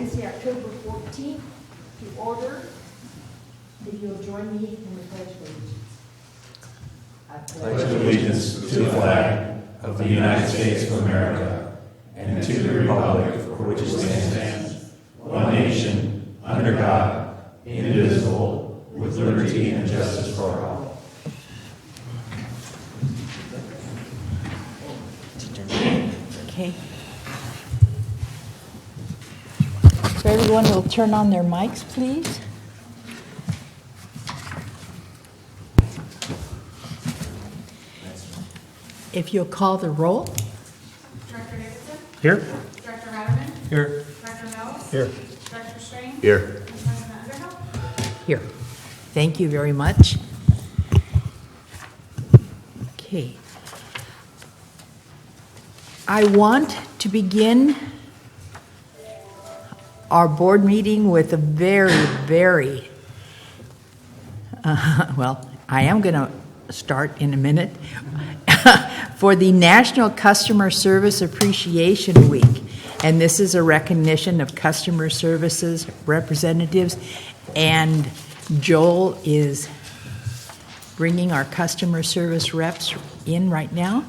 Wednesday, October 14th, to order. If you'll join me in the Pledge of Allegiance. I pledge allegiance to the flag of the United States of America and to the republic for which it stands, one nation, under God, indivisible, with liberty and justice for all. Okay. So everyone will turn on their mics, please. If you'll call the roll. Director Davidson? Here. Director Ratterman? Here. Director Mills? Here. Director Strain? Here. And President Underhill? Here. Thank you very much. Okay. I want to begin our board meeting with a very, well, I am going to start in a minute, for the National Customer Service Appreciation Week. And this is a recognition of customer services representatives. And Joel is bringing our customer service reps in right now.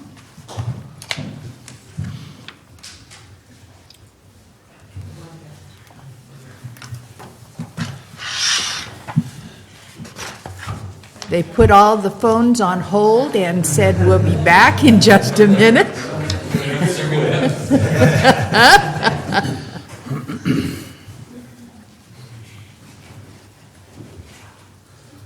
They put all the phones on hold and said we'll be back in just a minute.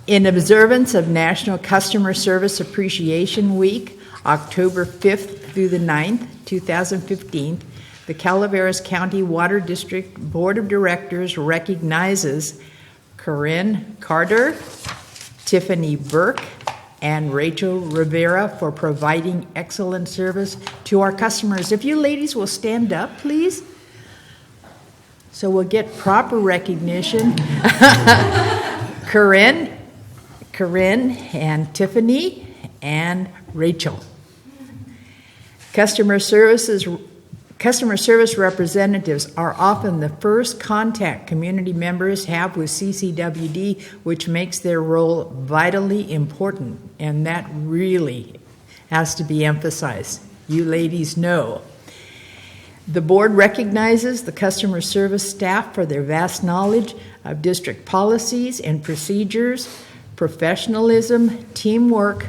In observance of National Customer Service Appreciation Week, October 5th through the 9th, 2015, the Calaveras County Water District Board of Directors recognizes Corinne Carter, Tiffany Burke, and Rachel Rivera for providing excellent service to our customers. If you ladies will stand up, please, so we'll get proper recognition. Corinne, and Tiffany, and Rachel. Customer service representatives are often the first contact community members have with CCWD, which makes their role vitally important, and that really has to be emphasized. You ladies know. The board recognizes the customer service staff for their vast knowledge of district policies and procedures, professionalism, teamwork,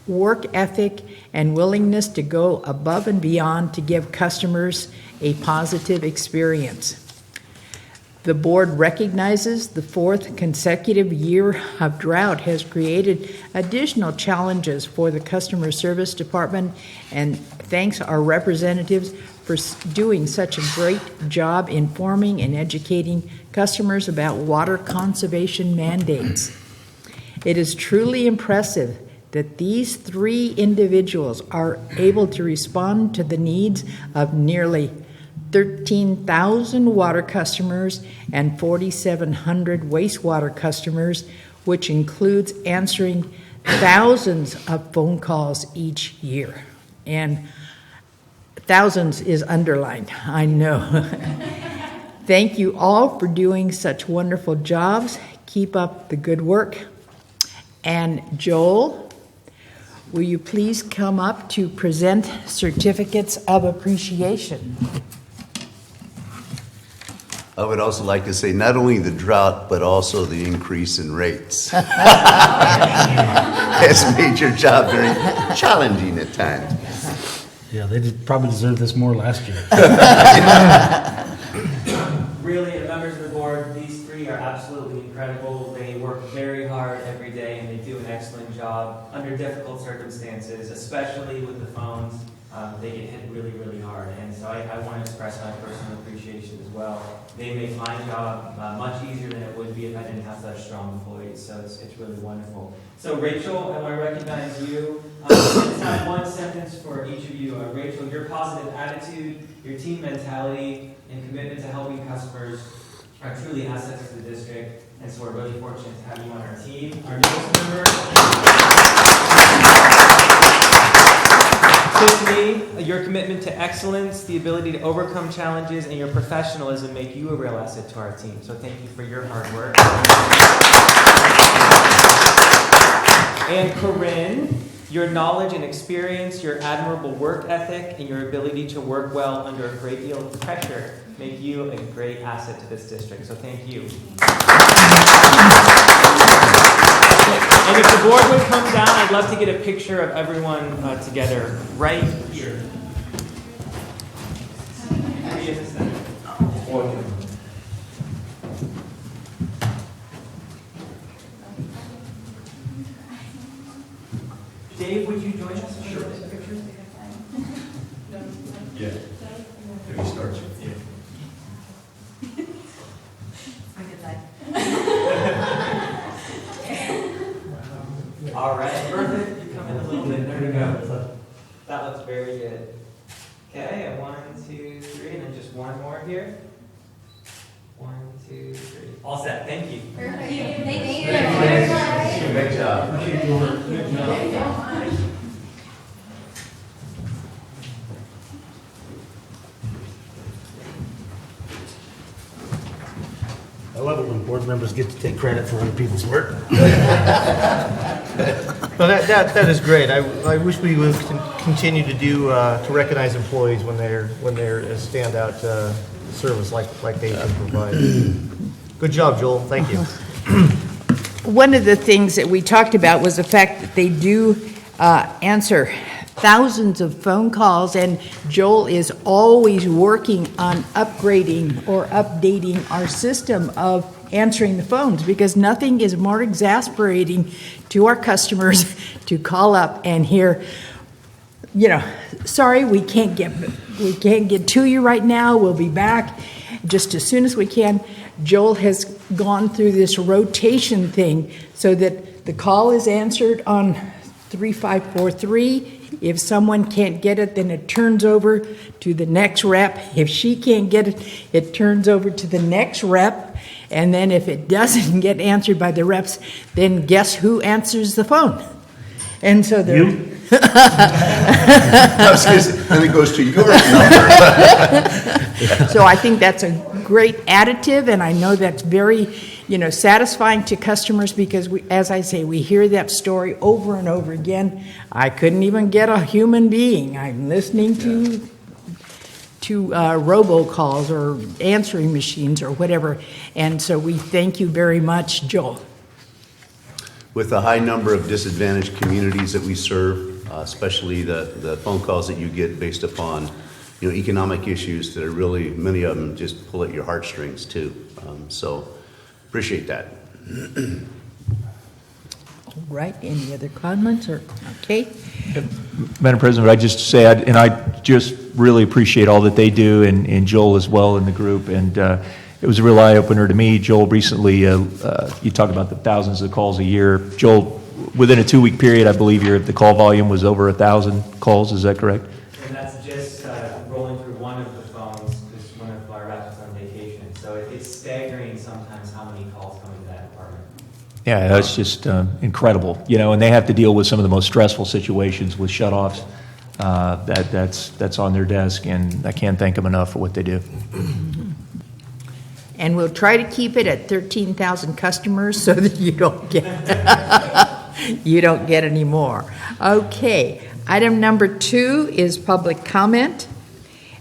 work ethic, and willingness to go above and beyond to give customers a positive experience. The board recognizes the fourth consecutive year of drought has created additional challenges for the customer service department, and thanks our representatives for doing such a great job informing and educating customers about water conservation mandates. It is truly impressive that these three individuals are able to respond to the needs of nearly 13,000 water customers and 4,700 wastewater customers, which includes answering thousands of phone calls each year. And thousands is underlined, I know. Thank you all for doing such wonderful jobs. Keep up the good work. And Joel, will you please come up to present certificates of appreciation? I would also like to say not only the drought, but also the increase in rates has made your job very challenging at times. Yeah, they probably deserved this more last year. Really, members of the board, these three are absolutely incredible. They work very hard every day, and they do an excellent job under difficult circumstances, especially with the phones. They get hit really, really hard, and so I want to express my personal appreciation as well. They make my job much easier than it would be if I didn't have such strong employees, so it's really wonderful. So Rachel, I want to recognize you. Let's have one sentence for each of you. Rachel, your positive attitude, your team mentality, and commitment to helping customers are truly assets to the district, and so we're really fortunate to have you on our team. Our newest member. Tiffany, your commitment to excellence, the ability to overcome challenges, and your professionalism make you a real asset to our team. So thank you for your hard work. And Corinne, your knowledge and experience, your admirable work ethic, and your ability to work well under a great deal of pressure make you a great asset to this district. So thank you. And if the board would come down, I'd love to get a picture of everyone together right here. Dave, would you join us? Sure. Yeah. If he starts. Yeah. All right, Bertha, you come in a little bit. There we go. That looks very good. Okay, and 1, 2, 3, and then just one more here. 1, 2, 3. All set. Thank you. Perfect. Thank you. Great job. I love it when board members get to take credit for other people's work. No, that is great. I wish we would continue to do to recognize employees when they're a standout service like they can provide. Good job, Joel. Thank you. One of the things that we talked about was the fact that they do answer thousands of phone calls, and Joel is always working on upgrading or updating our system of answering the phones, because nothing is more exasperating to our customers to call up and hear, sorry, we can't get to you right now. We'll be back just as soon as we can. Joel has gone through this rotation thing so that the call is answered on 3543. If someone can't get it, then it turns over to the next rep. If she can't get it, it turns over to the next rep. And then if it doesn't get answered by the reps, then guess who answers the phone? And so they're... You? I was gonna say, then it goes to your number. So I think that's a great additive, and I know that's very, satisfying to customers, because as I say, we hear that story over and over again. I couldn't even get a human being. I'm listening to robocalls or answering machines or whatever, and so we thank you very much, Joel. With the high number of disadvantaged communities that we serve, especially the phone calls that you get based upon, economic issues that are really, many of them just pull at your heartstrings too. So appreciate that. All right, any other comments or, okay? Madam President, I just say, I just really appreciate all that they do, and Joel as well in the group, and it was a real eye-opener to me. Joel recently, you talk about the thousands of calls a year. Joel, within a 2-week period, I believe the call volume was over 1,000 calls, is that correct? And that's just rolling through one of the phones, because one of our reps is on vacation. So it's staggering sometimes how many calls come into that department. Yeah, that's just incredible, and they have to deal with some of the most stressful situations with shutoffs. That's on their desk, and I can't thank them enough for what they do. And we'll try to keep it at 13,000 customers so that you don't get any more. Okay, item number 2 is public comment.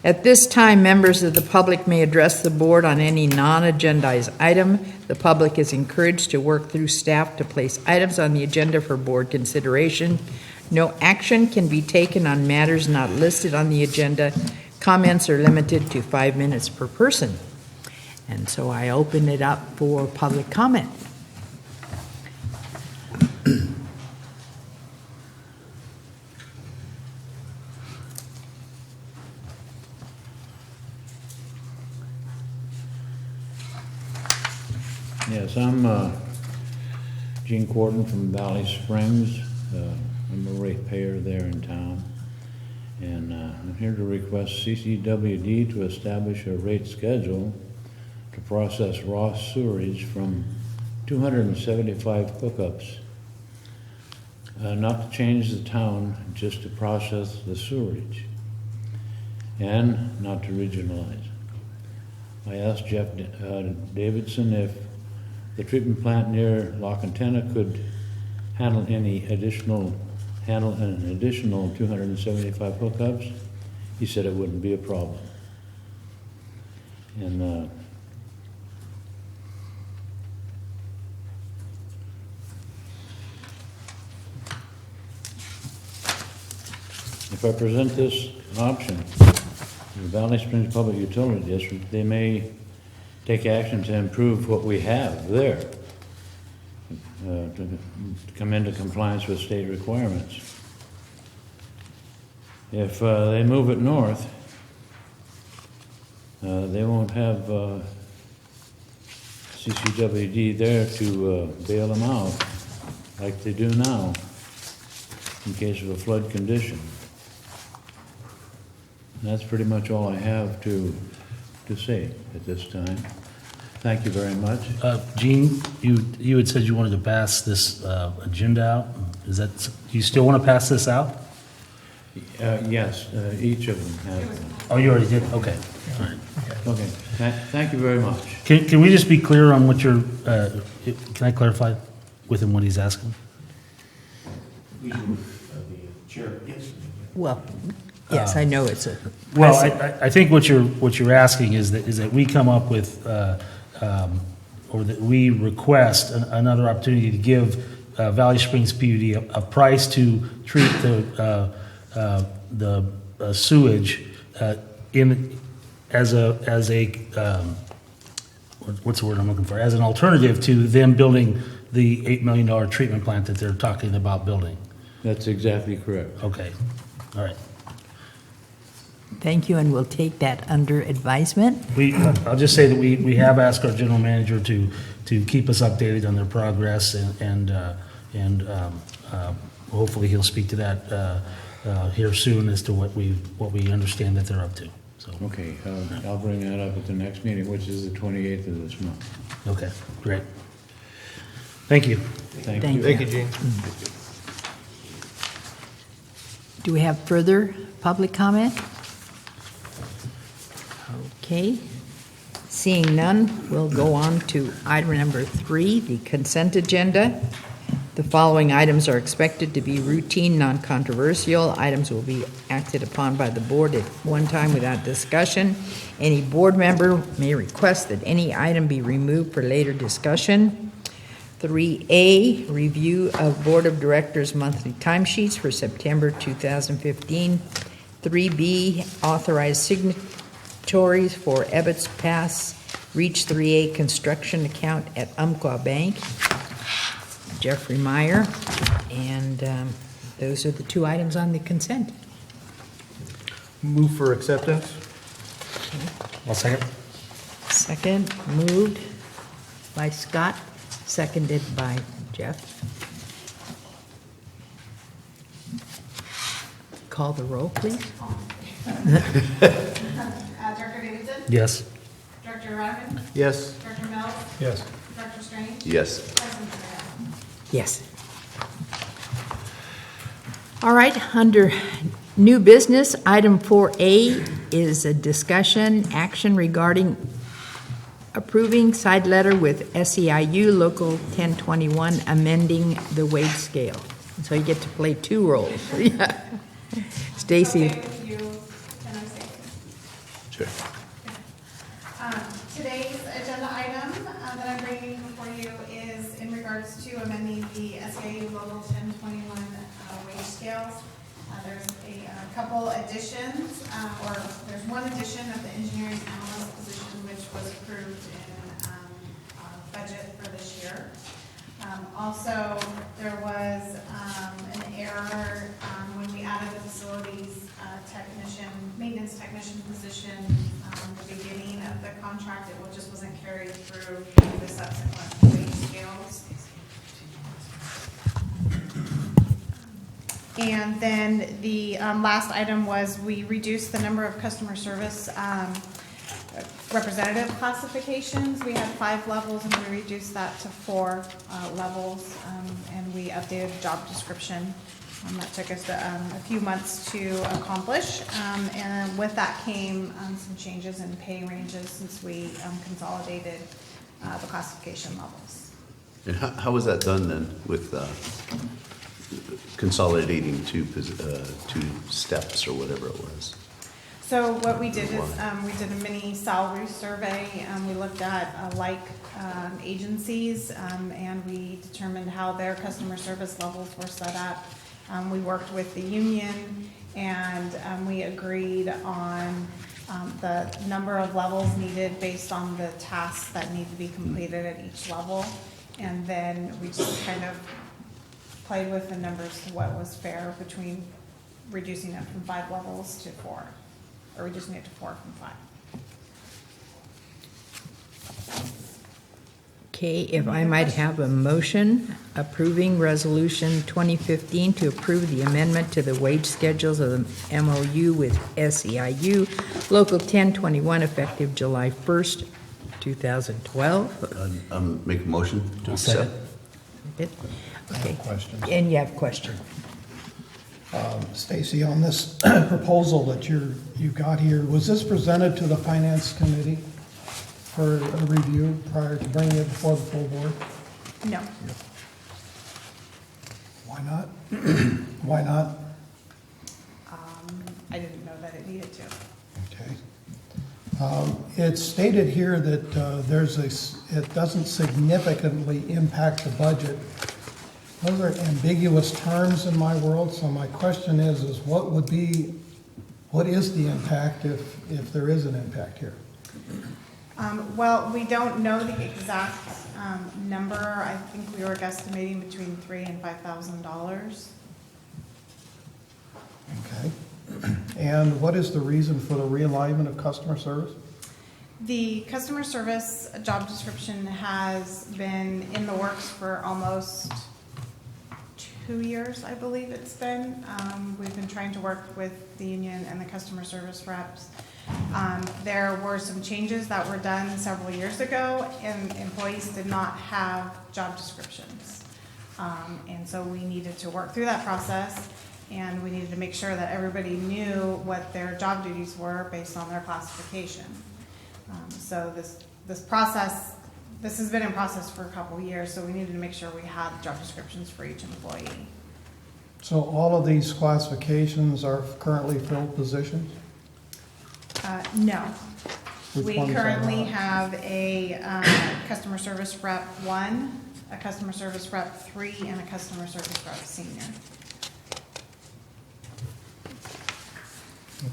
At this time, members of the public may address the board on any non-agendized item. The public is encouraged to work through staff to place items on the agenda for board consideration. No action can be taken on matters not listed on the agenda. Comments are limited to 5 minutes per person. And so I open it up for public comment. Yes, I'm Gene Corden from Valley Springs. I'm a ratepayer there in town. And I'm here to request CCWD to establish a rate schedule to process raw sewerage from 275 hookups. not to change the town, just to process the sewerage, and not to regionalize. I asked Jeff Davidson if the treatment plant near La Cantena could handle an additional 275 hookups. He said it wouldn't be a problem. And if I present this option to the Valley Springs Public Utility District, they may take action to improve what we have there, to come into compliance with state requirements. If they move it north, they won't have CCWD there to bail them out like they do now in case of a flood condition. And that's pretty much all I have to say at this time. Thank you very much. Gene, you had said you wanted to pass this agenda out. Is that, do you still want to pass this out? Yes, each of them have one. Oh, you already did? Okay. All right. Okay, thank you very much. Can we just be clear on what you're, can I clarify with him what he's asking? Well, yes, I know it's a. Well, I think what you're asking is that we come up with, or that we request another opportunity to give Valley Springs PUD a price to treat the sewage as a what's the word I'm looking for? As an alternative to them building the $8 million treatment plant that they're talking about building. That's exactly correct. Okay, all right. Thank you, and we'll take that under advisement. I'll just say that we have asked our general manager to keep us updated on their progress, and hopefully he'll speak to that here soon as to what we understand that they're up to. So Okay, I'll bring that up at the next meeting, which is the 28th of this month. okay, great. Thank you. Thank Thank you. Thank you, Gene. Do we have further public comment? Okay. Seeing none, we'll go on to item number 3, the consent agenda. The following items are expected to be routine, non-controversial. Items will be acted upon by the board at one time without discussion. Any board member may request that any item be removed for later discussion. 3A, review of Board of Directors monthly timesheets for September 2015. 3B, authorized signatories for Ebbets Pass Reach 3A construction account at Umpqua Bank. Jeffrey Meyer, and those are the 2 items on the consent. Move for acceptance. I'll second. Second, moved by Scott, seconded by Jeff. Call the roll, please. Director Davidson? Yes. Director Ryan? Yes. Director Mills? Yes. Director Strange? Yes. President Morrell? Yes. All right, under new business, item 4A is a discussion, action regarding approving side letter with SEIU Local 1021, amending the wage scale. So you get to play 2 roles. Yeah. Stacy. Okay with you, can I say? Sure. Today's agenda item that I'm bringing before you is in regards to amending the SEIU Local 1021 wage scales. There's a couple additions, or there's one addition of the engineering analyst position, which was approved in our budget for this year. Also, there was an error when we added the facilities technician, maintenance technician position, the beginning of the contract, it just wasn't carried through the subsequent wage scales. And then the last item was we reduced the number of customer service representative classifications. We had 5 levels and we reduced that to 4 levels, and we updated the job description. That took us a few months to accomplish, and with that came some changes in pay ranges since we consolidated the classification levels. And how was that done then with consolidating two steps or whatever it was? So what we did is we did a mini salary survey. We looked at agencies, and we determined how their customer service levels were set up. We worked with the union, and we agreed on the number of levels needed based on the tasks that need to be completed at each level. And then we just kind of played with the numbers to what was fair between reducing it from 5 levels to 4, or reducing it to 4 from 5. Okay, if I might have a motion approving Resolution 2015 to approve the amendment to the wage schedules of the MOU with SEIU, Local 1021, effective July 1st, 2012. Make a motion to I'll accept. Good. Okay. Questions? And you have a question? Stacy, on this proposal that you got here, was this presented to the Finance Committee for a review prior to bringing it before the full board? No. Why not? Why not? I didn't know that it needed to. Okay. It's stated here that it doesn't significantly impact the budget. Those are ambiguous terms in my world, so my question is what is the impact if there is an impact here? Well, we don't know the exact number. I think we were guesstimating between $3,000 and $5,000. Okay. And what is the reason for the realignment of customer service? The customer service job description has been in the works for almost 2 years, I believe it's been. We've been trying to work with the union and the customer service reps. There were some changes that were done several years ago, and employees did not have job descriptions. And so we needed to work through that process, and we needed to make sure that everybody knew what their job duties were based on their classification. So this process, this has been in process for a couple of years, so we needed to make sure we had job descriptions for each employee. So all of these classifications are currently filled positions? No. Which We ones are currently not? have a customer service rep 1, a customer service rep 3, and a customer service rep senior.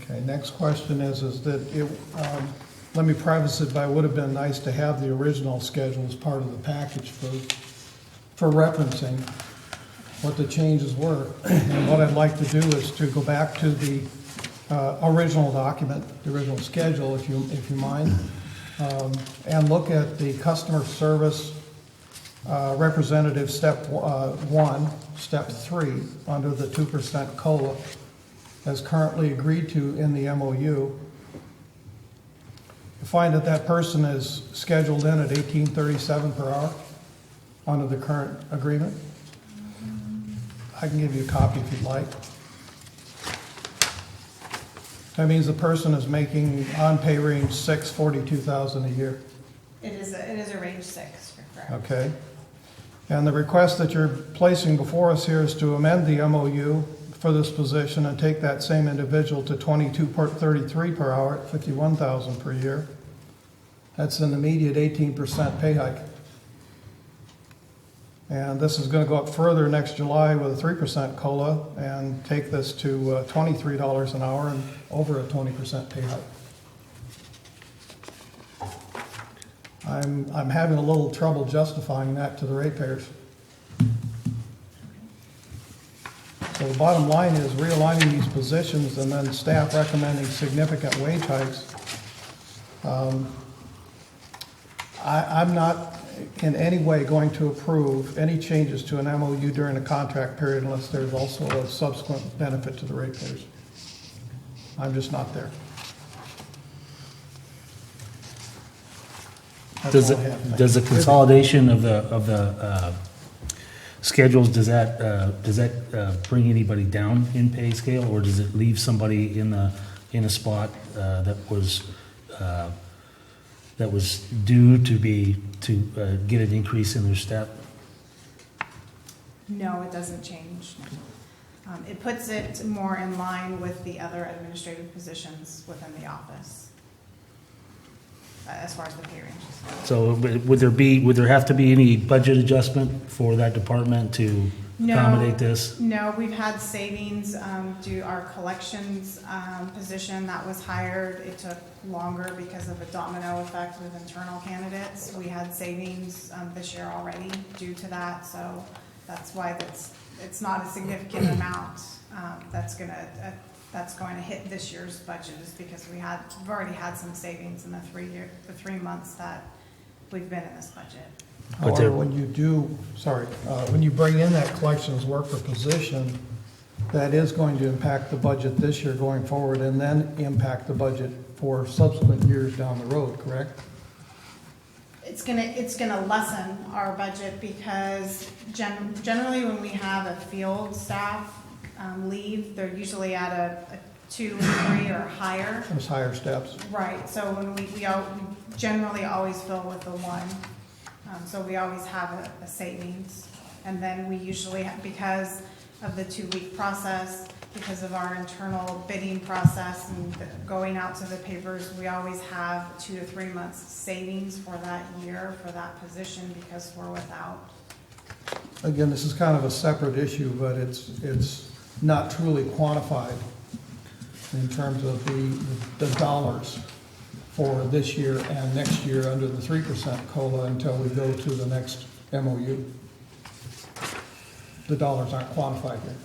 Okay, next question is that it, let me preface it by it would have been nice to have the original schedule as part of the package for referencing what the changes were. And what I'd like to do is to go back to the original document, the original schedule, if you mind, and look at the customer service representative step 1, step 3, under the 2% COLA, as currently agreed to in the MOU. You find that that person is scheduled in at $18.37 per hour under the current agreement. I can give you a copy if you'd like. That means the person is making on pay range 6, $42,000 a year. It is a range 6, you're correct. Okay. And the request that you're placing before us here is to amend the MOU for this position and take that same individual to $22.33 per hour at $51,000 per year. That's an immediate 18% pay hike. And this is going to go up further next July with a 3% COLA and take this to $23 an hour and over a 20% pay hike. I'm having a little trouble justifying that to the ratepayers. So the bottom line is realigning these positions and then staff recommending significant wage hikes. I'm not in any way going to approve any changes to an MOU during the contract period unless there's also a subsequent benefit to the ratepayers. I'm just not there. That's all I have. Does the consolidation of the schedules, does that bring anybody down in pay scale, or does it leave somebody in a spot that was due to get an increase in their step? No, it doesn't change. It puts it more in line with the other administrative positions within the office, as far as the pay ranges go. So would there have to be any budget adjustment for that department to accommodate this? No, we've had savings due our collections position that was hired. It took longer because of a domino effect with internal candidates. We had savings this year already due to that, so that's why it's not a significant amount that's going to hit this year's budget, is because we've already had some savings in the 3 months that we've been in this budget. But there- However, when you bring in that collections worker position, that is going to impact the budget this year going forward, and then impact the budget for subsequent years down the road, correct? It's gonna lessen our budget because generally when we have a field staff leave, they're usually at a 2 or 3 or higher. Those higher steps. Right, so when we generally always fill with the 1. So we always have a savings. And then we usually, because of the 2-week process, because of our internal bidding process and going out to the papers, we always have 2 to 3 months savings for that year for that position because we're without. Again, this is kind of a separate issue, but it's not truly quantified in terms of the dollars for this year and next year under the 3% COLA until we go to the next MOU. The dollars aren't quantified yet.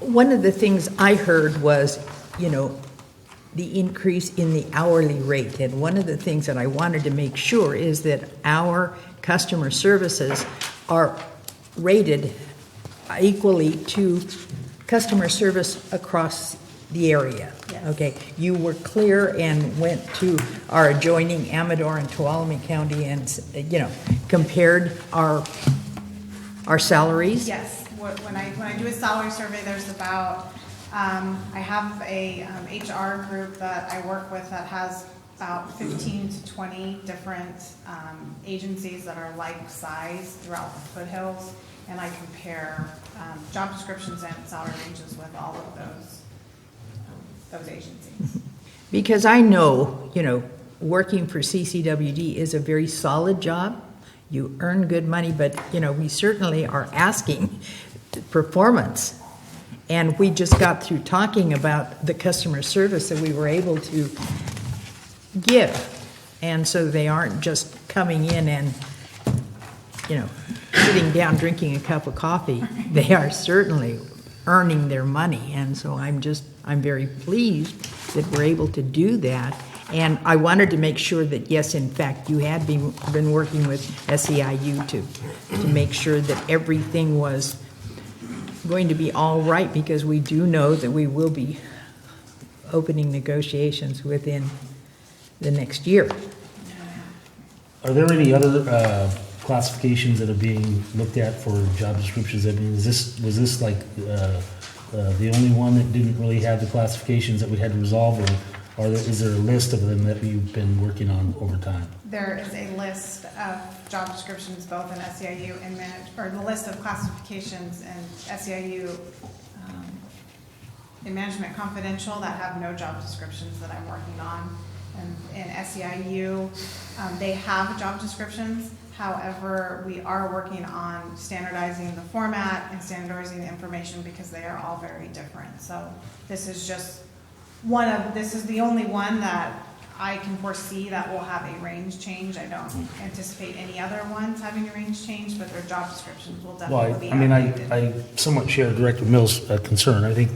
One of the things I heard was, the increase in the hourly rate. And one of the things that I wanted to make sure is that our customer services are rated equally to customer service across the area. Yes. Okay, you were clear and went to our adjoining Amador and Tuolumne County and, compared our salaries. Yes, when I do a salary survey, there's about, I have a HR group that I work with that has about 15 to 20 different agencies that are like size throughout the foothills, and I compare job descriptions and salary ranges with all of those agencies. Because I know, working for CCWD is a very solid job. You earn good money, but, we certainly are asking performance. And we just got through talking about the customer service that we were able to give. And so they aren't just coming in and, sitting down drinking a cup of coffee. They are certainly earning their money. And so I'm very pleased that we're able to do that. And I wanted to make sure that, yes, in fact, you had been working with SEIU to make sure that everything was going to be all right, because we do know that we will be opening negotiations within the next year. Are there any other classifications that are being looked at for job descriptions? I mean, was this like the only one that didn't really have the classifications that we had to resolve, or is there a list of them that you've been working on over time? There is a list of job descriptions both in SEIU and or the list of classifications in SEIU in Management Confidential that have no job descriptions that I'm working on. And in SEIU, they have job descriptions. However, we are working on standardizing the format and standardizing the information because they are all very different. So this is just this is the only one that I can foresee that will have a range change. I don't anticipate any other ones having a range change, but their job descriptions will definitely be updated. I somewhat share Director Mills' concern. I think,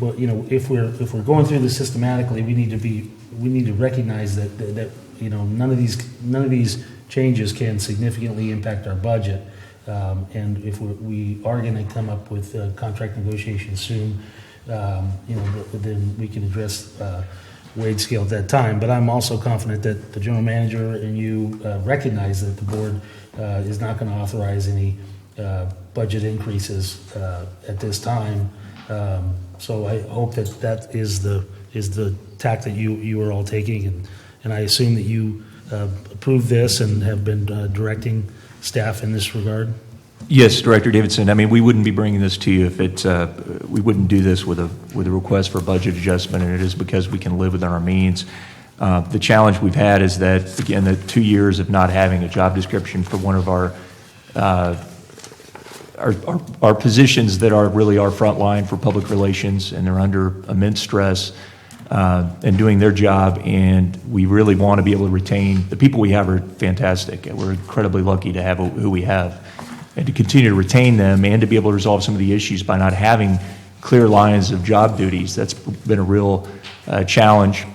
if we're going through this systematically, we need to recognize that none of these changes can significantly impact our budget. And if we are going to come up with contract negotiations soon, then we can address wage scale at that time. But I'm also confident that the general manager and you recognize that the board is not going to authorize any budget increases at this time. So I hope that that is the tack that you are all taking, and I assume that you approve this and have been directing staff in this regard. Yes, Director Davidson. I mean, we wouldn't be bringing this to you if we wouldn't do this with a request for budget adjustment, and it is because we can live within our means. The challenge we've had is that, again, the 2 years of not having a job description for one of our positions that are really our front line for public relations, and they're under immense stress and doing their job, and we really want to be able to retain the people we have. Are fantastic. We're incredibly lucky to have who we have, and to continue to retain them and to be able to resolve some of the issues by not having clear lines of job duties. That's been a real challenge,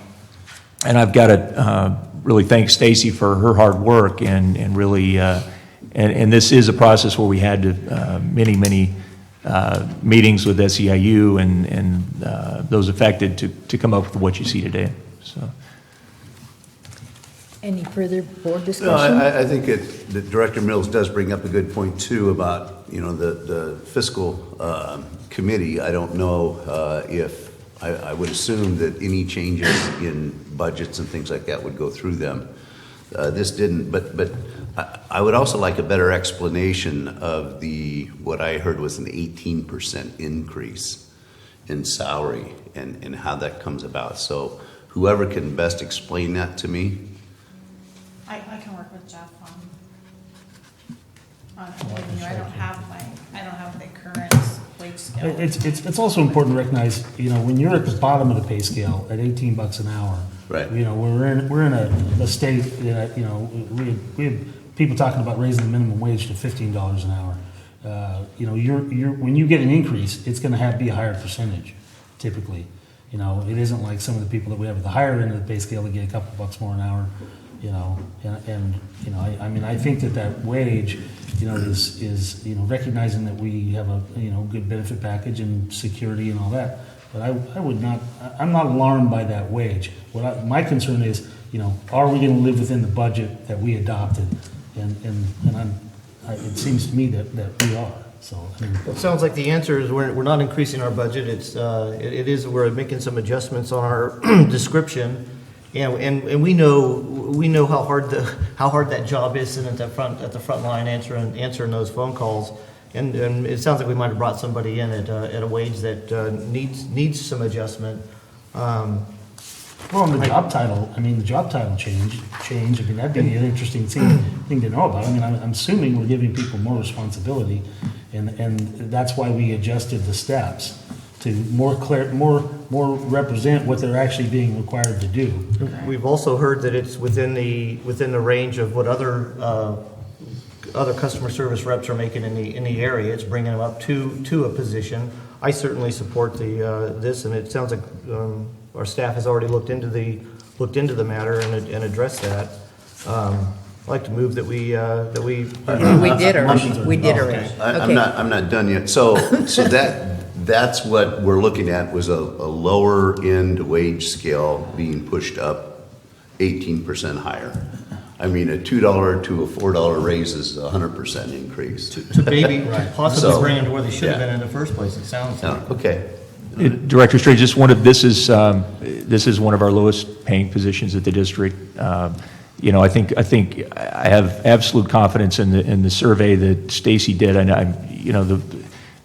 and I've got to really thank Stacy for her hard work, and really and this is a process where we had to, many meetings with SEIU and those affected to come up with what you see today. So. Any further board No, discussion? I think that Director Mills does bring up a good point too about, the fiscal committee. I don't know if, I would assume that any changes in budgets and things like that would go through them. This didn't, but I would also like a better explanation of what I heard was an 18% increase in salary and how that comes about. So whoever can best explain that to me. I can work with Jeff on giving you, I don't have the current wage scale. It's also important to recognize, when you're at the bottom of the pay scale at $18 an hour, Right. We're in a state that, we have people talking about raising the minimum wage to $15 an hour. When you get an increase, it's going to be a higher percentage, typically. It isn't like some of the people that we have at the higher end of the pay scale that get a couple bucks more an hour. I think that wage, is recognizing that we have a good benefit package and security and all that. But I'm not alarmed by that wage. My concern is, are we going to live within the budget that we adopted? And it seems to me that we are. So It sounds like the answer is we're not increasing our budget. We're making some adjustments on our description, and we know how hard that job is sitting at the front line answering those phone calls. And it sounds like we might have brought somebody in at a wage that needs some adjustment. Well, and the job title change. That'd be an interesting thing to know about. I'm assuming we're giving people more responsibility, and that's why we adjusted the steps to more represent what they're actually being required to do. We've also heard that it's within the range of what other customer service reps are making in the area. It's bringing them up to a position. I certainly support this, and it sounds like our staff has already looked into the matter and addressed that. I'd like to move that we We did already. I'm not done yet. So that's what we're looking at, was a lower end wage scale being pushed up 18% higher. A $2 to a $4 raise is a 100% increase. to possibly So, bring them to where they should have yeah. been in the first place. It sounds like. Okay. Director Strange, this is one of our lowest paying positions at the district. I think I have absolute confidence in the survey that Stacy did, and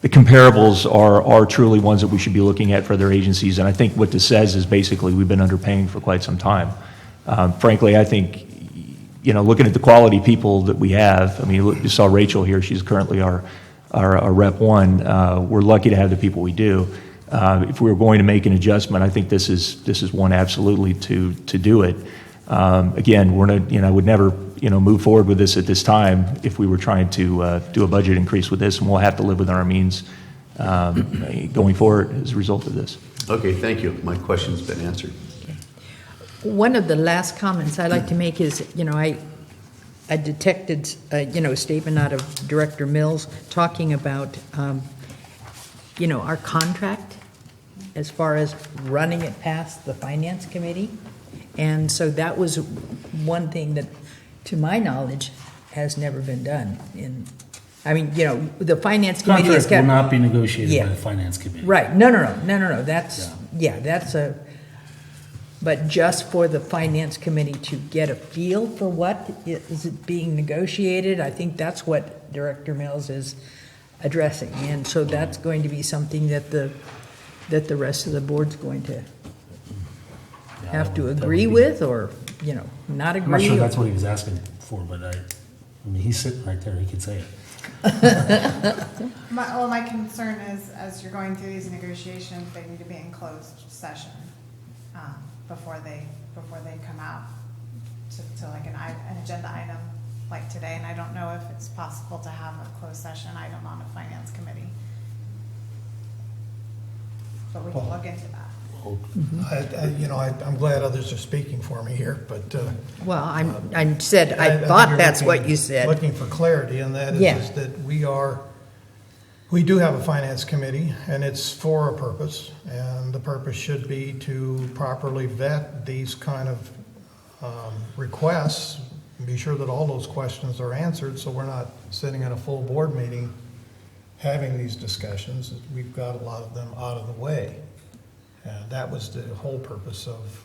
the comparables are truly ones that we should be looking at for other agencies. And I think what this says is basically we've been underpaying for quite some time. Frankly, I think looking at the quality people that we have. You saw Rachel here; she's currently our Rep 1. We're lucky to have the people we do. If we were going to make an adjustment, I think this is one absolutely to do it. Again, I would never move forward with this at this time if we were trying to do a budget increase with this, and we'll have to live within our means going forward as a result of this. Okay, thank you. My question's been answered. One of the last comments I'd like to make is, I detected, a statement out of Director Mills talking about, our contract as far as running it past the finance committee. And so that was one thing that, to my knowledge, has never been done I mean, you know, the finance committee has Contract will got. not be negotiated Yeah. by the finance committee. Right, no, that's, that's but just for the finance committee to get a feel for what is it being negotiated, I think that's what Director Mills is addressing. And so that's going to be something that the rest of the board's going to have to agree with, or, you know, not agree. I'm not sure that's what he was asking for, but I mean, he's sitting right there, he can say it. My concern is, as you're going through these negotiations, they need to be in closed session, before they come out to like an agenda item like today, and I don't know if it's possible to have a closed session item on a finance committee. But we can look into that. I'm glad others are speaking for me here, but. Well, I I thought think that's you're what you said. Looking for clarity, and that Yeah. is that we do have a finance committee, and it's for a purpose, and the purpose should be to properly vet these kind of requests, and be sure that all those questions are answered, so we're not sitting in a full board meeting having these discussions. We've got a lot of them out of the way. And that was the whole purpose of,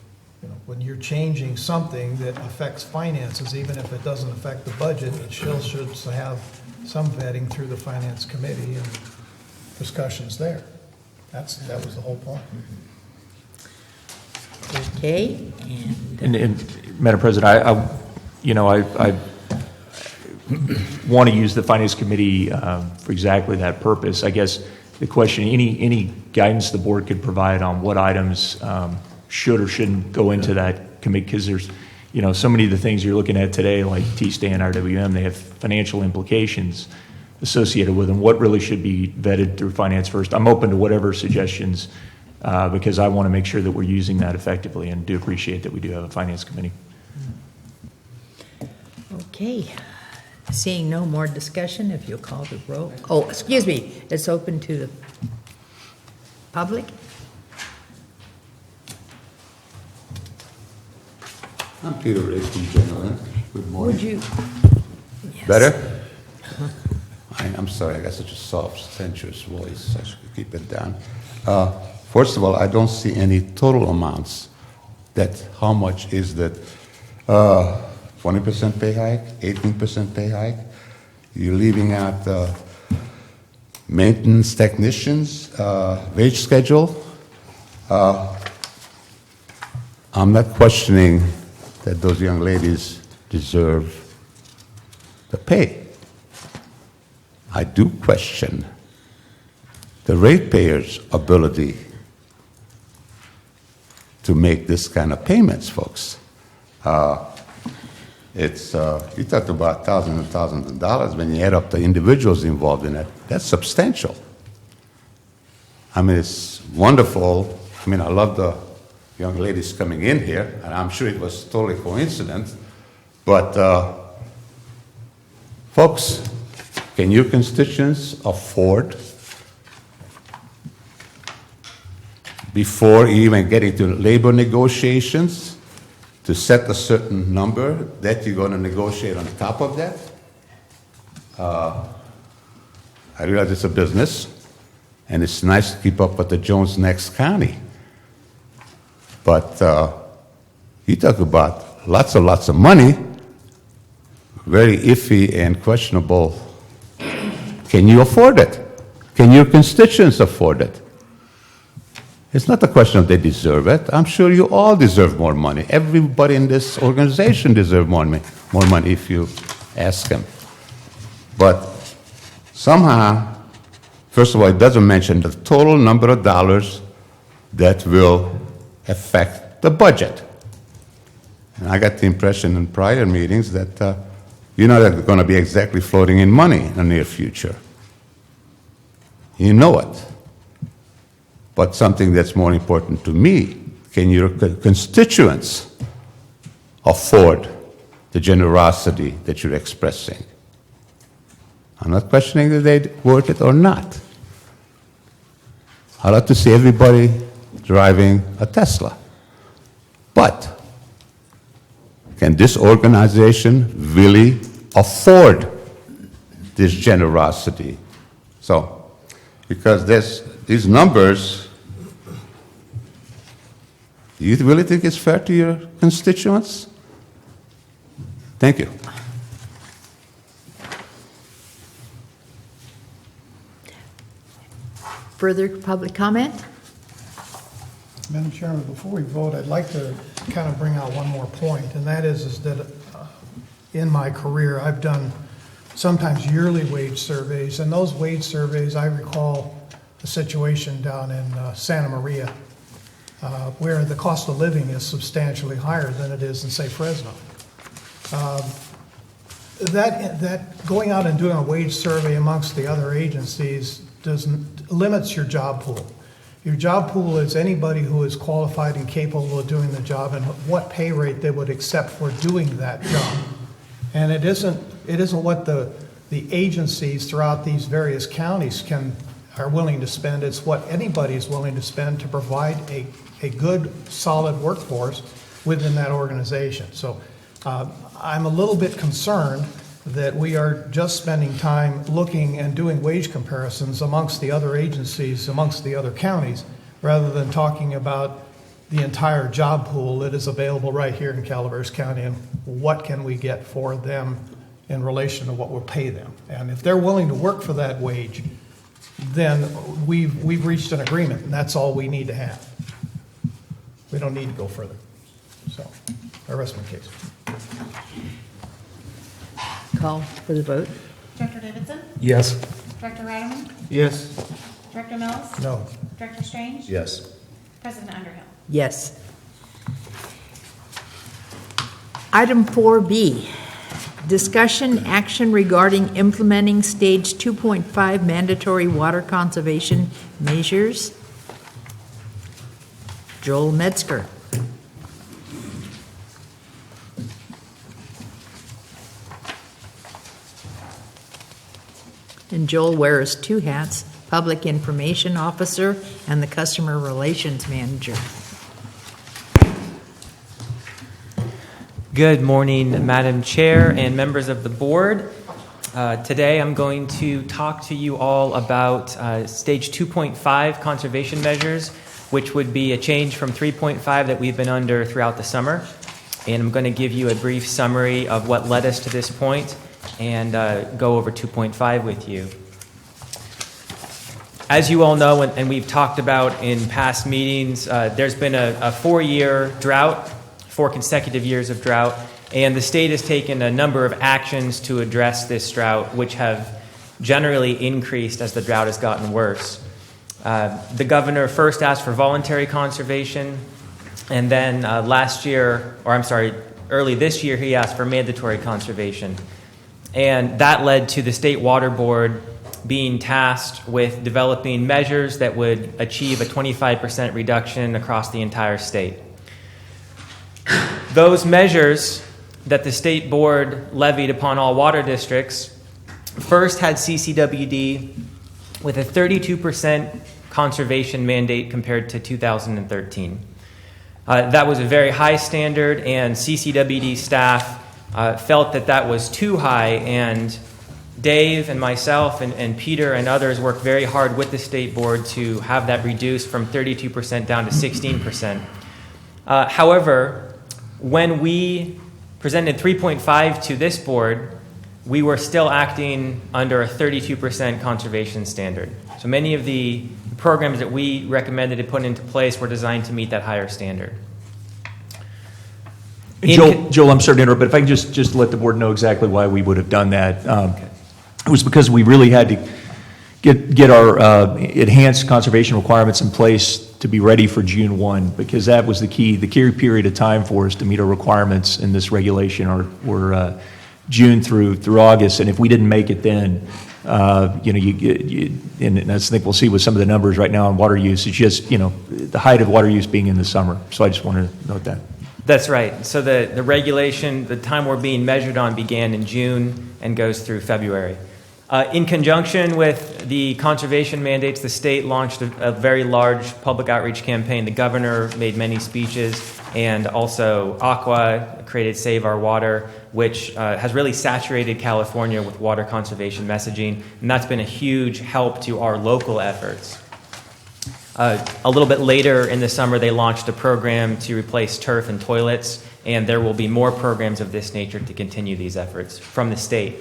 when you're changing something that affects finances, even if it doesn't affect the budget, it still should have some vetting through the finance committee and discussions there. That was the whole point. Okay, And Madam President, I want to use the Finance Committee for exactly that purpose. I guess the question, any guidance the board could provide on what items should or shouldn't go into that committee, because there's, so many of the things you're looking at today, like T-STAN, RWM, they have financial implications associated with them. What really should be vetted through finance first? I'm open to whatever suggestions, because I want to make sure that we're using that effectively, and do appreciate that we do have a finance committee. okay. Seeing no more discussion, if you'll call the roll. Oh, excuse me, it's open to the public? I'm Peter Racing, gentlemen. Good morning. Would you? Yes. Better? I'm sorry, I got such a soft, sensuous voice. I should keep it down. First of all, I don't see any total amounts. How much is that? 20% pay hike, 18% pay hike? You're leaving out maintenance technicians, wage schedule. I'm not questioning that those young ladies deserve the pay. I do question the ratepayers' ability to make this kind of payments, folks. You talked about thousands and thousands of dollars. When you add up the individuals involved in it, that's substantial. I mean, it's wonderful. I mean, I love the young ladies coming in here, and I'm sure it was totally coincidence. But, folks, can your constituents afford, before even getting to labor negotiations, to set a certain number that you're going to negotiate on top of that? I realize it's a business, and it's nice to keep up with the Jones next county. But you talk about lots of money, very iffy and questionable. Can you afford it? Can your constituents afford it? It's not a question of they deserve it. I'm sure you all deserve more money. Everybody in this organization deserves more money if you ask them. But somehow, first of all, it doesn't mention the total number of dollars that will affect the budget. And I got the impression in prior meetings that you're not going to be exactly floating in money in the near future. You know it. But something that's more important to me, can your constituents afford the generosity that you're expressing? I'm not questioning that they're worth it or not. I'd like to see everybody driving a Tesla. But can this organization really afford this generosity? So, because these numbers, do you really think it's fair to your constituents? Thank you. Further public comment? Madam Chairman, before we vote, I'd like to kind of bring out one more point, and that is that in my career, I've done sometimes yearly wage surveys, and those wage surveys, I recall a situation down in Santa Maria where the cost of living is substantially higher than it is in, say, Fresno. That going out and doing a wage survey amongst the other agencies limits your job pool. Your job pool is anybody who is qualified and capable of doing the job and what pay rate they would accept for doing that job. And it isn't what the agencies throughout these various counties are willing to spend. It's what anybody is willing to spend to provide a good, solid workforce within that organization. So I'm a little bit concerned that we are just spending time looking and doing wage comparisons amongst the other agencies, amongst the other counties, rather than talking about the entire job pool that is available right here in Calaveras County and what can we get for them in relation to what we'll pay them. And if they're willing to work for that wage, then we've reached an agreement, and that's all we need to have. We don't need to go further. So I rest my case. Call for the vote. Director Davidson? Yes. Director Rideman? Yes. Director Mills? No. Director Strange? Yes. President Underhill? Yes. Item 4B, discussion action regarding implementing Stage 2.5 mandatory water conservation measures. Joel Metzger. And Joel wears two hats, Public Information Officer and the Customer Relations Manager. Good morning, Madam Chair and members of the board. Today I'm going to talk to you all about Stage 2.5 conservation measures, which would be a change from 3.5 that we've been under throughout the summer. And I'm going to give you a brief summary of what led us to this point and go over 2.5 with you. As you all know, and we've talked about in past meetings, there's been a 4-year drought, 4 consecutive years of drought, and the state has taken a number of actions to address this drought, which have generally increased as the drought has gotten worse. The governor first asked for voluntary conservation, and then early this year, he asked for mandatory conservation. And that led to the State Water Board being tasked with developing measures that would achieve a 25% reduction across the entire state. Those measures that the State Board levied upon all water districts first had CCWD with a 32% conservation mandate compared to 2013. That was a very high standard, and CCWD staff felt that was too high, and Dave and myself and Peter and others worked very hard with the State Board to have that reduced from 32% down to 16%. However, when we presented 3.5 to this board, we were still acting under a 32% conservation standard. So many of the programs that we recommended to put into place were designed to meet that higher standard. Joel, I'm sorry to interrupt, but if I can just let the board know exactly why we would have done that. Okay. It was because we really had to get our enhanced conservation requirements in place to be ready for June 1, because that was the key period of time for us to meet our requirements in this regulation were June through August, and if we didn't make it then, and I think we'll see with some of the numbers right now on water use, it's just, the height of water use being in the summer. So I just wanted to note that. That's right. So the regulation, the time we're being measured on began in June and goes through February. In conjunction with the conservation mandates, the state launched a very large public outreach campaign. The governor made many speeches, and also Aqua created Save Our Water, which has really saturated California with water conservation messaging, and that's been a huge help to our local efforts. A little bit later in the summer, they launched a program to replace turf and toilets, and there will be more programs of this nature to continue these efforts from the state.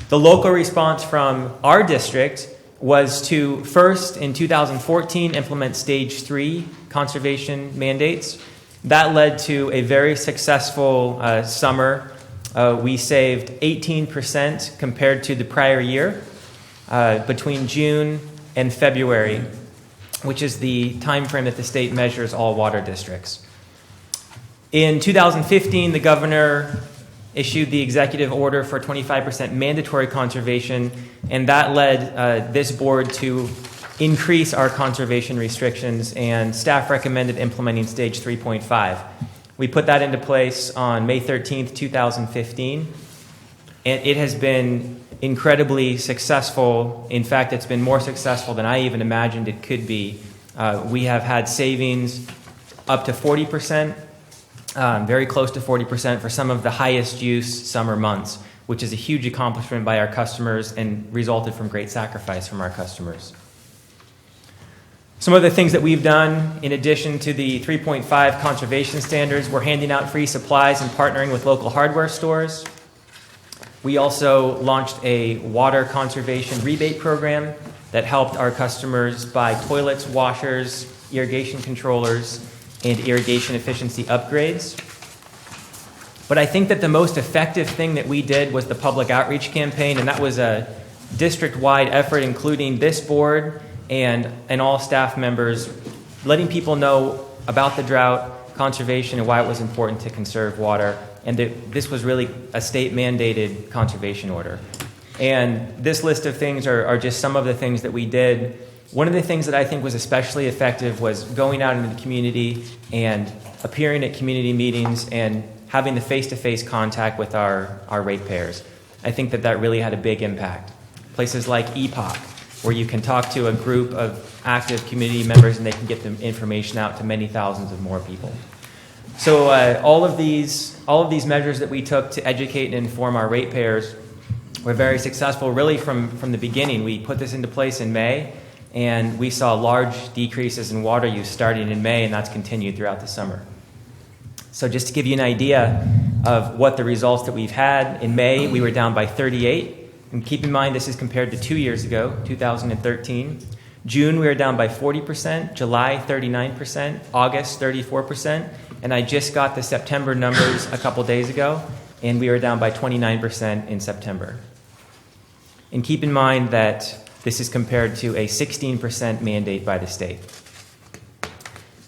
The local response from our district was to first, in 2014, implement Stage 3 conservation mandates. That led to a very successful summer. We saved 18% compared to the prior year between June and February, which is the time frame that the state measures all water districts. In 2015, the governor issued the executive order for 25% mandatory conservation, and that led this board to increase our conservation restrictions, and staff recommended implementing Stage 3.5. We put that into place on May 13th, 2015, and it has been incredibly successful. In fact, it's been more successful than I even imagined it could be. We have had savings up to 40%, very close to 40% for some of the highest use summer months, which is a huge accomplishment by our customers and resulted from great sacrifice from our customers. Some of the things that we've done, in addition to the 3.5 conservation standards, we're handing out free supplies and partnering with local hardware stores. We also launched a water conservation rebate program that helped our customers buy toilets, washers, irrigation controllers, and irrigation efficiency upgrades. But I think that the most effective thing that we did was the public outreach campaign, and that was a district-wide effort, including this board and all staff members, letting people know about the drought, conservation, and why it was important to conserve water, and that this was really a state-mandated conservation order. And this list of things are just some of the things that we did. One of the things that I think was especially effective was going out into the community and appearing at community meetings and having the face-to-face contact with our ratepayers. I think that really had a big impact. Places like EPOC, where you can talk to a group of active community members and they can get the information out to many thousands of more people. So all of these measures that we took to educate and inform our ratepayers were very successful really from the beginning. We put this into place in May, and we saw large decreases in water use starting in May, and that's continued throughout the summer. So just to give you an idea of what the results that we've had, in May we were down by 38, and keep in mind this is compared to 2 years ago, 2013. June we were down by 40%, July 39%, August 34%, and I just got the September numbers a couple days ago, and we were down by 29% in September. And keep in mind that this is compared to a 16% mandate by the state.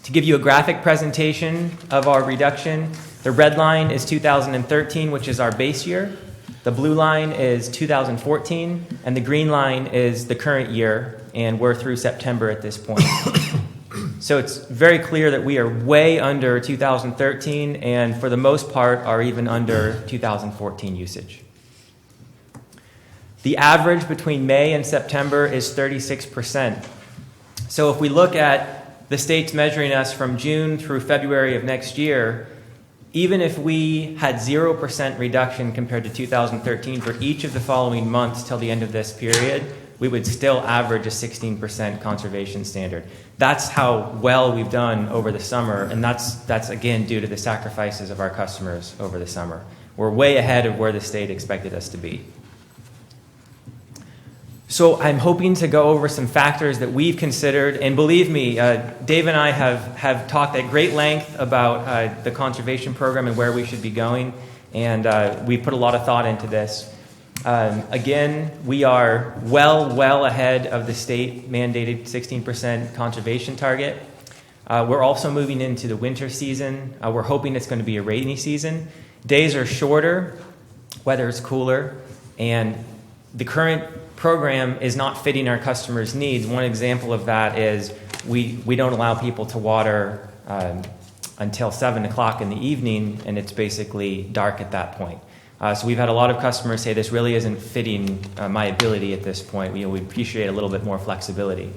To give you a graphic presentation of our reduction, the red line is 2013, which is our base year. The blue line is 2014, and the green line is the current year, and we're through September at this point. So it's very clear that we are way under 2013, and for the most part are even under 2014 usage. The average between May and September is 36%. So if we look at the states measuring us from June through February of next year, even if we had 0% reduction compared to 2013 for each of the following months till the end of this period, we would still average a 16% conservation standard. That's how well we've done over the summer, and that's again due to the sacrifices of our customers over the summer. We're way ahead of where the state expected us to be. So I'm hoping to go over some factors that we've considered, and believe me, Dave and I have talked at great length about the conservation program and where we should be going, and we put a lot of thought into this. Again, we are well ahead of the state-mandated 16% conservation target. We're also moving into the winter season. We're hoping it's going to be a rainy season. Days are shorter, weather is cooler, and the current program is not fitting our customers' needs. One example of that is we don't allow people to water until 7 o'clock in the evening, and it's basically dark at that point. So we've had a lot of customers say this really isn't fitting my ability at this point. We appreciate a little bit more flexibility.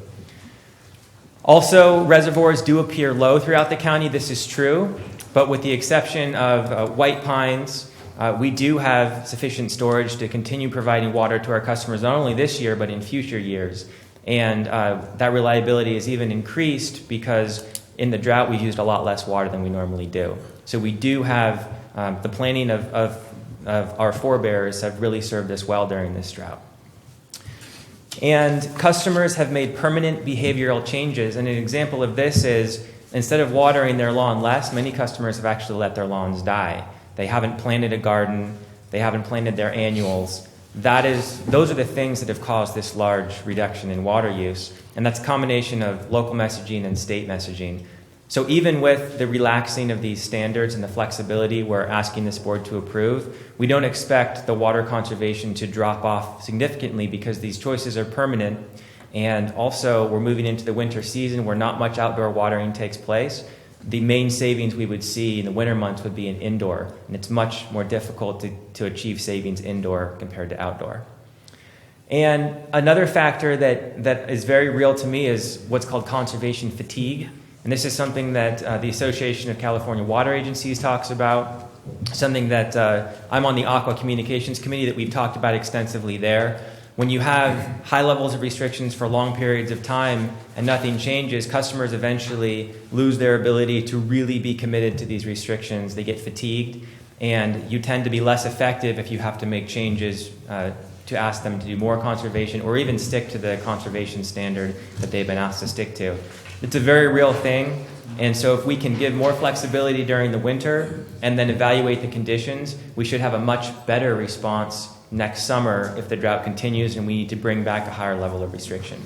Also, reservoirs do appear low throughout the county. This is true, but with the exception of White Pines, we do have sufficient storage to continue providing water to our customers not only this year, but in future years. And that reliability is even increased because in the drought, we've used a lot less water than we normally do. So we do have the planning of our forebears have really served us well during this drought. And customers have made permanent behavioral changes. And an example of this is instead of watering their lawn less, many customers have actually let their lawns die. They haven't planted a garden. They haven't planted their annuals. Those are the things that have caused this large reduction in water use. And that's a combination of local messaging and state messaging. So even with the relaxing of these standards and the flexibility we're asking this board to approve, we don't expect the water conservation to drop off significantly because these choices are permanent. And also, we're moving into the winter season where not much outdoor watering takes place. The main savings we would see in the winter months would be in indoor, and it's much more difficult to achieve savings indoor compared to outdoor. And another factor that is very real to me is what's called conservation fatigue. And this is something that the Association of California Water Agencies talks about, something that I'm on the Aqua Communications Committee that we've talked about extensively there. When you have high levels of restrictions for long periods of time and nothing changes, customers eventually lose their ability to really be committed to these restrictions. They get fatigued, and you tend to be less effective if you have to make changes to ask them to do more conservation or even stick to the conservation standard that they've been asked to stick to. It's a very real thing, and so if we can give more flexibility during the winter and then evaluate the conditions, we should have a much better response next summer if the drought continues and we need to bring back a higher level of restriction.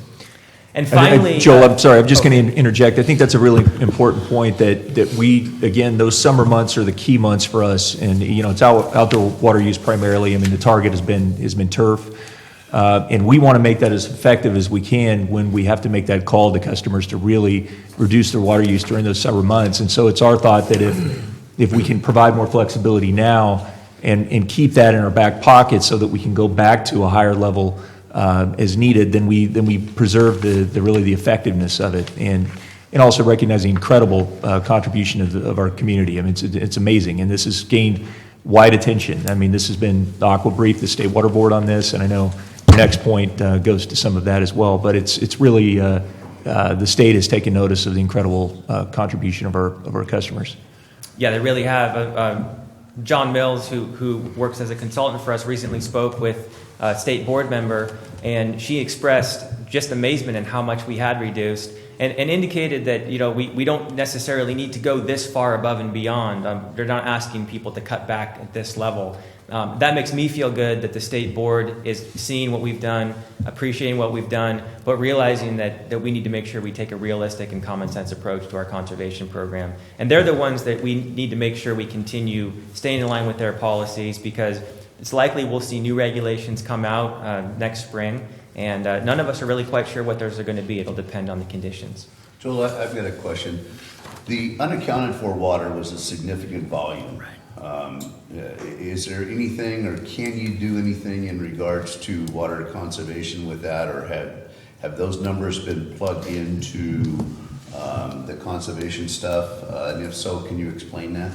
And finally... Joel, I'm sorry, I'm just going to interject. I think that's a really important point that we, again, those summer months are the key months for us, and it's outdoor water use primarily. I mean, the target has been turf. And we want to make that as effective as we can when we have to make that call to customers to really reduce their water use during those summer months. And so it's our thought that if we can provide more flexibility now and keep that in our back pocket so that we can go back to a higher level as needed, then we preserve the effectiveness of it. And also recognize the incredible contribution of our community. I mean, it's amazing. And this has gained wide attention. I mean, this has been the Aqua Brief, the State Water Board on this, and I know the next point goes to some of that as well. But it's really the state has taken notice of the incredible contribution of our customers. Yeah, they really have. John Mills, who works as a consultant for us, recently spoke with a state board member, and she expressed just amazement in how much we had reduced, and indicated that we don't necessarily need to go this far above and beyond. They're not asking people to cut back at this level. That makes me feel good that the state board is seeing what we've done, appreciating what we've done, but realizing that we need to make sure we take a realistic and common sense approach to our conservation program. And they're the ones that we need to make sure we continue staying in line with their policies, because it's likely we'll see new regulations come out next spring, and none of us are really quite sure what those are going to be. It'll depend on the conditions. Joel, I've got a question. The unaccounted for water was a significant volume. Right. Is there anything, or can you do anything in regards to water conservation with that, or have those numbers been plugged into the conservation stuff? And if so, can you explain that?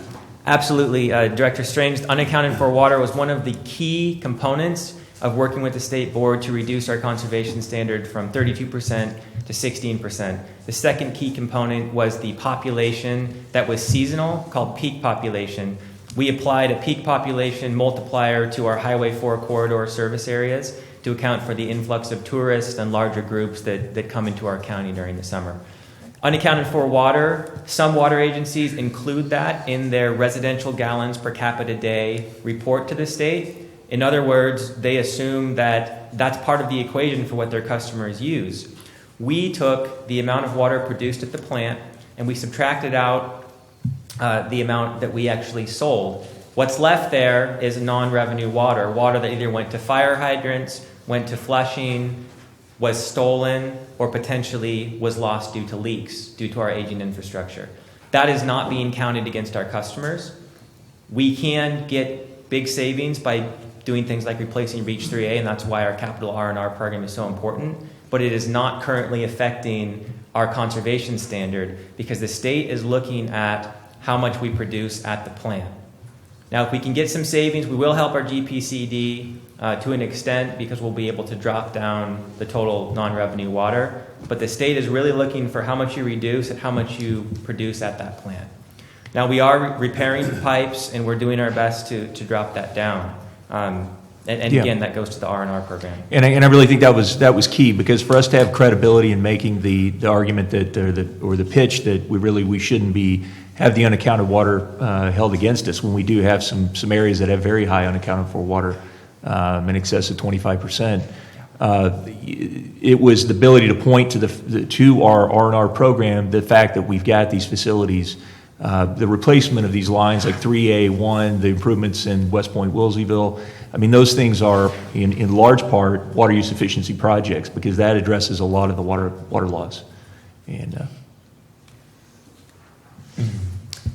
Absolutely. Director Strange, unaccounted for water was one of the key components of working with the state board to reduce our conservation standard from 32% to 16%. The second key component was the population that was seasonal, called peak population. We applied a peak population multiplier to our Highway 4 corridor service areas to account for the influx of tourists and larger groups that come into our county during the summer. Unaccounted for water, some water agencies include that in their residential gallons per capita day report to the state. In other words, they assume that that's part of the equation for what their customers use. We took the amount of water produced at the plant and we subtracted out the amount that we actually sold. What's left there is non-revenue water that either went to fire hydrants, went to flushing, was stolen, or potentially was lost due to leaks, due to our aging infrastructure. That is not being counted against our customers. We can get big savings by doing things like replacing Reach 3A, and that's why our capital R&R program is so important. But it is not currently affecting our conservation standard because the state is looking at how much we produce at the plant. Now, if we can get some savings, we will help our GPCD to an extent because we'll be able to drop down the total non-revenue water. But the state is really looking for how much you reduce and how much you produce at that plant. Now, we are repairing pipes and we're doing our best to drop that down. And Yeah. again, that goes to the R&R program. And I really think that was key, because for us to have credibility in making the argument that, or the pitch that we shouldn't have the unaccounted water held against us, when we do have some areas that have very high unaccounted for water, in excess of 25%. It was the ability to point to our R&R program, the fact that we've got these facilities, the replacement of these lines like 3A1, the improvements in West Point, Wilseyville. I mean, those things are in large part water use efficiency projects, because that addresses a lot of the water loss. And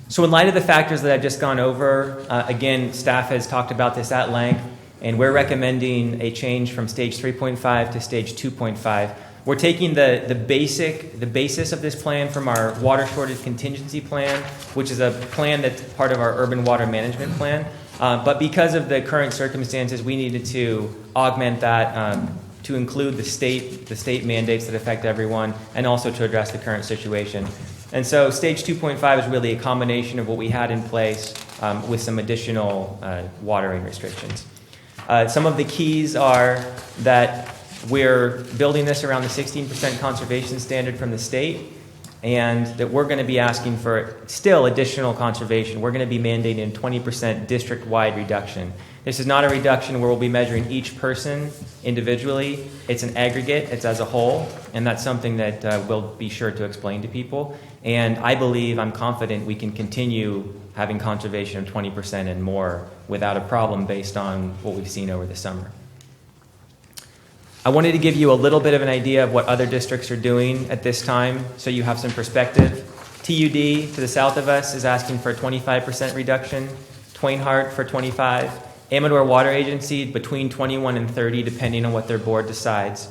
So in light of the factors that I've just gone over, again, staff has talked about this at length, and we're recommending a change from stage 3.5 to stage 2.5. We're taking the basis of this plan from our water shortage contingency plan, which is a plan that's part of our urban water management plan. But because of the current circumstances, we needed to augment that to include the state mandates that affect everyone, and also to address the current situation. And so stage 2.5 is really a combination of what we had in place with some additional watering restrictions. Some of the keys are that we're building this around the 16% conservation standard from the state, and that we're going to be asking for still additional conservation. We're going to be mandating a 20% district-wide reduction. This is not a reduction where we'll be measuring each person individually. It's an aggregate, it's as a whole, and that's something that we'll be sure to explain to people. And I'm confident we can continue having conservation of 20% and more without a problem based on what we've seen over the summer. I wanted to give you a little bit of an idea of what other districts are doing at this time, so you have some perspective. TUD, to the south of us, is asking for a 25% reduction, Twain Harte for 25%, Amador Water Agency between 21 and 30, depending on what their board decides,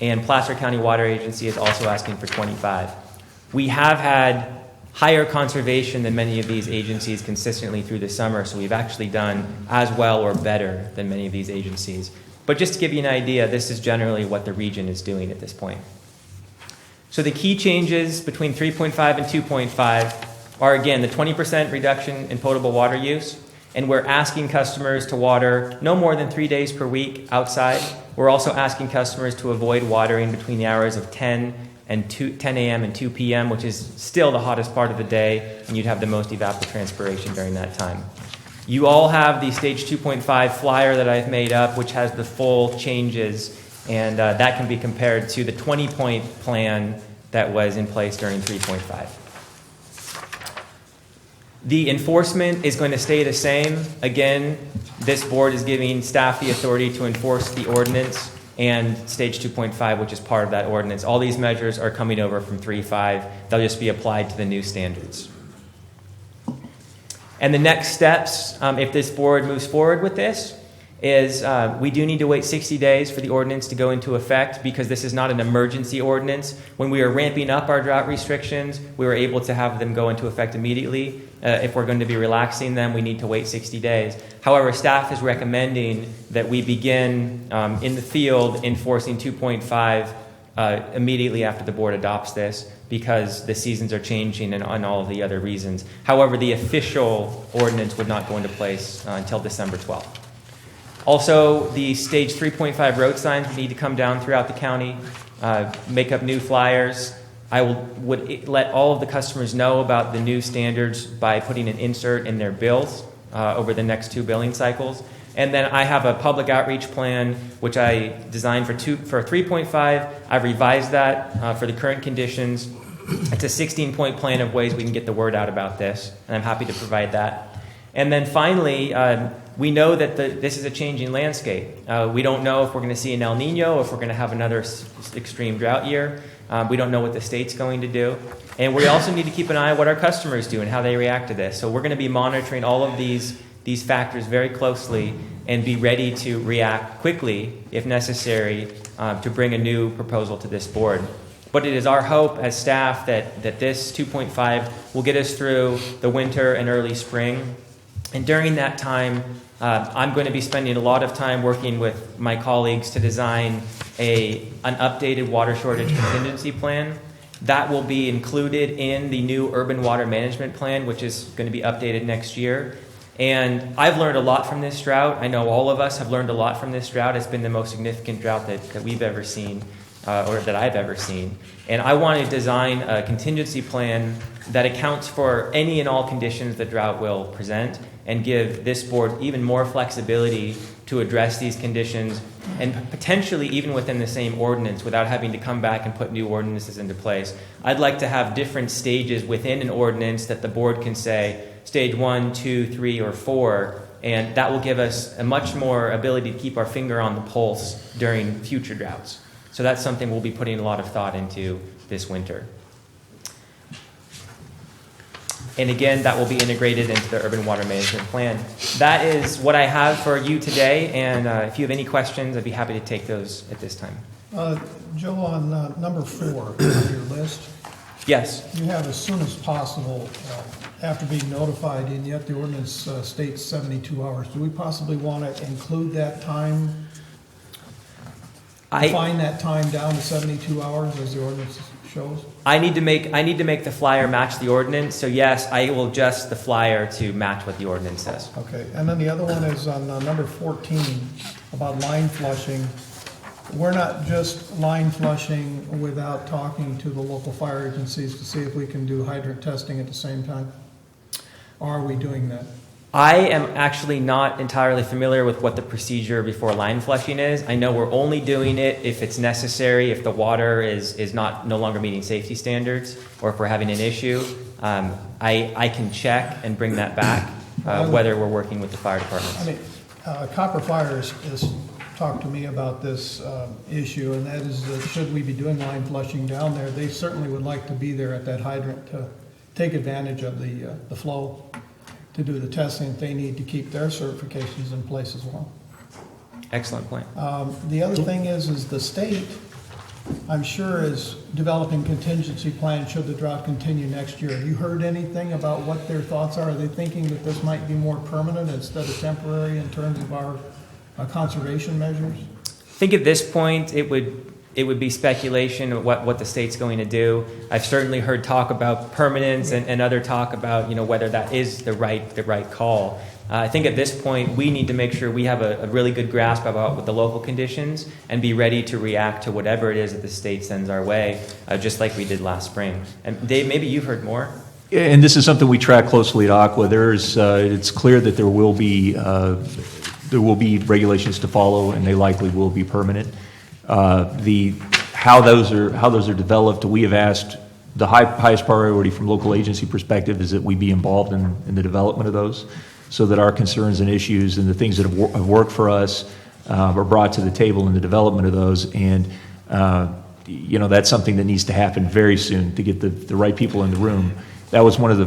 and Placer County Water Agency is also asking for 25%. We have had higher conservation than many of these agencies consistently through the summer, so we've actually done as well or better than many of these agencies. But just to give you an idea, this is generally what the region is doing at this point. So the key changes between 3.5 and 2.5 are, again, the 20% reduction in potable water use, and we're asking customers to water no more than 3 days per week outside. We're also asking customers to avoid watering between the hours of 10 a.m. and 2 p.m., which is still the hottest part of the day, and you'd have the most evapotranspiration during that time. You all have the stage 2.5 flyer that I've made up, which has the full changes, and that can be compared to the 20-point plan that was in place during 3.5. The enforcement is going to stay the same. Again, this board is giving staff the authority to enforce the ordinance and stage 2.5, which is part of that ordinance. All these measures are coming over from 3.5. They'll just be applied to the new standards. And the next steps, if this board moves forward with this, is we do need to wait 60 days for the ordinance to go into effect, because this is not an emergency ordinance. When we are ramping up our drought restrictions, we were able to have them go into effect immediately. If we're going to be relaxing them, we need to wait 60 days. However, staff is recommending that we begin in the field enforcing 2.5 immediately after the board adopts this, because the seasons are changing and all of the other reasons. However, the official ordinance would not go into place until December 12th. Also, the stage 3.5 road signs need to come down throughout the county, make up new flyers. I would let all of the customers know about the new standards by putting an insert in their bills over the next 2 billing cycles. And then I have a public outreach plan, which I designed for 3.5. I revised that for the current conditions. It's a 16-point plan of ways we can get the word out about this, and I'm happy to provide that. And then finally, we know that this is a changing landscape. We don't know if we're going to see an El Nino, if we're going to have another extreme drought year. We don't know what the state's going to do. And we also need to keep an eye on what our customers do and how they react to this. So we're going to be monitoring all of these these factors very closely and be ready to react quickly, if necessary, to bring a new proposal to this board. But it is our hope as staff that this 2.5 will get us through the winter and early spring. And during that time, I'm going to be spending a lot of time working with my colleagues to design an updated water shortage contingency plan. That will be included in the new urban water management plan, which is going to be updated next year. And I've learned a lot from this drought. I know all of us have learned a lot from this drought. It's been the most significant drought that we've ever seen, or that I've ever seen. And I want to design a contingency plan that accounts for any and all conditions the drought will present and give this board even more flexibility to address these conditions, and potentially even within the same ordinance without having to come back and put new ordinances into place. I'd like to have different stages within an ordinance that the board can say, stage 1, 2, 3, or 4, and that will give us a much more ability to keep our finger on the pulse during future droughts. So that's something we'll be putting a lot of thought into this winter. And again, that will be integrated into the urban water management plan. That is what I have for you today, and if you have any questions, I'd be happy to take those at this time. Joe, on number 4 on your list, Yes. you have as soon as possible after being notified, and yet the ordinance states 72 hours. Do we possibly want to include that time, define that time down to 72 hours as the ordinance shows? I need to make the flyer match the ordinance, so yes, I will adjust the flyer to match what the ordinance says. Okay, and then the other one is on number 14 about line flushing. We're not just line flushing without talking to the local fire agencies to see if we can do hydrant testing at the same time? Or are we doing that? I am actually not entirely familiar with what the procedure before line flushing is. I know we're only doing it if it's necessary, if the water is no longer meeting safety standards, or if we're having an issue. I can check and bring that back, whether we're working with the fire departments. I mean, Copper Fire has talked to me about this issue, and that is that should we be doing line flushing down there, they certainly would like to be there at that hydrant to take advantage of the flow to do the testing if they need to keep their certifications in place as well. Excellent point. The other thing is the state, I'm sure, is developing contingency plans should the drought continue next year. Have you heard anything about what their thoughts are? Are they thinking that this might be more permanent instead of temporary in terms of our conservation measures? I think at this point it would be speculation of what the state's going to do. I've certainly heard talk about permanence and other talk about whether that is the right call. I think at this point we need to make sure we have a really good grasp about what the local conditions and be ready to react to whatever it is that the state sends our way, just like we did last spring. And Dave, maybe you've heard more. And this is something we track closely at Aqua. It's clear that there will be regulations to follow, and they likely will be permanent. How those are developed, we have asked. The highest priority from local agency perspective is that we be involved in the development of those, so that our concerns and issues and the things that have worked for us are brought to the table in the development of those. And that's something that needs to happen very soon to get the right people in the room. That was one of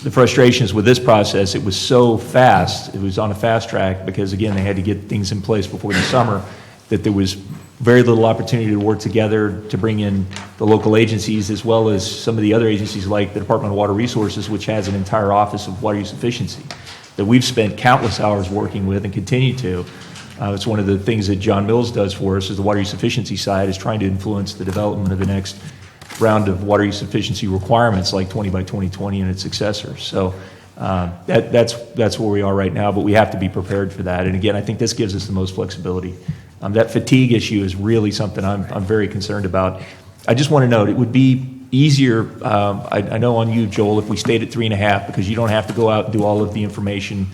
the frustrations with this process. It was so fast. It was on a fast track because, again, they had to get things in place before the summer, that there was very little opportunity to work together to bring in the local agencies as well as some of the other agencies like the Department of Water Resources, which has an entire office of water use efficiency that we've spent countless hours working with and continue to. It's one of the things that John Mills does for us is the water use efficiency side is trying to influence the development of the next round of water use efficiency requirements like 20 by 2020 and its successors. So that's where we are right now, but we have to be prepared for that. And again, I think this gives us the most flexibility. That fatigue issue is really something I'm very concerned about. I just want to note, it would be easier, I know on you, Joel, if we stayed at 3.5, because you don't have to go out and do all of the information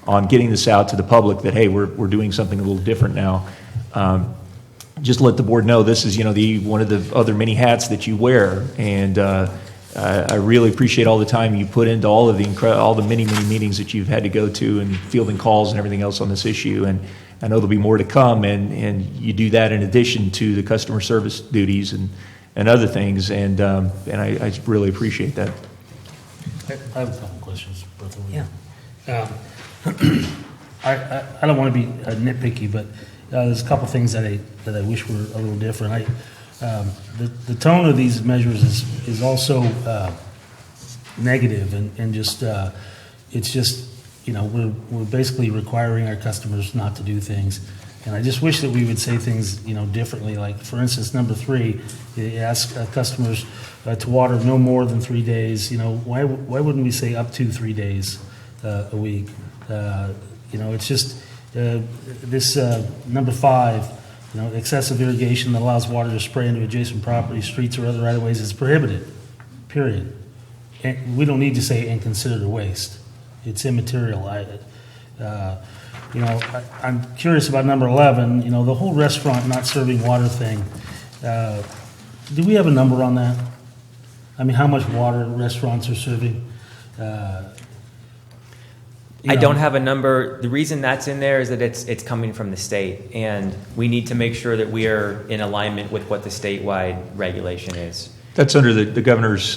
on getting this out to the public that, hey, we're doing something a little different now. Just let the board know this is, one of the other many hats that you wear, and I really appreciate all the time you put into all the many meetings that you've had to go to and fielding calls and everything else on this issue. And I know there'll be more to come, and you do that in addition to the customer service duties and other things, and I really appreciate that. I have a couple questions, both of you. Yeah. I don't want to be nitpicky, but there's a couple things that I wish were a little different. The tone of these measures is also negative and just it's just, we're basically requiring our customers not to do things. And I just wish that we would say things, differently. Like, for instance, number 3, it asks customers to water no more than 3 days. Why wouldn't we say up to 3 days a week? It's just this number 5, excessive irrigation that allows water to spray into adjacent properties, streets, or other right-of-ways is prohibited, period. And we don't need to say and considered a waste. It's immaterial. I'm curious about number 11, the whole restaurant not serving water thing. Do we have a number on that? I mean, how much water restaurants are serving? I don't have a number. The reason that's in there is that it's coming from the state, and we need to make sure that we are in alignment with what the statewide regulation is. That's under the governor's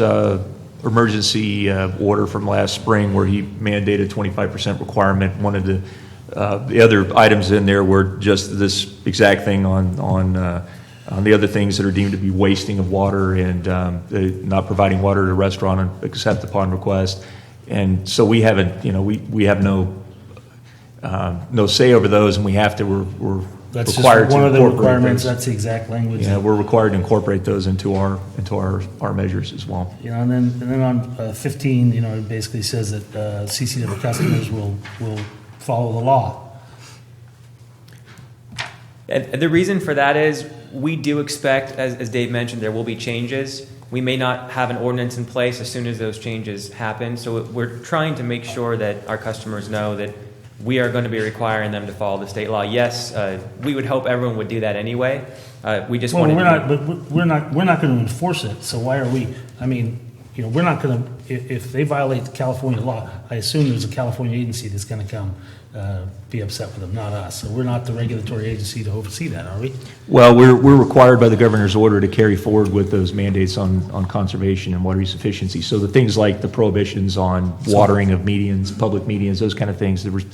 emergency order from last spring, where he mandated 25% requirement. One of the other items in there were just this exact thing on the other things that are deemed to be wasting of water and not providing water to a restaurant except upon request. And so we haven't, we have no say over those, and we have to. We're That's required just one to of the incorporate requirements. those. That's the exact language. Yeah, we're required to incorporate those into our measures as well. And then on 15, it basically says that CCW customers will follow the law. And the reason for that is we do expect, as Dave mentioned, there will be changes. We may not have an ordinance in place as soon as those changes happen. So we're trying to make sure that our customers know that we are going to be requiring them to follow the state law. Yes, we would hope everyone would do that anyway. We just want to. We're not going to enforce it. So why are we? I mean, we're not going to. If they violate the California law, I assume there's a California agency that's going to come be upset with them, not us. So we're not the regulatory agency to oversee that, are we? Well, we're required by the governor's order to carry forward with those mandates on conservation and water use efficiency. So the things like the prohibitions on watering of medians, public medians, those kind of things, the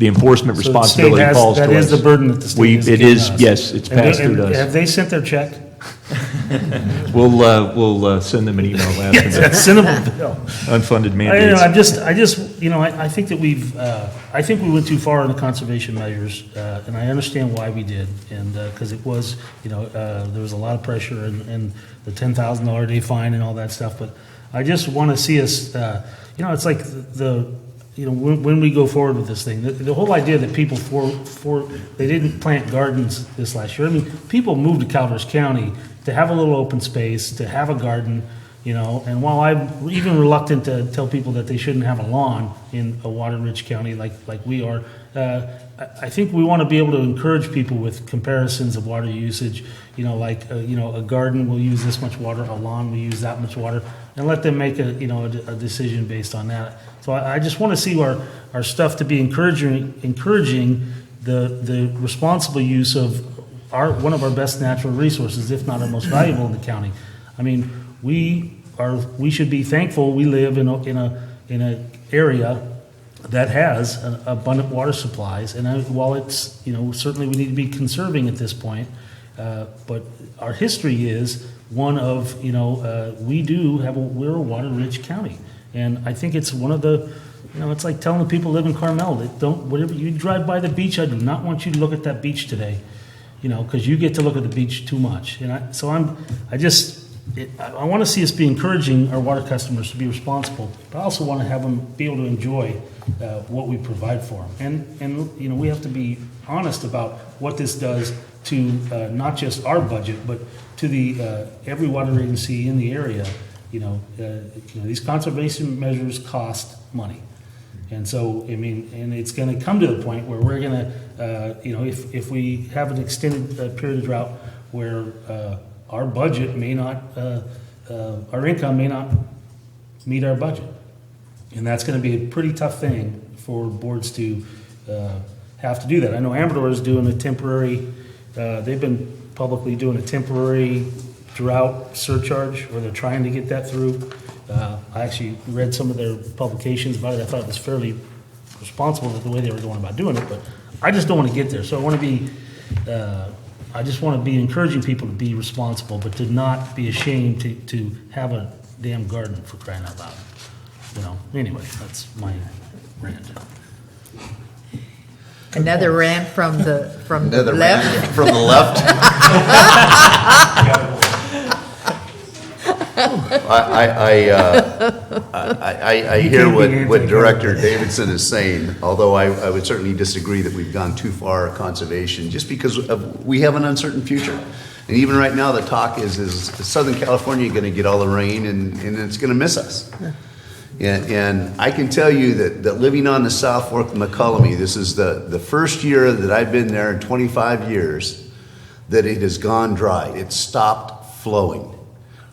enforcement So the responsibility state has, falls to us. that is the burden that the state has It given is, us. yes, it's passed through to us. Have they sent their check? We'll send them an email asking them Send them a bill. unfunded I mandates. I think that I think we went too far in the conservation measures, and I understand why we did, and because it was, there was a lot of pressure and the $10,000 a day fine and all that stuff. But I just want to see us, it's like when we go forward with this thing, the whole idea that people they didn't plant gardens this last year. I mean, people moved to Calvert County to have a little open space, to have a garden, and while I'm even reluctant to tell people that they shouldn't have a lawn in a water-rich county like we are, I think we want to be able to encourage people with comparisons of water usage, a garden will use this much water, a lawn will use that much water, and let them make a decision based on that. So I just want to see our stuff to be encouraging the responsible use of one of our best natural resources, if not our most valuable in the county. I mean, we should be thankful we live in a area that has abundant water supplies, and while it's certainly we need to be conserving at this point, but our history is one of we're a water-rich county. And I think it's one of the, it's like telling the people who live in Carmel that whatever you drive by the beach, I do not want you to look at that beach today, because you get to look at the beach too much. And I want to see us be encouraging our water customers to be responsible, but I also want to have them be able to enjoy what we provide for them. And we have to be honest about what this does to not just our budget, but to the every water agency in the area. These conservation measures cost money. And so, and it's going to come to the point where we're going to, if we have an extended period of drought where our budget may not, our income may not meet our budget. And that's going to be a pretty tough thing for boards to have to do that. I know Amador is doing a temporary, they've been publicly doing a temporary drought surcharge where they're trying to get that through. I actually read some of their publications about it. I thought it was fairly responsible with the way they were going about doing it, but I just don't want to get there. So I want to be, I just want to be encouraging people to be responsible, but to not be ashamed to have a damn garden, for crying out loud. You know, anyway, that's my rant. Another rant from the Another left. rant from the left. I hear what Director Davidson is saying, although I would certainly disagree that we've gone too far in conservation, just because we have an uncertain future. And even right now, the talk is Southern California going to get all the rain and it's going to miss us? And I can tell you that living on the South Fork of McCullum, this is the first year that I've been there in 25 years that it has gone dry. It stopped flowing.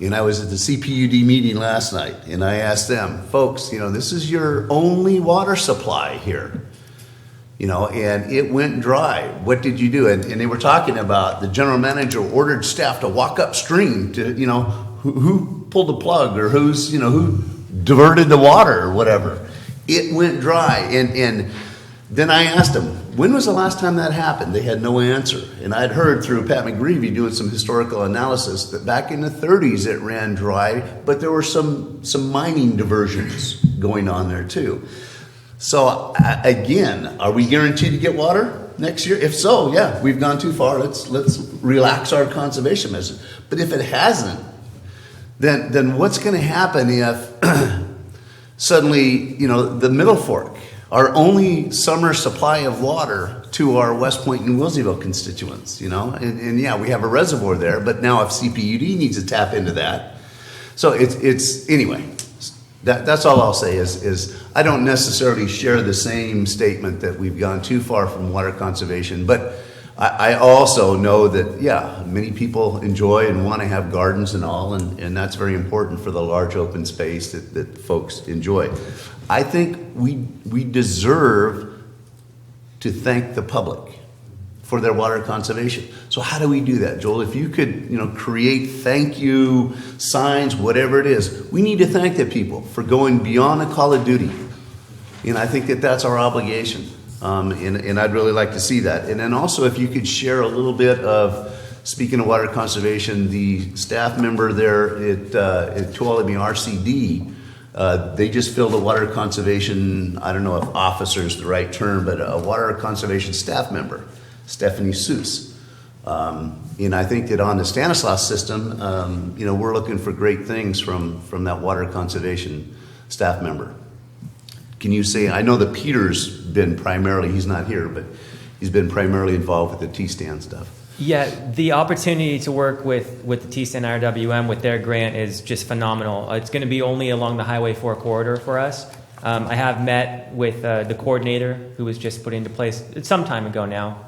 And I was at the CPUD meeting last night, and I asked them, folks, this is your only water supply here. And it went dry. What did you do? And they were talking about the general manager ordered staff to walk upstream to, who pulled the plug or who diverted the water or whatever. It went dry. And then I asked them, when was the last time that happened? They had no answer. And I'd heard through Pat McGreevy doing some historical analysis that back in the 30s it ran dry, but there were some mining diversions going on there too. So again, are we guaranteed to get water next year? If so, yeah, we've gone too far. Let's relax our conservation measures. But if it hasn't, then what's going to happen if suddenly, the Middle Fork, our only summer supply of water to our West Point and Wilseyville constituents, and yeah, we have a reservoir there, but now if CPUD needs to tap into that. So it's anyway, that's all I'll say is I don't necessarily share the same statement that we've gone too far from water conservation, but I also know that, yeah, many people enjoy and want to have gardens and all, and that's very important for the large open space that folks enjoy. I think we deserve to thank the public for their water conservation. So how do we do that, Joel? If you could, create thank you signs, whatever it is, we need to thank the people for going beyond the call of duty. And I think that's our obligation. And I'd really like to see that. And then also if you could share a little bit of, speaking of water conservation, the staff member there at Tuolumne RCD, they just filled a water conservation, I don't know if officer is the right term, but a water conservation staff member, Stephanie Seuss. And I think that on the Stanislaus system, we're looking for great things from that water conservation staff member. Can you say, I know that Peter's been primarily, he's not here, but he's been primarily involved with the T-stand stuff. Yeah, the opportunity to work with the T-stand RWM with their grant is just phenomenal. It's going to be only along the Highway 4 corridor for us. I have met with the coordinator who was just put into place some time ago now.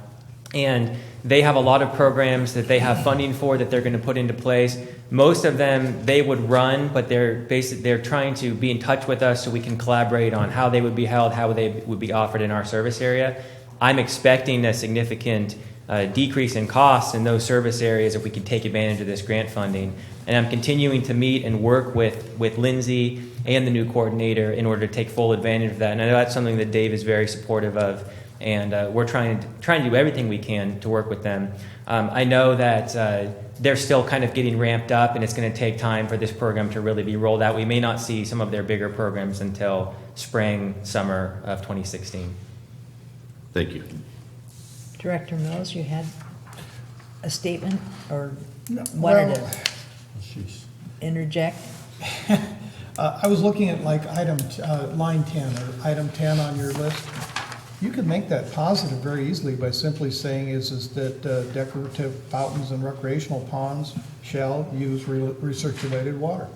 And they have a lot of programs that they have funding for that they're going to put into place. Most of them they would run, but they're trying to be in touch with us so we can collaborate on how they would be held, how they would be offered in our service area. I'm expecting a significant decrease in costs in those service areas if we can take advantage of this grant funding. And I'm continuing to meet and work with Lindsay and the new coordinator in order to take full advantage of that. And I know that's something that Dave is very supportive of. And we're trying to do everything we can to work with them. I know that they're still kind of getting ramped up, and it's going to take time for this program to really be rolled out. We may not see some of their bigger programs until spring, summer of 2016. Thank you. Director Mills, you had a statement or wanted to interject? I was looking at like line 10 or item 10 on your list. You could make that positive very easily by simply saying is that decorative fountains and recreational ponds shall use recirculated water.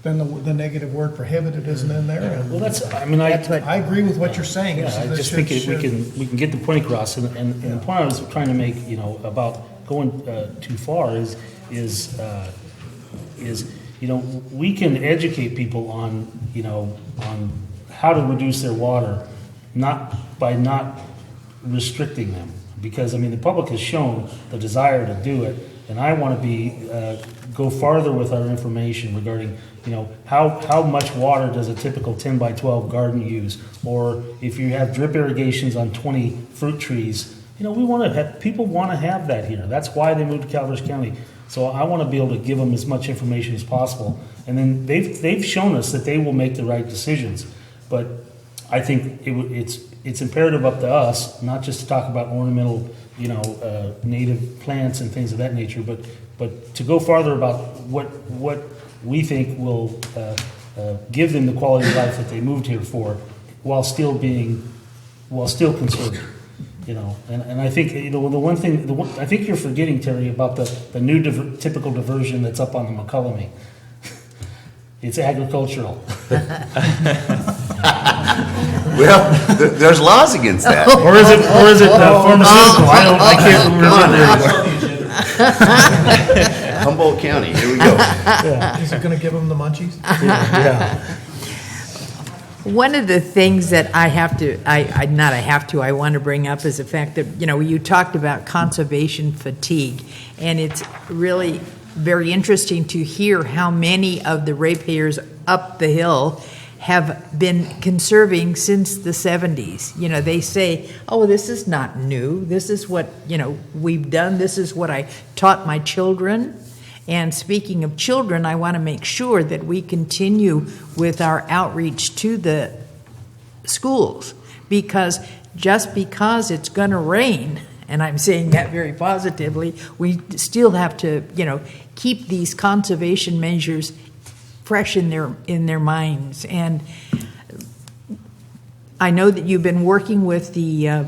Then the negative word prohibited isn't in there. Well, That's what I agree with what you're saying. Yeah, I just think we can get the point across, and the point I was trying to make, about going too far is we can educate people on how to reduce their water, not by not restricting them, because the public has shown the desire to do it, and I want to be, go farther with our information regarding, how much water does a typical 10 by 12 garden use? Or if you have drip irrigations on 20 fruit trees, we want to have, people want to have that here. That's why they moved to Calaveras County. So I want to be able to give them as much information as possible. And then they've shown us that they will make the right decisions. But I think it's imperative up to us, not just to talk about ornamental, native plants and things of that nature, but to go farther about what we think will give them the quality of life that they moved here for, while still conserving. And I think I think you're forgetting, Terry, about the new typical diversion that's up on the McCullamy. It's agricultural. Well, there's laws against that. Or is it pharmaceutical? I can't remember. Humboldt County, here we go. Is it gonna give them the munchies? Yeah. One of the things that I want to bring up is the fact that, you talked about conservation fatigue, and it's really very interesting to hear how many of the ratepayers up the hill have been conserving since the 70s. They say, oh, this is not new. This is what, we've done. This is what I taught my children. And speaking of children, I want to make sure that we continue with our outreach to the schools, because just because it's going to rain, and I'm saying that very positively, we still have to, keep these conservation measures fresh in their minds. And I know that you've been working with the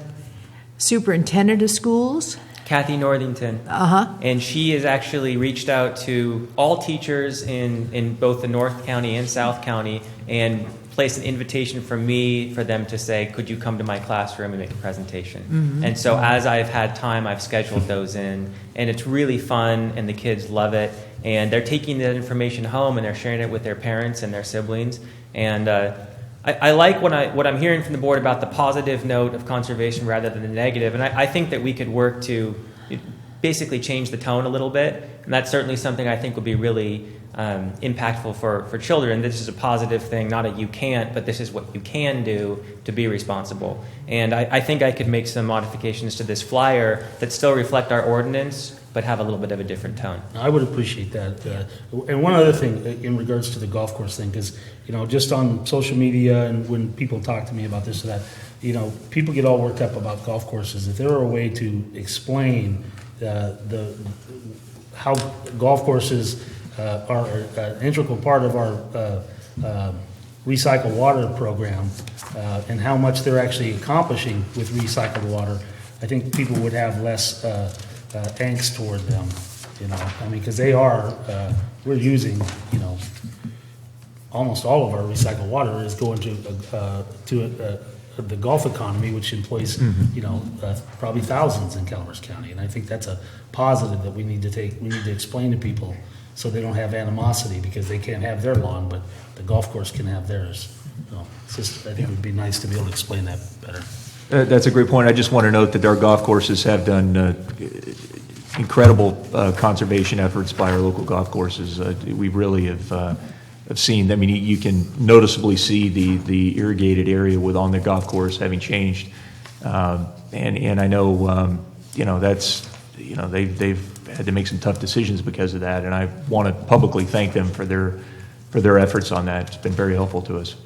superintendent of schools, Kathy Northington. And she has actually reached out to all teachers in both the North County and South County and placed an invitation for me for them to say, could you come to my classroom and make a presentation? And so as I've had time, I've scheduled those in, and it's really fun, and the kids love it, and they're taking that information home and they're sharing it with their parents and their siblings. And I like what I'm hearing from the board about the positive note of conservation rather than the negative, and I think that we could work to basically change the tone a little bit, and that's certainly something I think would be really impactful for children. This is a positive thing, not a you can't, but this is what you can do to be responsible. And I think I could make some modifications to this flyer that still reflect our ordinance, but have a little bit of a different tone. I would appreciate that. And one other thing in regards to the golf course thing, because, just on social media and when people talk to me about this or that, people get all worked up about golf courses. If there were a way to explain how golf courses are an integral part of our recycled water program and how much they're actually accomplishing with recycled water, I think people would have less angst toward them, because we're using, almost all of our recycled water is going to the golf economy, which employs, probably thousands in Calaveras County. And I think that's a positive that we need to explain to people so they don't have animosity because they can't have their lawn, but the golf course can have theirs. I think it would be nice to be able to explain that better. That's a great point. I just want to note that our golf courses have done incredible conservation efforts by our local golf courses. We really have seen, you can noticeably see the irrigated area on the golf course having changed. And I know, they've had to make some tough decisions because of that. And I want to publicly thank them for their efforts on that. It's been very helpful to us.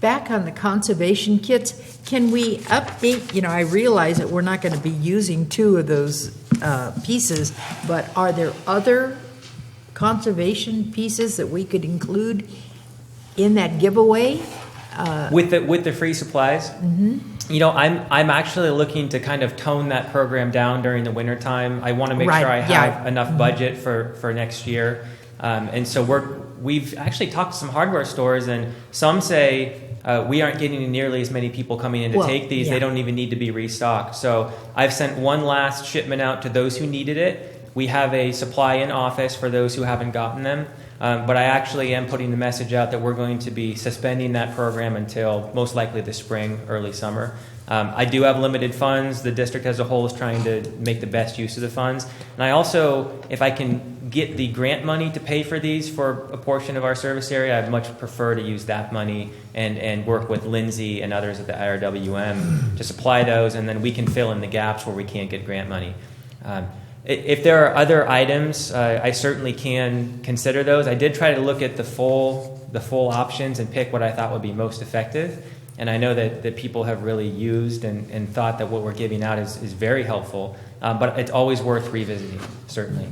Back on the conservation kits, can we update, I realize that we're not going to be using 2 of those pieces, but are there other conservation pieces that we could include in that giveaway? With the free supplies? I'm actually looking to kind of tone that program down during the wintertime. I want to make sure I have enough budget for next year. And so we've actually talked to some hardware stores, and some say we aren't getting nearly as many people coming in to take these. They don't even need to be restocked. So I've sent one last shipment out to those who needed it. We have a supply in office for those who haven't gotten them. But I actually am putting the message out that we're going to be suspending that program until most likely the spring, early summer. I do have limited funds. The district as a whole is trying to make the best use of the funds. And I also, if I can get the grant money to pay for these for a portion of our service area, I'd much prefer to use that money and work with Lindsay and others at the IRWM to supply those, and then we can fill in the gaps where we can't get grant money. If there are other items, I certainly can consider those. I did try to look at the full options and pick what I thought would be most effective. And I know that people have really used and thought that what we're giving out is very helpful. But it's always worth revisiting, certainly.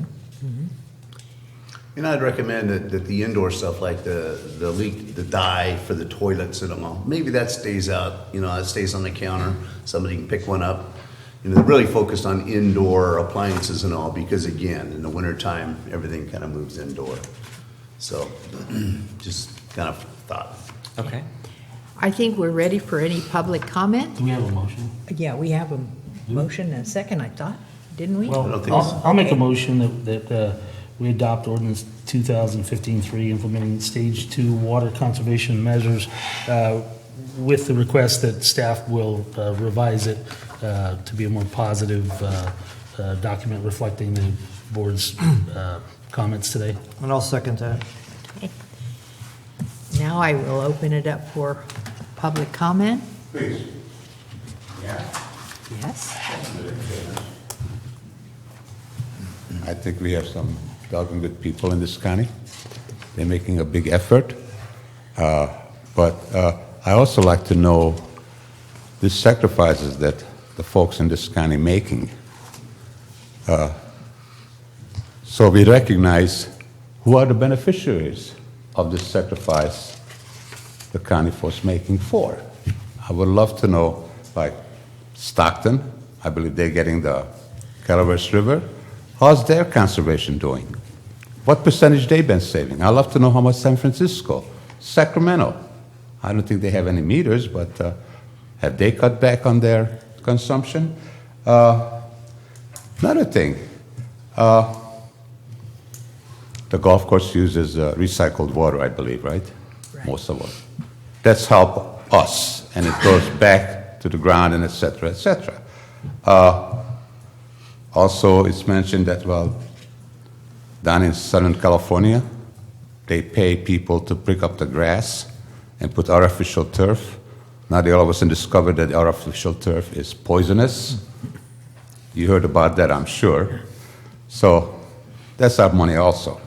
And I'd recommend that the indoor stuff like the leak, the dye for the toilets and all, maybe that stays out, it stays on the counter. Somebody can pick one up. They're really focused on indoor appliances and all because, again, in the wintertime, everything kind of moves indoor. So just kind of thought. Okay. I think we're ready for any public comment. Do we have a motion? Yeah, we have a motion and a second, I thought, didn't we? I don't Well, think so. I'll make a motion that we adopt ordinance 2015-3 implementing stage 2 water conservation measures with the request that staff will revise it to be a more positive document reflecting the board's comments today. And I'll second that. Now I will open it up for public comment. Please. Yeah. Yes? I think we have some doggone good people in this county. They're making a big effort. But I also like to know the sacrifices that the folks in this county making. So we recognize who are the beneficiaries of this sacrifice the county folks making for. I would love to know, like Stockton, I believe they're getting the Calaveras River. How's their conservation doing? What percentage they've been saving? I'd love to know how much San Francisco, Sacramento. I don't think they have any meters, but have they cut back on their consumption? Another thing, the golf course uses recycled water, I believe, right? Most of it. That's helped us, and it goes back to the ground, and et cetera, et cetera. Also, it's mentioned that, well, down in Southern California, they pay people to pick up the grass and put artificial turf. Now they all of a sudden discovered that the artificial turf is poisonous. You heard about that, I'm sure. So that's our money also.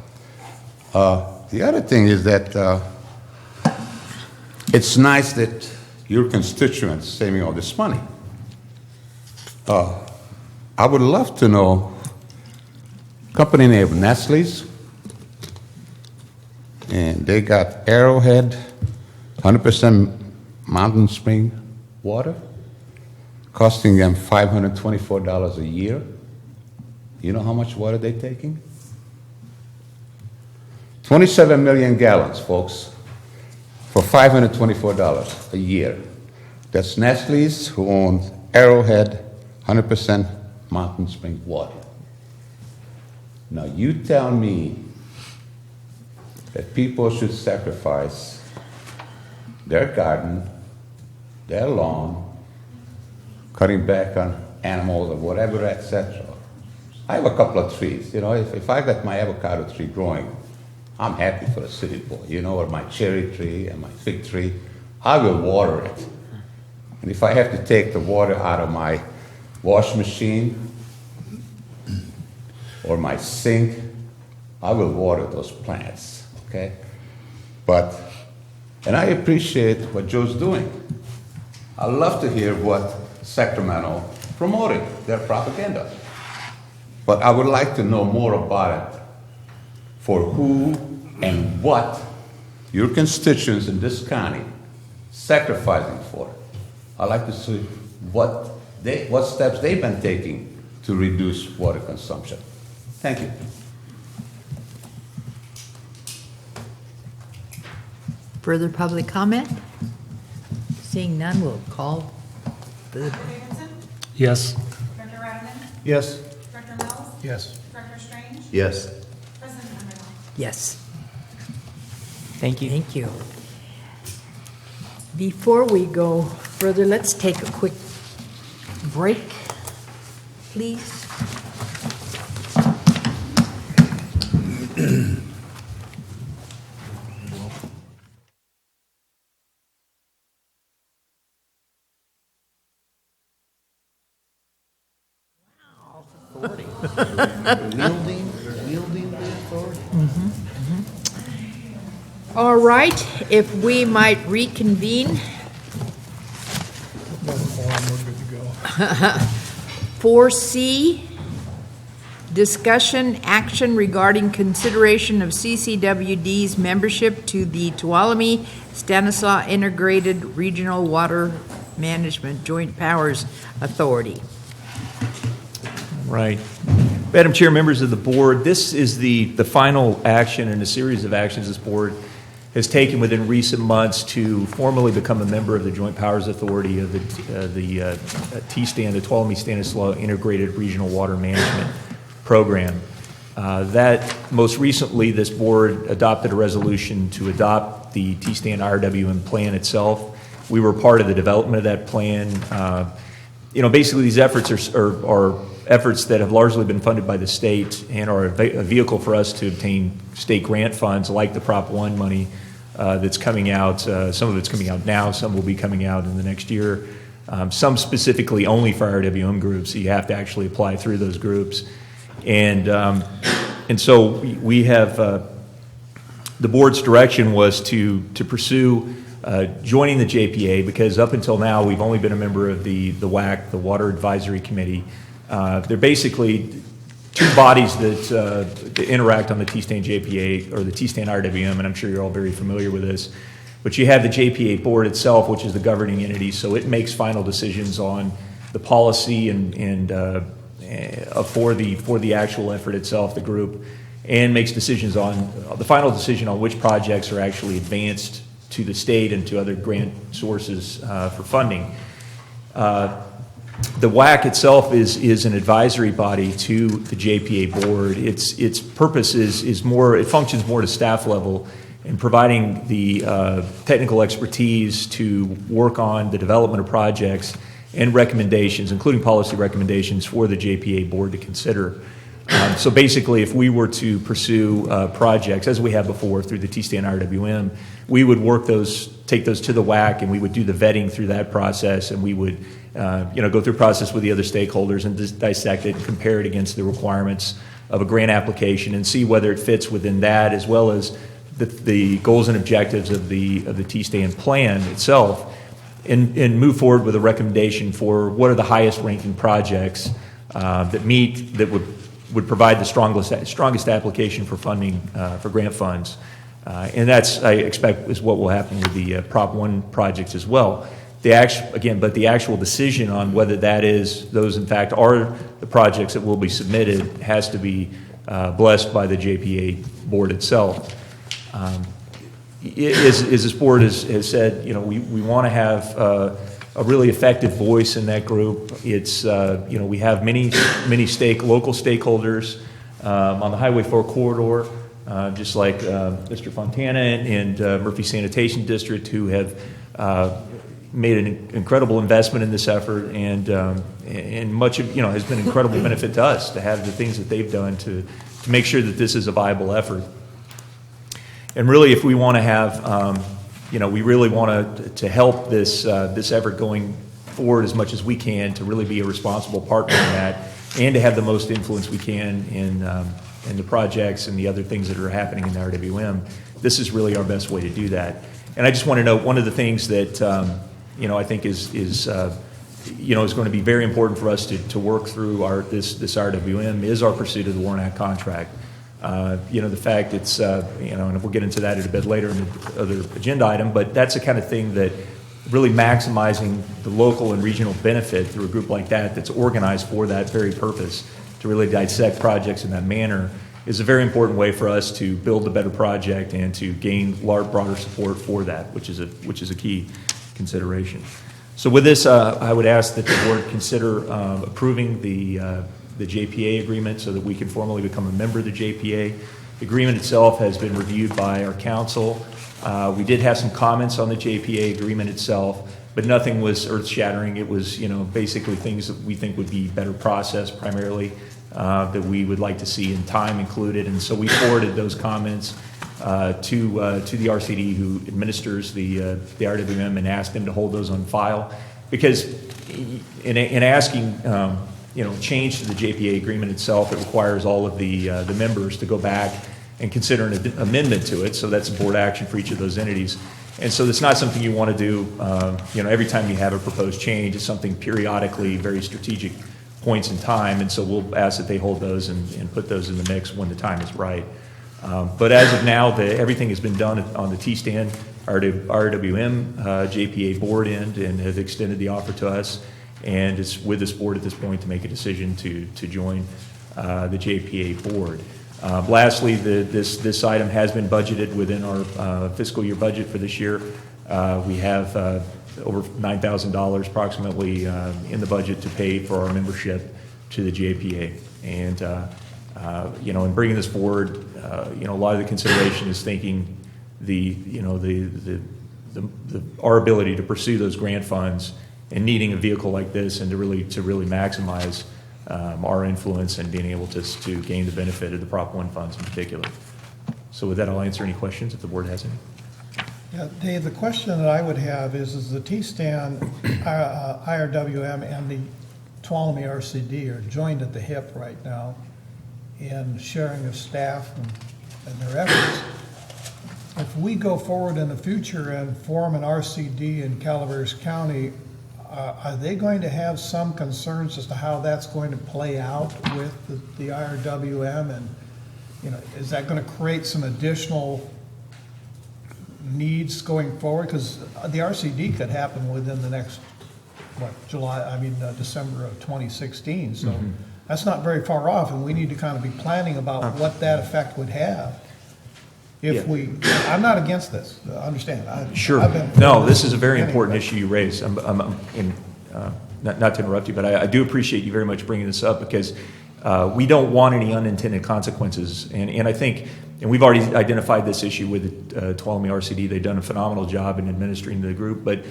The other thing is that it's nice that your constituents saving all this money. I would love to know company name Nestle's, and they got Arrowhead 100% mountain spring water, costing them $524 a year. You know how much water they're taking? 27 million gallons, folks, for $524 a year. That's Nestle's, who owns Arrowhead 100% mountain spring water. Now you tell me that people should sacrifice their garden, their lawn, cutting back on animals or whatever, etc. I have a couple of trees. If I got my avocado tree growing, I'm happy for a city boy, or my cherry tree and my fig tree. I will water it. And if I have to take the water out of my wash machine or my sink, I will water those plants, okay? And I appreciate what Joe's doing. I love to hear what Sacramento promoting, their propaganda. But I would like to know more about it, for who and what your constituents in this county sacrificing for. I'd like to see what steps they've been taking to reduce water consumption. Thank you. Further public comment? Seeing none, we'll call the... Dr. Davidson? Yes. Dr. Rowden? Yes. Dr. Mills? Yes. Dr. Strange? Yes. President Underwood? Yes. Thank you. Thank you. Before we go further, let's take a quick break, please? Wielding the authority. All right, if we might reconvene. 4C, discussion action regarding consideration of CCWD's membership to the Tuolumne Stanislaus Integrated Regional Water Management Joint Powers Authority. Right. Madam Chair, members of the board, this is the final action in a series of actions this board has taken within recent months to formally become a member of the Joint Powers Authority of the TSTAN, the Tuolumne Stanislaus Integrated Regional Water Management Program. That most recently, this board adopted a resolution to adopt the TSTAN RWM plan itself. We were part of the development of that plan. Basically these efforts are efforts that have largely been funded by the state and are a vehicle for us to obtain state grant funds like the Prop 1 money that's coming out. Some of it's coming out now, some will be coming out in the next year. Some specifically only for RWM groups, so you have to actually apply through those groups. And so we have, the board's direction was to pursue joining the JPA, because up until now we've only been a member of the WAC, the Water Advisory Committee. They're basically two bodies that interact on the TSTAN JPA or the TSTAN RWM, and I'm sure you're all very familiar with this. But you have the JPA board itself, which is the governing entity, so it makes final decisions on the policy and for the actual effort itself, the group, and makes decisions on the final decision on which projects are actually advanced to the state and to other grant sources for funding. The WAC itself is an advisory body to the JPA board. Its purpose is more, it functions more at a staff level in providing the technical expertise to work on the development of projects and recommendations, including policy recommendations for the JPA board to consider. So basically, if we were to pursue projects, as we have before through the TSTAN RWM, we would take those to the WAC, and we would do the vetting through that process, and we would go through a process with the other stakeholders and dissect it and compare it against the requirements of a grant application and see whether it fits within that, as well as the goals and objectives of the TSTAN plan itself, and move forward with a recommendation for what are the highest ranking projects that would provide the strongest application for funding for grant funds. And that's, I expect, is what will happen with the Prop 1 projects as well. But the actual decision on whether those in fact are the projects that will be submitted has to be blessed by the JPA board itself. As this board has said, we want to have a really effective voice in that group. It's we have many local stakeholders on the Highway 4 corridor, just like Mr. Fontana and Murphy Sanitation District, who have made an incredible investment in this effort, and much of has been an incredible benefit to us to have the things that they've done to make sure that this is a viable effort. And really, if we want to have, we really want to help this effort going forward as much as we can, to really be a responsible partner in that, and to have the most influence we can in the projects and the other things that are happening in the RWM. This is really our best way to do that. And I just want to note one of the things that I think is going to be very important for us to work through this RWM is our pursuit of the Warren Act contract. The fact it's, and we'll get into that a bit later in the other agenda item, but that's the kind of thing that really maximizing the local and regional benefit through a group like that that's organized for that very purpose, to really dissect projects in that manner, is a very important way for us to build a better project and to gain broader support for that, which is a key consideration. So with this, I would ask that the board consider approving the JPA agreement so that we can formally become a member of the JPA. The agreement itself has been reviewed by our council. We did have some comments on the JPA agreement itself. but nothing was earth-shattering. It was, basically things that we think would be better processed primarily, that we would like to see in time included. And so we forwarded those comments to the RCD who administers the RWM and asked them to hold those on file. Because in asking, change to the JPA agreement itself, it requires all of the members to go back and consider an amendment to it. So that's a board action for each of those entities. And so it's not something you want to do, every time you have a proposed change. It's something periodically, very strategic points in time. And so we'll ask that they hold those and put those in the mix when the time is right. But as of now, everything has been done on the T-stand, RWM, JPA board end, and have extended the offer to us. And it's with this board at this point to make a decision to join the JPA board. Lastly, this item has been budgeted within our fiscal year budget for this year. We have over $9,000 approximately in the budget to pay for our membership to the JPA. And in bringing this forward, a lot of the consideration is thinking our ability to pursue those grant funds and needing a vehicle like this and to really maximize our influence and being able to gain the benefit of the Prop 1 funds in particular. So with that, I'll answer any questions if the board has any. Yeah, Dave, the question that I would have is the T-stand, IRWM, and the Tuolumne RCD are joined at the hip right now in sharing of staff and their efforts. If we go forward in the future and form an RCD in Calaveras County, are they going to have some concerns as to how that's going to play out with the IRWM? And, is that going to create some additional needs going forward? Because the RCD could happen within the next, December of 2016. So that's not very far off, and we need to kind of be planning about what that effect would have. I'm not against this, understand. Sure. No, this is a very important issue you raised. Not to interrupt you, but I do appreciate you very much bringing this up because we don't want any unintended consequences. And I think, and we've already identified this issue with the Tuolumne RCD. They've done a phenomenal job in administering the group. But,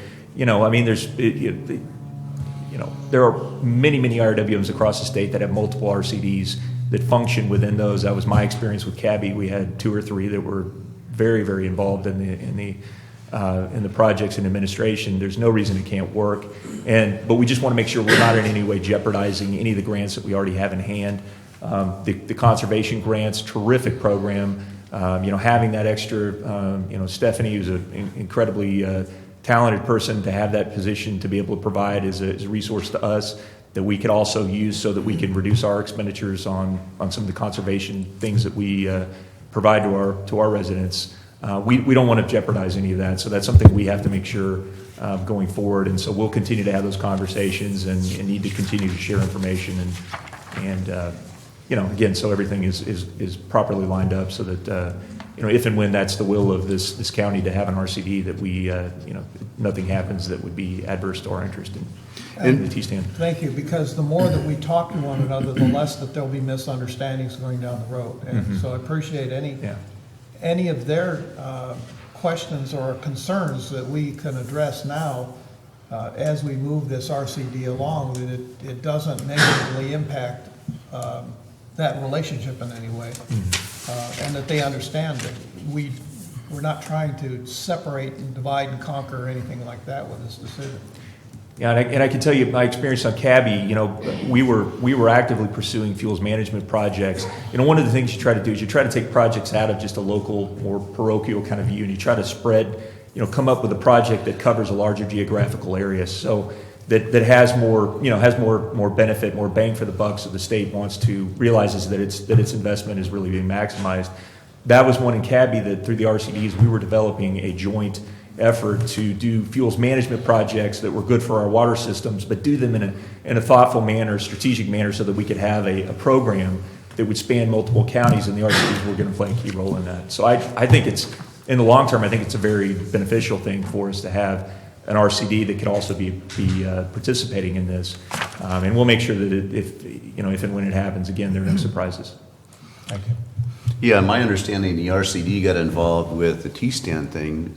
there are many IRWMs across the state that have multiple RCDs that function within those. That was my experience with CABI. We had 2 or 3 that were very, very involved in the projects and administration. There's no reason it can't work. But we just want to make sure we're not in any way jeopardizing any of the grants that we already have in hand. The conservation grants, terrific program. Having that extra, Stephanie, who's an incredibly talented person, to have that position to be able to provide is a resource to us that we could also use so that we can reduce our expenditures on some of the conservation things that we provide to our residents. We don't want to jeopardize any of that, so that's something we have to make sure going forward. And so we'll continue to have those conversations and need to continue to share information and again, so everything is properly lined up so that if and when that's the will of this county to have an RCD, that we nothing happens that would be adverse to our interest in the T-stand. Thank you, because the more that we talk to one another, the less that there'll be misunderstandings going down the road. And so I appreciate any of their questions or concerns that we can address now as we move this RCD along, that it doesn't negatively impact that relationship in any way. And that they understand that we're not trying to separate and divide and conquer or anything like that with this decision. Yeah, and I can tell you my experience on CABI. We were actively pursuing fuels management projects. One of the things you try to do is you try to take projects out of just a local or parochial kind of view, and you try to spread, come up with a project that covers a larger geographical area, so that has more benefit, more bang for the buck. So the state realizes that its investment is really being maximized. That was one in CABI that through the RCDs we were developing a joint effort to do fuels management projects that were good for our water systems, but do them in a thoughtful manner, strategic manner, so that we could have a program that would span multiple counties, and the RCDs were going to play a key role in that. So I think in the long term, I think it's a very beneficial thing for us to have an RCD that could also be participating in this, and we'll make sure that if and when it happens, again, there are no surprises. Thank you. Yeah, my understanding, the RCD got involved with the T-stand thing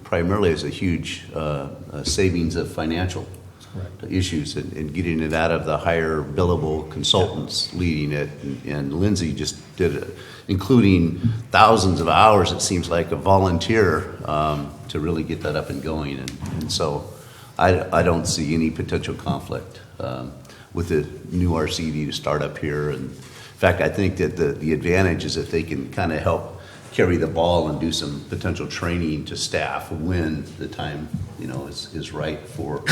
primarily as a huge savings of financial issues and getting it out of the higher billable consultants leading it. And Lindsay just did it, including thousands of hours, it seems like, a volunteer to really get that up and going. And so I don't see any potential conflict with the new RCD to start up here. And in fact, I think that the advantage is that they can kind of help carry the ball and do some potential training to staff when the time, is right for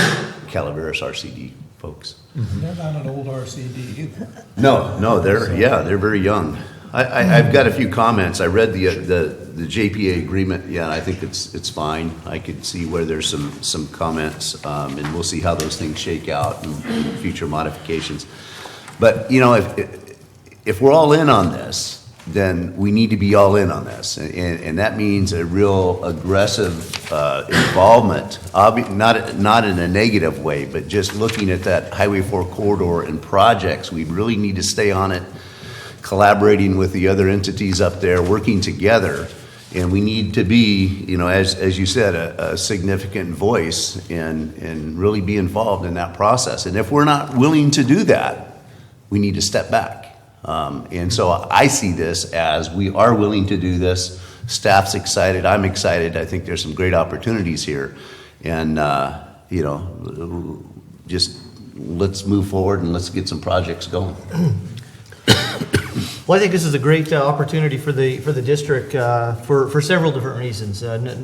Calaveras RCD folks. They're not an old RCD either. No, they're very young. I've got a few comments. I read the JPA agreement. Yeah, I think it's fine. I could see where there's some comments, and we'll see how those things shake out in future modifications. But if we're all in on this, then we need to be all in on this, and that means a real aggressive involvement. Not in a negative way, but just looking at that Highway 4 corridor and projects. We really need to stay on it, collaborating with the other entities up there, working together, and we need to be, as you said, a significant voice and really be involved in that process. And if we're not willing to do that, we need to step back. And so I see this as we are willing to do this. Staff's excited. I'm excited. I think there's some great opportunities here. And, just let's move forward and let's get some projects going. Well, I think this is a great opportunity for the district for several different reasons.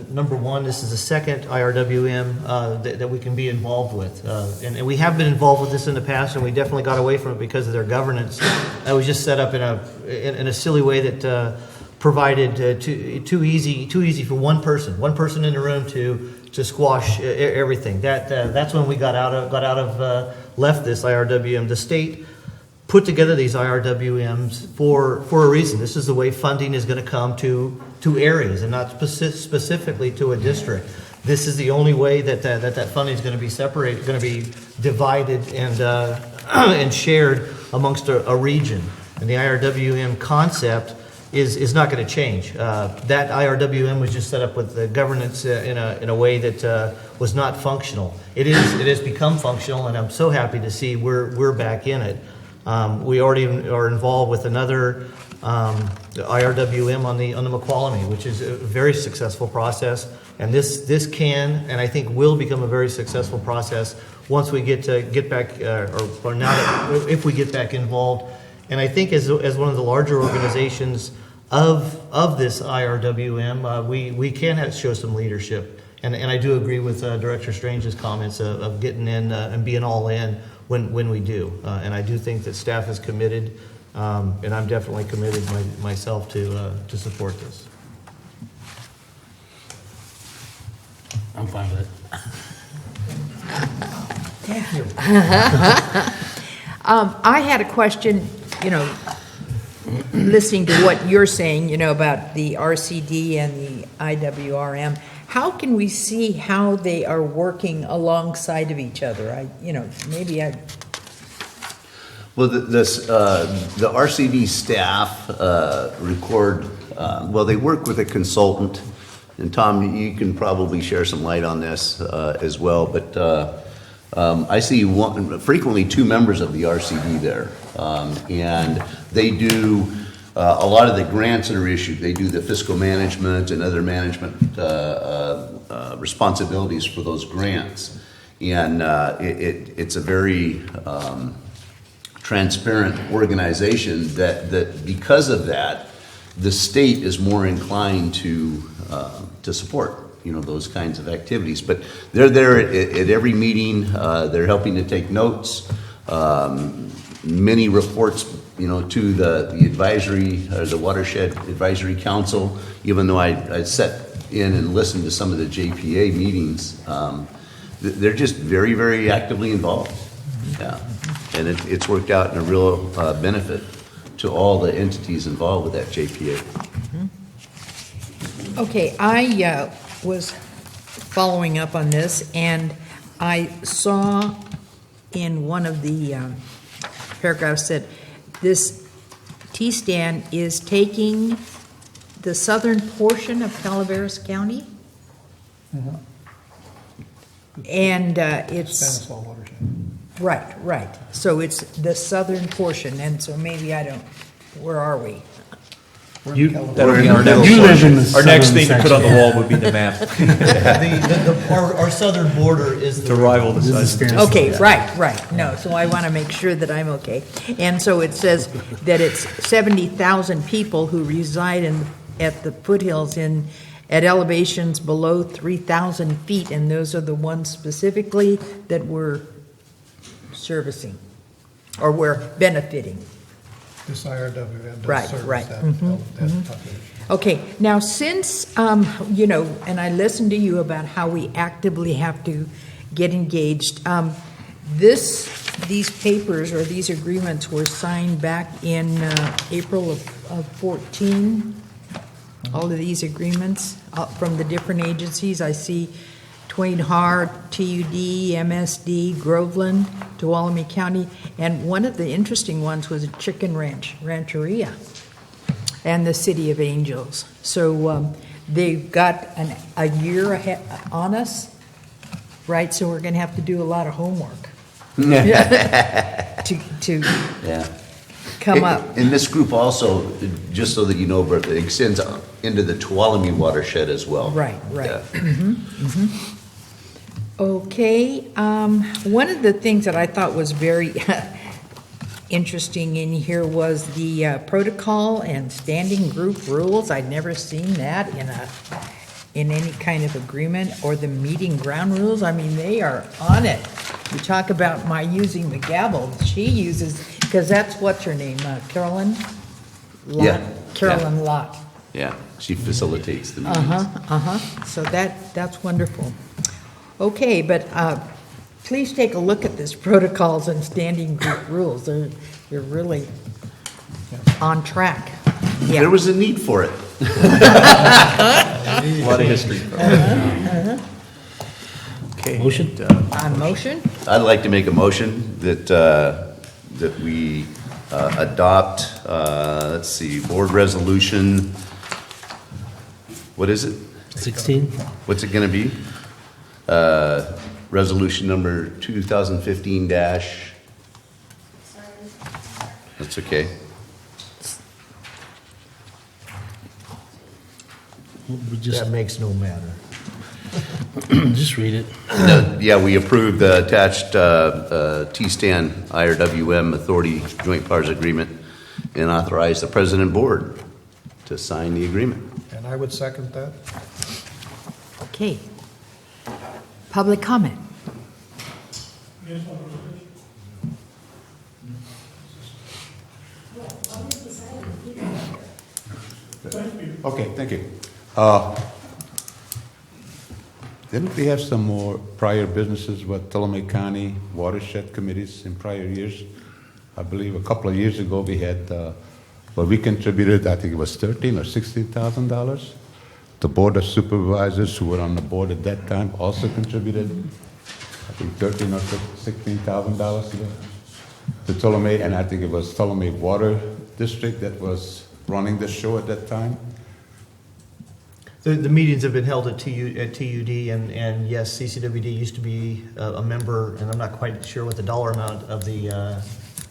Number one, this is the second IRWM that we can be involved with, and we have been involved with this in the past, and we definitely got away from it because of their governance. It was just set up in a silly way that provided too easy for one person in the room to squash everything. That's when we left this IRWM. The state put together these IRWMs for a reason. This is the way funding is going to come to areas and not specifically to a district. This is the only way that funding is going to be separated, going to be divided and shared amongst a region. And the IRWM concept is not going to change. That IRWM was just set up with the governance in a way that was not functional. It has become functional, and I'm so happy to see we're back in it. We already are involved with another IRWM on the McQualamy, which is a very successful process, and this can and I think will become a very successful process once we get back or now that if we get back involved. And I think as one of the larger organizations of this IRWM, we can show some leadership, and I do agree with Director Strange's comments of getting in and being all in when we do, and I do think that staff is committed, and I'm definitely committed myself to support this. I'm fine with it. Thank you. I had a question, listening to what you're saying, about the RCD and the IWRM. How can we see how they are working alongside of each other? Well, the RCD staff record, they work with a consultant, and Tom, you can probably share some light on this as well, but I see frequently two members of the RCD there, and they do a lot of the grants that are issued. They do the fiscal management and other management responsibilities for those grants, and it's a very transparent organization that because of that, the state is more inclined to support those kinds of activities. But they're there at every meeting. They're helping to take notes. Many reports to the advisory or the Watershed Advisory Council. Even though I sat in and listened to some of the JPA meetings, they're just very, very actively involved. Yeah. And it's worked out in a real benefit to all the entities involved with that JPA. Okay, I was following up on this, and I saw in one of the paragraphs that this T-Stan is taking the southern portion of Calaveras County. And it's, Stanislaus watershed. right. So it's the southern portion, and so maybe I don't, where are we? We're in You- California. That'll be our You next, live in the our next southern thing to put on the section. wall would be the map. Our southern border is To rival the This is size. Stanislaus. Okay, right, no, so I want to make sure that I'm okay. And so it says that it's 70,000 people who reside at the foothills at elevations below 3,000 feet, and those are the ones specifically that we're servicing, or we're benefiting. This IRWM does Right, service right. that population. Okay, now since, and I listened to you about how we actively have to get engaged, these papers or these agreements were signed back in April of 14. All of these agreements from the different agencies. I see Twain Hart, TUD, MSD, Groveland, Tuolumne County, and one of the interesting ones was a chicken rancheria, and the City of Angels. So they've got a year ahead on us, right? So we're going to have to do a lot of homework to Yeah. come up. And this group also, just so that you know, Bertha, extends into the Tuolumne watershed as well. Right. Yeah. Okay, one of the things that I thought was very interesting in here was the protocol and standing group rules. I'd never seen that in any kind of agreement, or the meeting ground rules. I mean, they are on it. You talk about my using the gavel, she uses, because that's, what's her name, Carolyn? Lott. Yeah, Carolyn Lott. Yeah, she facilitates the meetings. So that's wonderful. Okay, but please take a look at this protocols and standing group rules. They're really on track. There was a need for it. A lot of history. Okay. Motion? On motion? I'd like to make a motion that we adopt, let's see, board resolution, what is it? 16? What's it gonna be? Resolution number 2015 dash, that's okay. We just, That makes no matter. just read it. Yeah, we approved the attached T-Stan IRWM Authority Joint Powers Agreement and authorize the President Board to sign the agreement. And I would second that. Okay. Public comment? Okay, thank you. Didn't we have some more prior businesses with Tuolumne County watershed committees in prior years? I believe a couple of years ago we had, well, we contributed, I think it was $13,000 or $16,000. The Board of Supervisors who were on the board at that time also contributed, I think $13,000 or $16,000 to Tuolumne, and I think it was Tuolumne Water District that was running the show at that time. The meetings have been held at TUD, and yes, CCWD used to be a member, and I'm not quite sure what the dollar amount of the,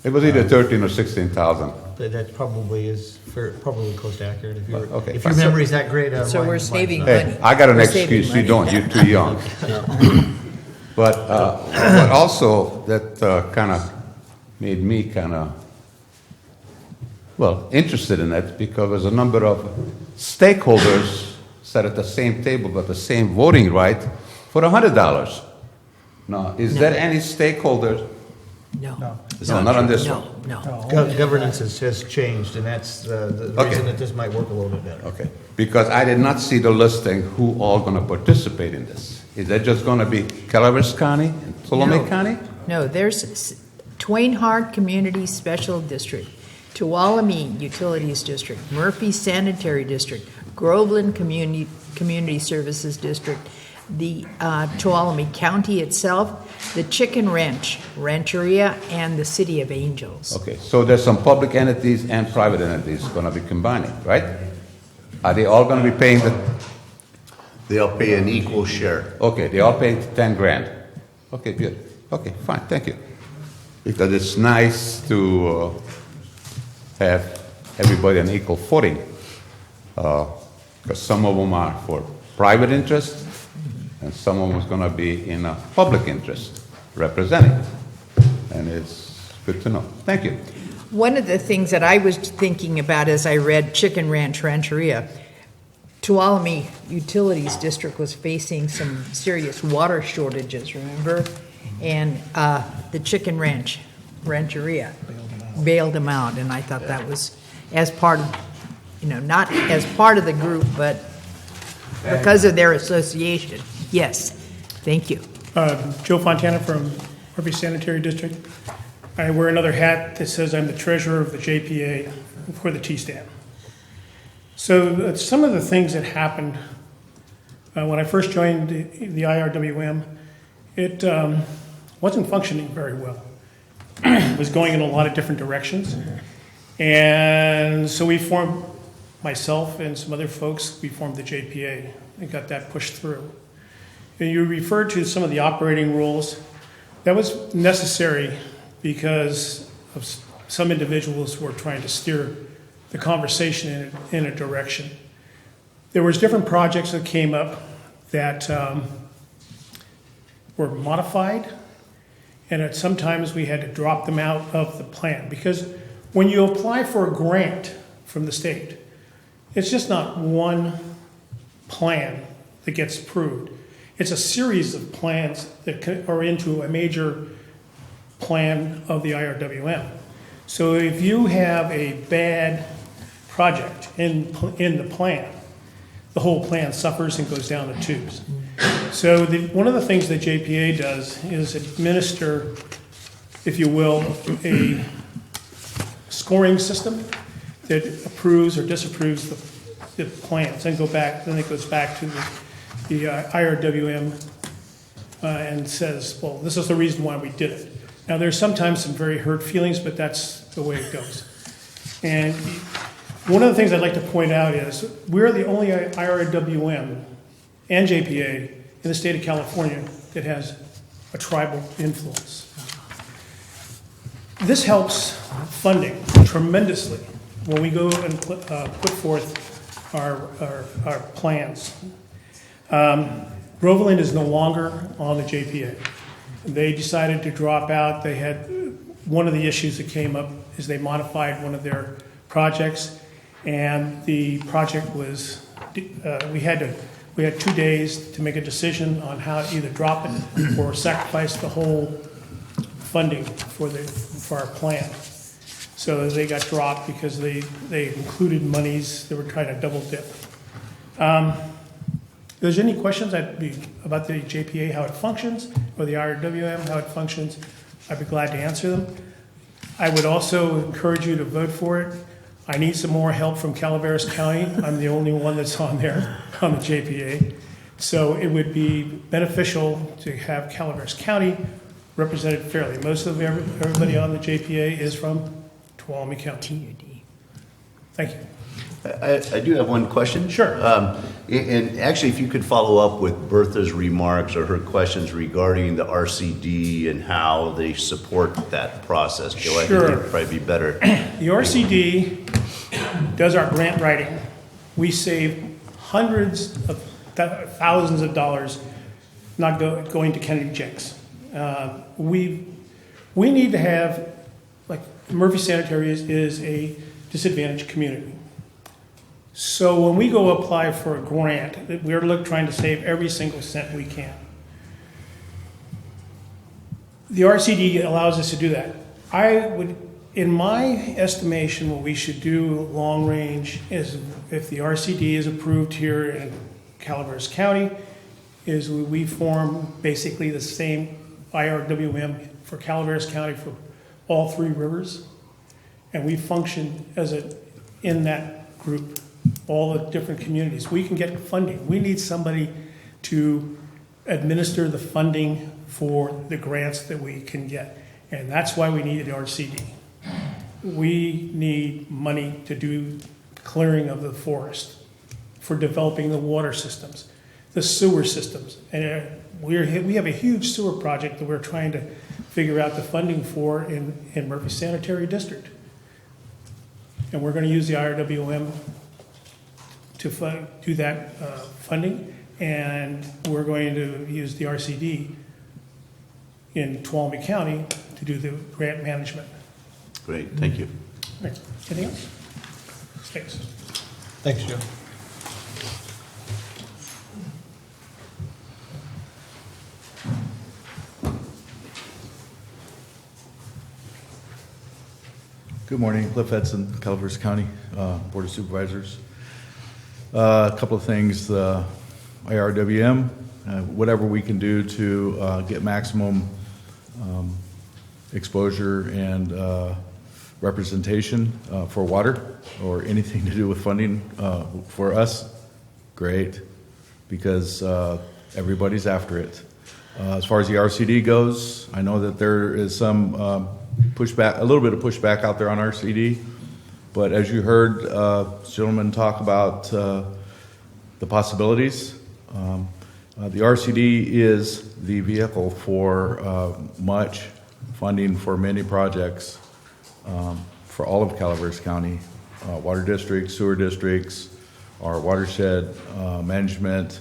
It was either 13 or 16,000. that probably is probably close to accurate. If your Okay, if your fine. memory's that great. So we're mine's saving not. money. Hey, I got an We're saving excuse, you money. don't, you're too young. But also, that kind of made me kind of, well, interested in it, because there's a number of stakeholders sat at the same table with the same voting right for $100. Now, is there any stakeholders? No. No, not on this one. No. Governance has changed, and that's the Okay. reason that this might work a little bit better. Okay, because I did not see the listing who all going to participate in this. Is that just going to be Calaveras County and Tuolumne No. County? No, there's Twain Hart Community Special District, Tuolumne Utilities District, Murphy Sanitary District, Groveland Community Services District, the Tuolumne County itself, the Chicken Ranch, Rancheria, and the City of Angels. Okay, so there's some public entities and private entities going to be combining, right? Are they all going to be paying They'll pay an equal share. okay, they all pay 10 grand. Okay, good. Okay, fine, thank you. Because it's nice to have everybody on equal footing. Because some of them are for private interest, and some of them is going to be in a public interest, representing. And it's good to know. Thank you. One of the things that I was thinking about as I read Chicken Ranch Rancheria, Tuolumne Utilities District was facing some serious water shortages, remember? And the Chicken Ranch Rancheria bailed them out, and I thought that was as part of, not as part of the group, but because of their association. Yes, thank you. Joe Fontana from Murphy Sanitary District. I wear another hat that says I'm the treasurer of the JPA for the T-Stand. So some of the things that happened when I first joined the IRWM, it wasn't functioning very well. It was going in a lot of different directions. And so we formed, myself and some other folks, we formed the JPA and got that pushed through. And you referred to some of the operating rules. That was necessary because of some individuals who were trying to steer the conversation in a direction. There was different projects that came up that were modified, and at sometimes we had to drop them out of the plan. Because when you apply for a grant from the state, it's just not one plan that gets approved. It's a series of plans that are into a major plan of the IRWM. So if you have a bad project in the plan, the whole plan suffers and goes down the tubes. So one of the things that JPA does is administer, if you will, a scoring system that approves or disapproves the plans, and then it goes back to the IRWM and says, well, this is the reason why we did it. Now, there's sometimes some very hurt feelings, but that's the way it goes. And one of the things I'd like to point out is we're the only IRWM and JPA in the state of California that has a tribal influence. This helps funding tremendously when we go and put forth our plans. Groveland is no longer on the JPA. They decided to drop out. They had one of the issues that came up is they modified one of their projects, and the project was we had 2 days to make a decision on how to either drop it or sacrifice the whole funding for our plan. So they got dropped because they included monies. They were trying to double dip. If there's any questions about the JPA, how it functions, or the IRWM, how it functions, I'd be glad to answer them. I would also encourage you to vote for it. I need some more help from Calaveras County. I'm the only one that's on there, on the JPA. So it would be beneficial to have Calaveras County represented fairly. Most of everybody on the JPA is from Tuolumne County. Thank you. I do have one question. Sure. And actually, if you could follow up with Bertha's remarks or her questions regarding the RCD and how they support that process, Joe, I think Sure. it'd probably be better. The RCD does our grant writing. We save hundreds of thousands of dollars not going to Kennedy checks. We need to have, like, Murphy Sanitary is a disadvantaged community. So when we go apply for a grant, we're trying to save every single cent we can. The RCD allows us to do that. I would, in my estimation, what we should do long range is, if the RCD is approved here in Calaveras County, is we form basically the same IRWM for Calaveras County for all 3 rivers, and we function as in that group, all the different communities. We can get funding. We need somebody to administer the funding for the grants that we can get. And that's why we need an RCD. We need money to do clearing of the forest, for developing the water systems, the sewer systems. And we have a huge sewer project that we're trying to figure out the funding for in Murphy Sanitary District. And we're going to use the IRWM to do that funding, and we're going to use the RCD in Tuolumne County to do the grant management. Great, thank you. Right. Anything else? Thanks. Thanks, Joe. Good morning, Cliff Edson, Calaveras County Board of Supervisors. A couple of things, IRWM, whatever we can do to get maximum exposure and representation for water or anything to do with funding for us, great, because everybody's after it. As far as the RCD goes, I know that there is some pushback, a little bit of pushback out there on RCD, but as you heard gentlemen talk about the possibilities, the RCD is the vehicle for much funding for many projects for all of Calaveras County, water districts, sewer districts, our watershed management,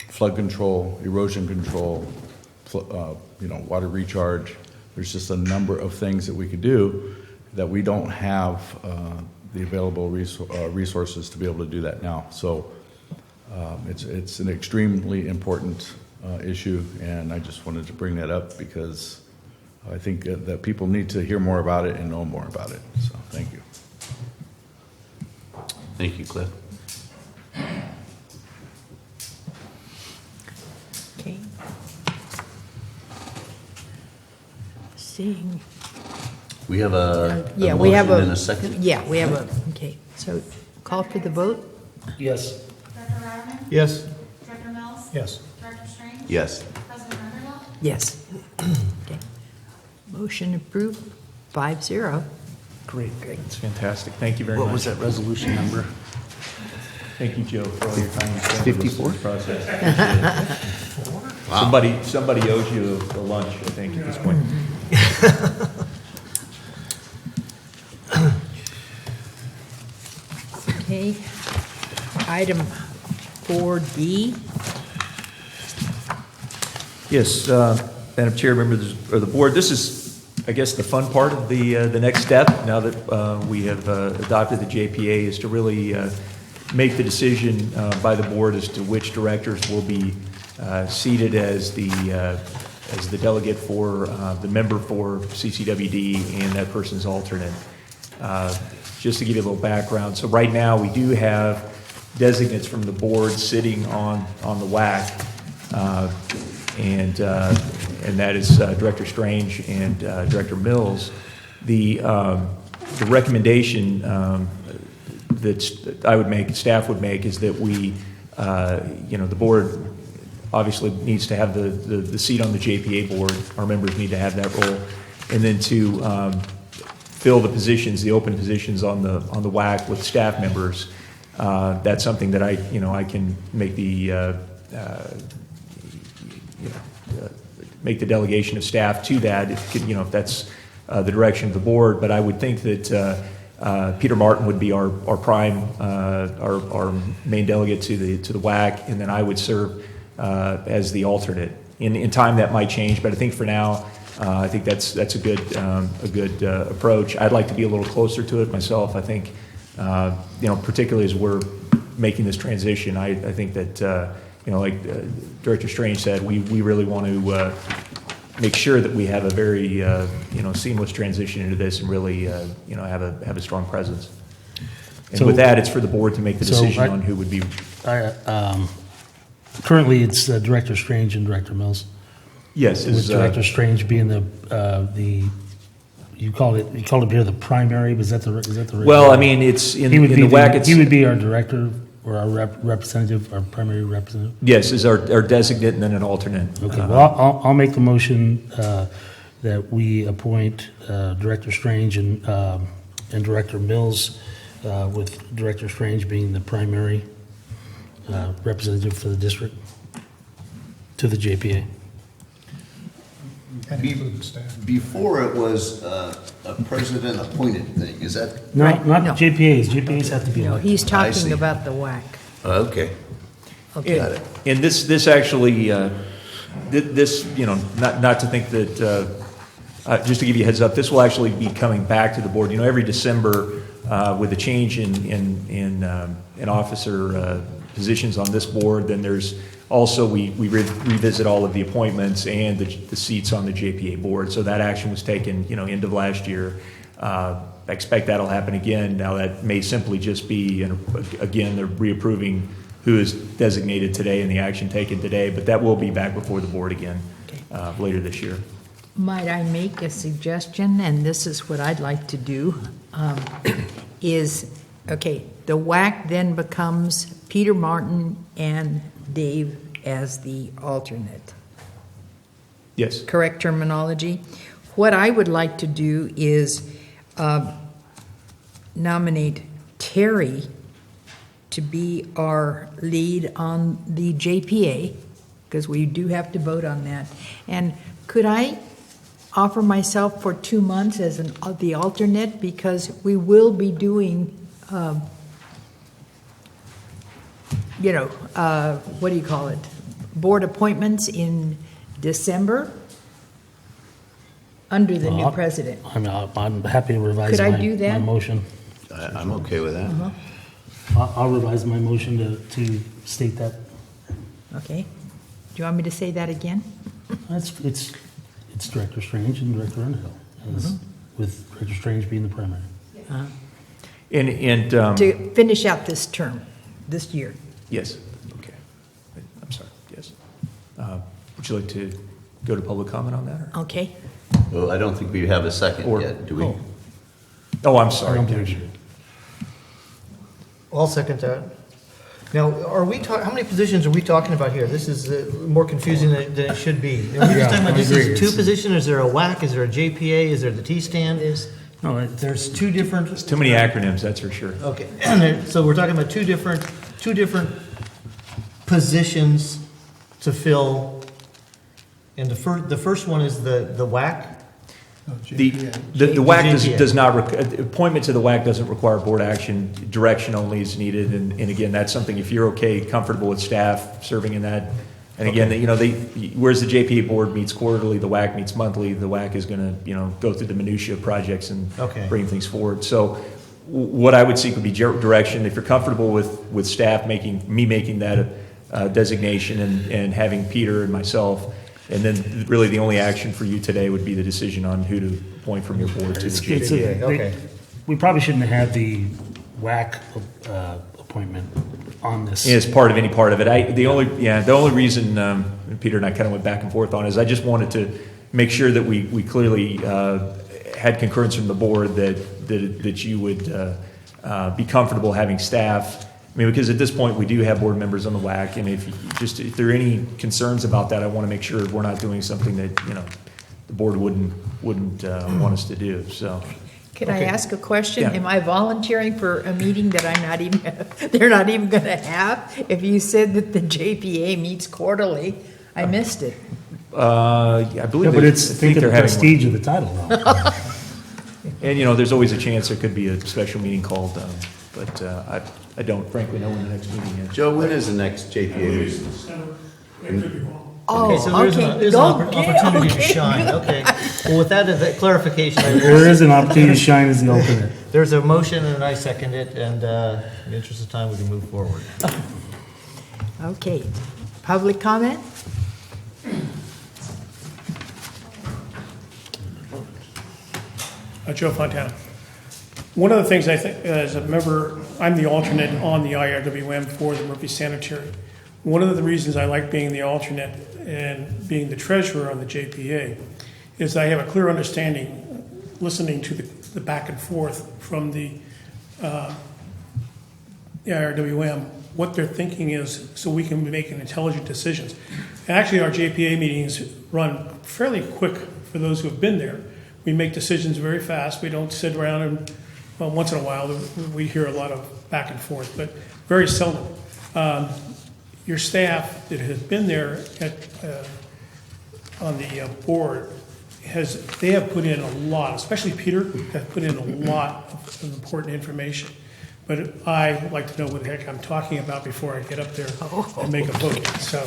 flood control, erosion control, water recharge. There's just a number of things that we could do that we don't have the available resources to be able to do that now. So it's an extremely important issue, and I just wanted to bring that up because I think that people need to hear more about it and know more about it. So thank you. Thank you, Cliff. Okay. Seeing. We have a We have motion and a second. Yeah, we have okay. So call for the vote? Yes. Director Rauerman? Yes? Director Mills? Yes. Director Strange? Yes. President Underhill? Yes. Okay. Motion approved, 5-0. Great, that's fantastic. Thank you very much. What was that resolution number? Thank you, Joe, for all your time. and service 54? in the process. Somebody owes you a lunch, I think, at this point. Okay. Item 4D. Yes, Madam Chair, members of the board, this is, I guess, the fun part of the next step, now that we have adopted the JPA, is to really make the decision by the board as to which directors will be seated as the delegate for the member for CCWD and that person's alternate. Just to give you a little background, so right now we do have designates from the board sitting on the WAC, and that is Director Strange and Director Mills. The recommendation that I would make, staff would make, is that we, the board obviously needs to have the seat on the JPA board. Our members need to have that role, and then to fill the positions, the open positions on the WAC with staff members. That's something that I can make make the delegation of staff to that, if that's the direction of the board. But I would think that Peter Martin would be our prime, our main delegate to the WAC, and then I would serve as the alternate. In time, that might change, but I think for now, I think that's a good approach. I'd like to be a little closer to it myself. I think, particularly as we're making this transition, I think that like Director Strange said, we really want to make sure that we have a very seamless transition into this and really have a strong presence. And So- with that, it's for the board to make the So decision I- on who would be. Currently, it's Director Strange and Director Mills. Yes, With Director Strange being you called it here the primary, but is that the well, I mean, it's in he would the be WAC. It's he would be our director. or our representative, our primary representative? Yes, is our designate and then an alternate. Okay, well, I'll make the motion that we appoint Director Strange and Director Mills, with Director Strange being the primary representative for the district to the JPA. And include the staff. Before it was a president-appointed thing, is that? No, Right, not no. JPAs. JPAs have to be No, elected. he's I talking see. about the WAC. Okay. Okay. Got it. And this actually, this, not to think that, just to give you a heads up, this will actually be coming back to the board. Every December, with a change in officer positions on this board, then there's also, we revisit all of the appointments and the seats on the JPA board. So that action was taken, end of last year. I expect that'll happen again. Now, that may simply just be, again, they're reapproving who is designated today and the action taken today, but that will be back before the board again later this year. Might I make a suggestion, and this is what I'd like to do, is, okay, the WAC then becomes Peter Martin and Dave as the alternate. Yes. Correct terminology? What I would like to do is nominate Terry to be our lead on the JPA, because we do have to vote on that. And could I offer myself for 2 months as the alternate, because we will be doing, what do you call it? Board appointments in December under the new Well, president. I'm happy to revise Could I my do that? my motion. I'm okay with that. I'll revise my motion to state that. Okay. Do you want me to say that again? It's Director Strange and Director Underhill, with Director Strange being the primary. To finish out this term, this year. Yes, okay. I'm sorry, yes. Would you like to go to public comment on that? Or? Okay. Well, I don't think we have a second Or- yet, do we? Oh, I'm sorry. I'll second that. Now, how many positions are we talking about here? This is more confusing than it should be. Are we just talking about I just agree. these two positions? Is there a WAC? Is there a JPA? Is there the T-stand? No, There's two different. Too many acronyms, that's for sure. Okay, so we're talking about two different positions to fill. And the first one is the WAC. No, The JPA. WAC JPA. does not, appointment to the WAC doesn't require board action, direction only is needed, and again, that's something, if you're okay, comfortable with staff serving in that, and again, whereas the JPA board meets quarterly, the WAC meets monthly, the WAC is gonna, go through the minutia of projects and Okay. bring things forward, so what I would seek would be direction, if you're comfortable with staff making that designation and having Peter and myself. And then really the only action for you today would be the decision on who to appoint from your board to the JPA. Okay. We probably shouldn't have had the WAC appointment on this. As part of any part of it. The only reason Peter and I kind of went back and forth on is I just wanted to make sure that we clearly had concurrence from the board that you would be comfortable having staff. I mean, because at this point, we do have board members on the WAC, and if there are any concerns about that, I want to make sure we're not doing something that, the board wouldn't want us to do, so. Could I Okay. ask a question? Yeah. Am I volunteering for a meeting that they're not even going to have? If you said that the JPA meets quarterly, I missed it. I believe Yeah, but it's, I think of the they're having one. prestige of the title, though. And, there's always a chance there could be a special meeting called, but I don't frankly know when the next meeting is. Joe, when is the next JPA meeting? Oh, Okay, so there's an opportunity to shine, okay. Well, with that clarification, There is an opportunity to shine as the alternate. there's a motion and I second it, and in the interest of time, we can move forward. Okay. Public comment? Joe Fontana. One of the things I think, as a member, I'm the alternate on the IRWM for the Murphy Sanitary. One of the reasons I like being the alternate and being the treasurer on the JPA is I have a clear understanding, listening to the back and forth from the RWM what their thinking is so we can make intelligent decisions. And actually, our JPA meetings run fairly quick for those who have been there. We make decisions very fast. We don't sit around and, well, once in a while, we hear a lot of back and forth, but very seldom. Your staff that has been there on the board they have put in a lot, especially Peter, has put in a lot of important information. But I like to know what the heck I'm talking about before I get up there and make a vote. So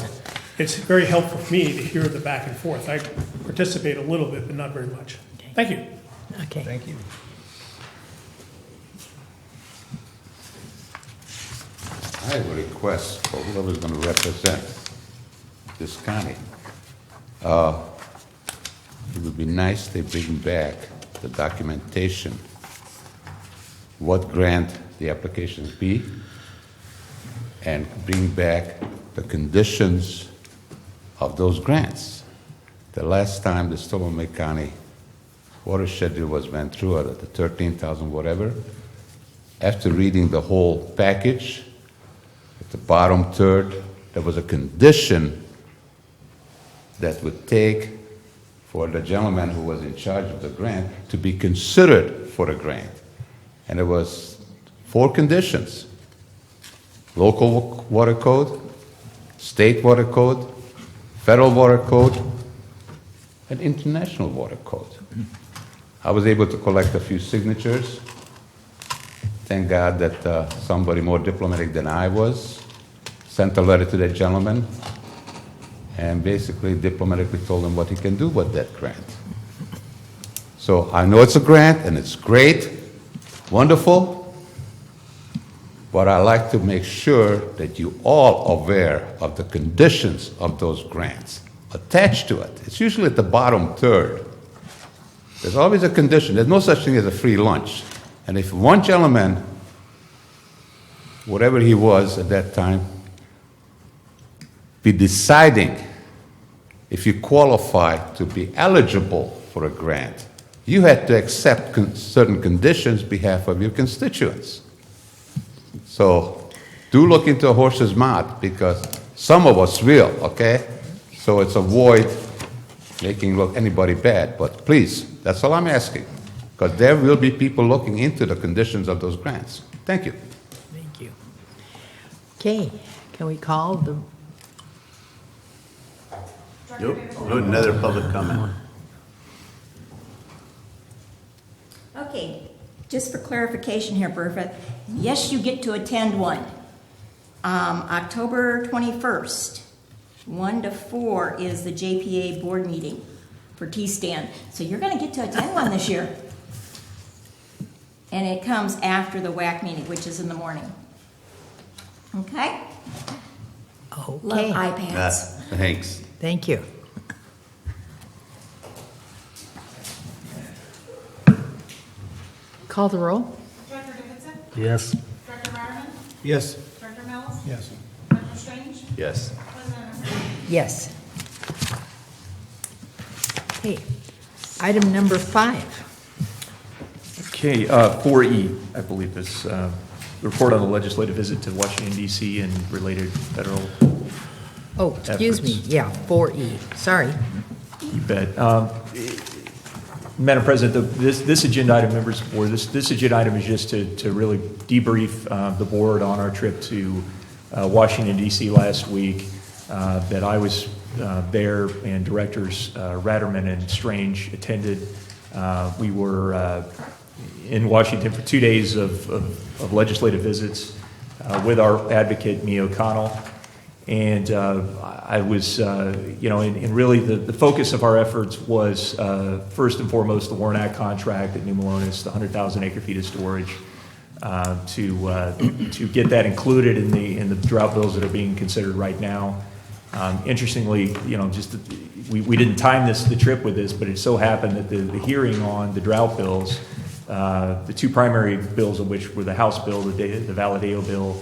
it's very helpful for me to hear the back and forth. I participate a little bit, but not very much. Thank you. Okay. Thank you. I have a request for whoever's going to represent this county. It would be nice they bring back the documentation, what grant the applications be, and bring back the conditions of those grants. The last time the Stonewall County watershed was went through at the 13,000 whatever, after reading the whole package, at the bottom third, there was a condition that would take for the gentleman who was in charge of the grant to be considered for a grant. And there was 4 conditions: local water code, state water code, federal water code, and international water code. I was able to collect a few signatures. Thank God that somebody more diplomatic than I was sent a letter to that gentleman and basically diplomatically told him what he can do with that grant. So I know it's a grant and it's great, wonderful, but I like to make sure that you all are aware of the conditions of those grants attached to it. It's usually at the bottom third. There's always a condition. There's no such thing as a free lunch. And if one gentleman, whatever he was at that time, be deciding if you qualify to be eligible for a grant, you had to accept certain conditions on behalf of your constituents. So do look into a horse's mouth, because some of us will, okay? So it's avoid making look anybody bad, but please, that's all I'm asking, because there will be people looking into the conditions of those grants. Thank you. Thank you. Okay, can we call the, Nope. Another public comment. Okay, just for clarification here, Bertha, yes, you get to attend one. October 21st, 1 to 4 is the JPA board meeting for T-Stand. So you're going to get to attend one this year. And it comes after the WAC meeting, which is in the morning. Okay? okay, Love iPads. Thanks. thank you. Call the roll? Director Davidson? Yes. Director Riderman? Yes. Director Mills? Yes. Director Strange? Yes. President Emerson? Yes. Okay, item number 5. Okay, 4E, I believe, is the report on the legislative visit to Washington, D.C. and related federal. Oh, excuse me, Efforts. yeah, 4E, sorry. You bet. Madam President, this agenda item, members of the board, this agenda item is just to really debrief the board on our trip to Washington, D.C. last week, that I was there and directors Ratterman and Strange attended. We were in Washington for 2 days of legislative visits with our advocate, Mee O'Connell. And I was, and really the focus of our efforts was first and foremost the Warren Act contract at New Melones, the 100,000 acre feet of storage, to get that included in the drought bills that are being considered right now. Interestingly, we didn't time the trip with this, but it so happened that the hearing on the drought bills, the 2 primary bills of which were the House bill, the Valadeo bill,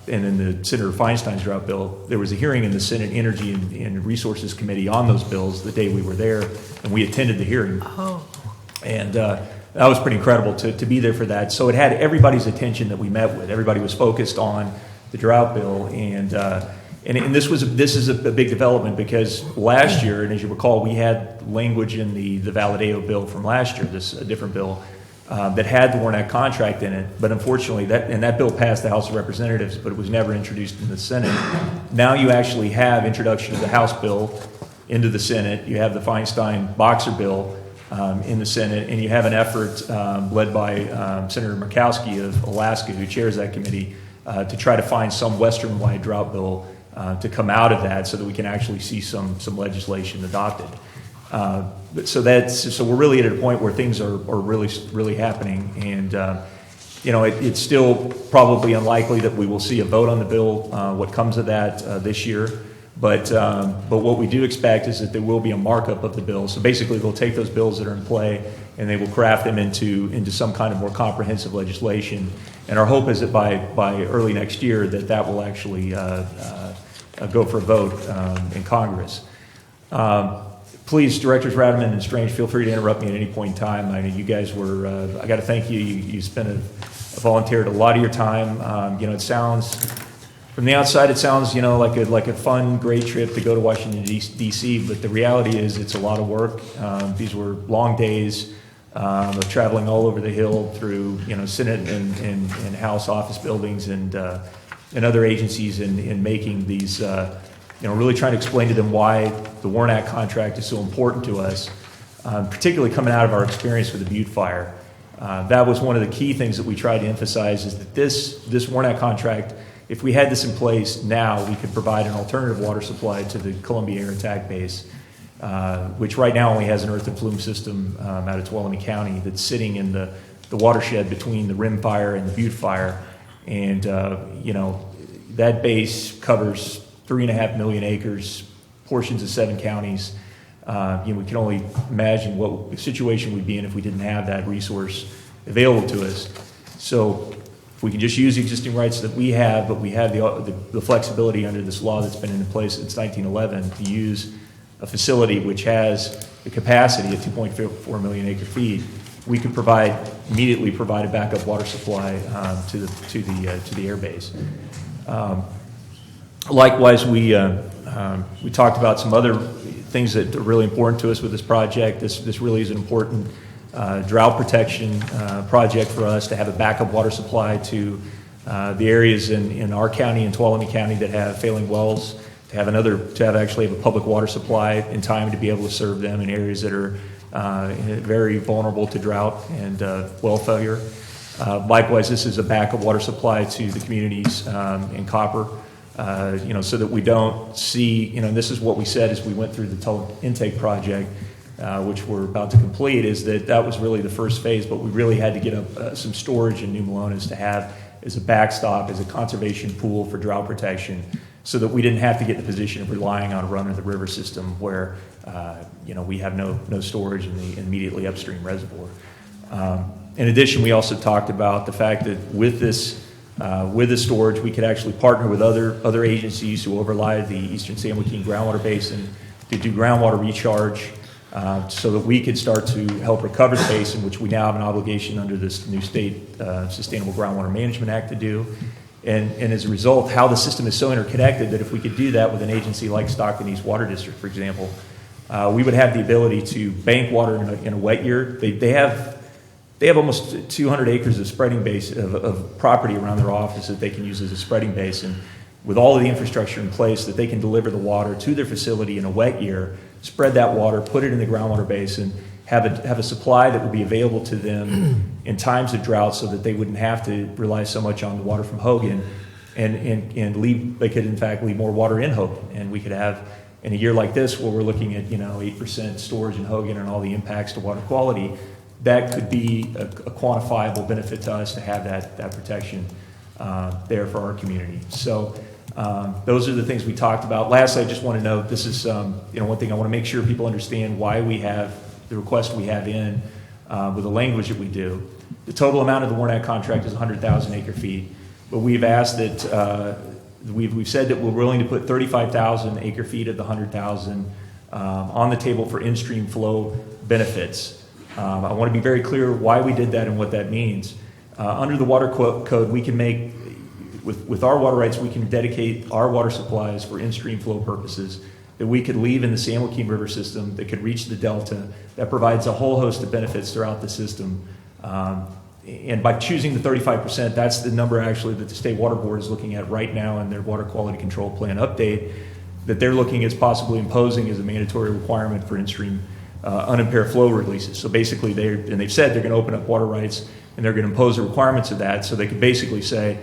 and then the Senator Feinstein's drought bill, there was a hearing in the Senate Energy and Resources Committee on those bills the day we were there, and we attended the hearing. Oh. And that was pretty incredible to be there for that. So it had everybody's attention that we met with. Everybody was focused on the drought bill, and this is a big development because last year, and as you recall, we had language in the Valadeo bill from last year, a different bill, that had the Warren Act contract in it, but unfortunately that bill passed the House of Representatives, but it was never introduced in the Senate. Now you actually have introduction of the House bill into the Senate. You have the Feinstein-Boxer bill in the Senate, and you have an effort led by Senator Murkowski of Alaska, who chairs that committee, to try to find some Western-wide drought bill to come out of that so that we can actually see some legislation adopted. So we're really at a point where things are really happening, and it's still probably unlikely that we will see a vote on the bill. What comes of that this year, but what we do expect is that there will be a markup of the bill. So basically, they'll take those bills that are in play and they will craft them into some kind of more comprehensive legislation. And our hope is that by early next year that will actually go for a vote in Congress. Please, Directors Radman and Strange, feel free to interrupt me at any point in time. I mean, you guys were, I got to thank you. You spent volunteered a lot of your time. It sounds, from the outside, it sounds, like a fun, great trip to go to Washington, D.C., but the reality is it's a lot of work. These were long days of traveling all over the Hill through, Senate and House office buildings and other agencies in making these, really trying to explain to them why the Warren Act contract is so important to us, particularly coming out of our experience with the Butte fire. That was one of the key things that we tried to emphasize, is that this Warren Act contract, if we had this in place now, we could provide an alternative water supply to the Columbia Air Attack Base, which right now only has an earth and flume system out of Tuolumne County that's sitting in the watershed between the Rim fire and the Butte fire. And, that base covers 3.5 million acres, portions of 7 counties. We can only imagine what the situation we'd be in if we didn't have that resource available to us. So if we can just use the existing rights that we have, but we have the flexibility under this law that's been in place since 1911 to use a facility which has the capacity of 2.4 million acre feet, we could immediately provide a backup water supply to the air base. Likewise, we talked about some other things that are really important to us with this project. This really is an important drought protection project for us, to have a backup water supply to the areas in our county and Tuolumne County that have failing wells, to actually have a public water supply in time to be able to serve them in areas that are very vulnerable to drought and well failure. Likewise, this is a backup water supply to the communities in Copper, so that we don't see, and this is what we said as we went through the tunnel intake project, which we're about to complete, is that was really the first phase, but we really had to get up some storage in New Melones to have as a backstop, as a conservation pool for drought protection, so that we didn't have to get in the position of relying on a run-of-the-river system where, we have no storage in the immediately upstream reservoir. In addition, we also talked about the fact that with this storage, we could actually partner with other agencies who overlie the Eastern San Joaquin groundwater basin to do groundwater recharge, so that we could start to help recover the basin, which we now have an obligation under this new state Sustainable Groundwater Management Act to do. And as a result, how the system is so interconnected that if we could do that with an agency like Stockton East Water District, for example, we would have the ability to bank water in a wet year. They have almost 200 acres of spreading base of property around their office that they can use as a spreading base, and with all of the infrastructure in place, that they can deliver the water to their facility in a wet year, spread that water, put it in the groundwater basin, have a supply that would be available to them in times of drought, so that they wouldn't have to rely so much on the water from Hogan, and they could in fact leave more water in Hogan, and we could have, in a year like this where we're looking at 8% storage in Hogan and all the impacts to water quality, that could be a quantifiable benefit to us to have that protection there for our community. So those are the things we talked about. Lastly, I just want to note, this is one thing I want to make sure people understand why we have the request we have in with the language that we do. The total amount of the Warren Act contract is 100,000 acre feet, but we've asked that we've said that we're willing to put 35,000 acre feet of the 100,000 on the table for in-stream flow benefits. I want to be very clear why we did that and what that means. Under the water code, we can make, with our water rights, we can dedicate our water supplies for in-stream flow purposes that we could leave in the San Joaquin River system that could reach the Delta, that provides a whole host of benefits throughout the system. And by choosing the 35%, that's the number actually that the State Water Board is looking at right now in their Water Quality Control Plan update, that they're looking as possibly imposing as a mandatory requirement for in-stream unimpaired flow releases. So basically, they've said they're going to open up water rights and they're going to impose the requirements of that, so they could basically say,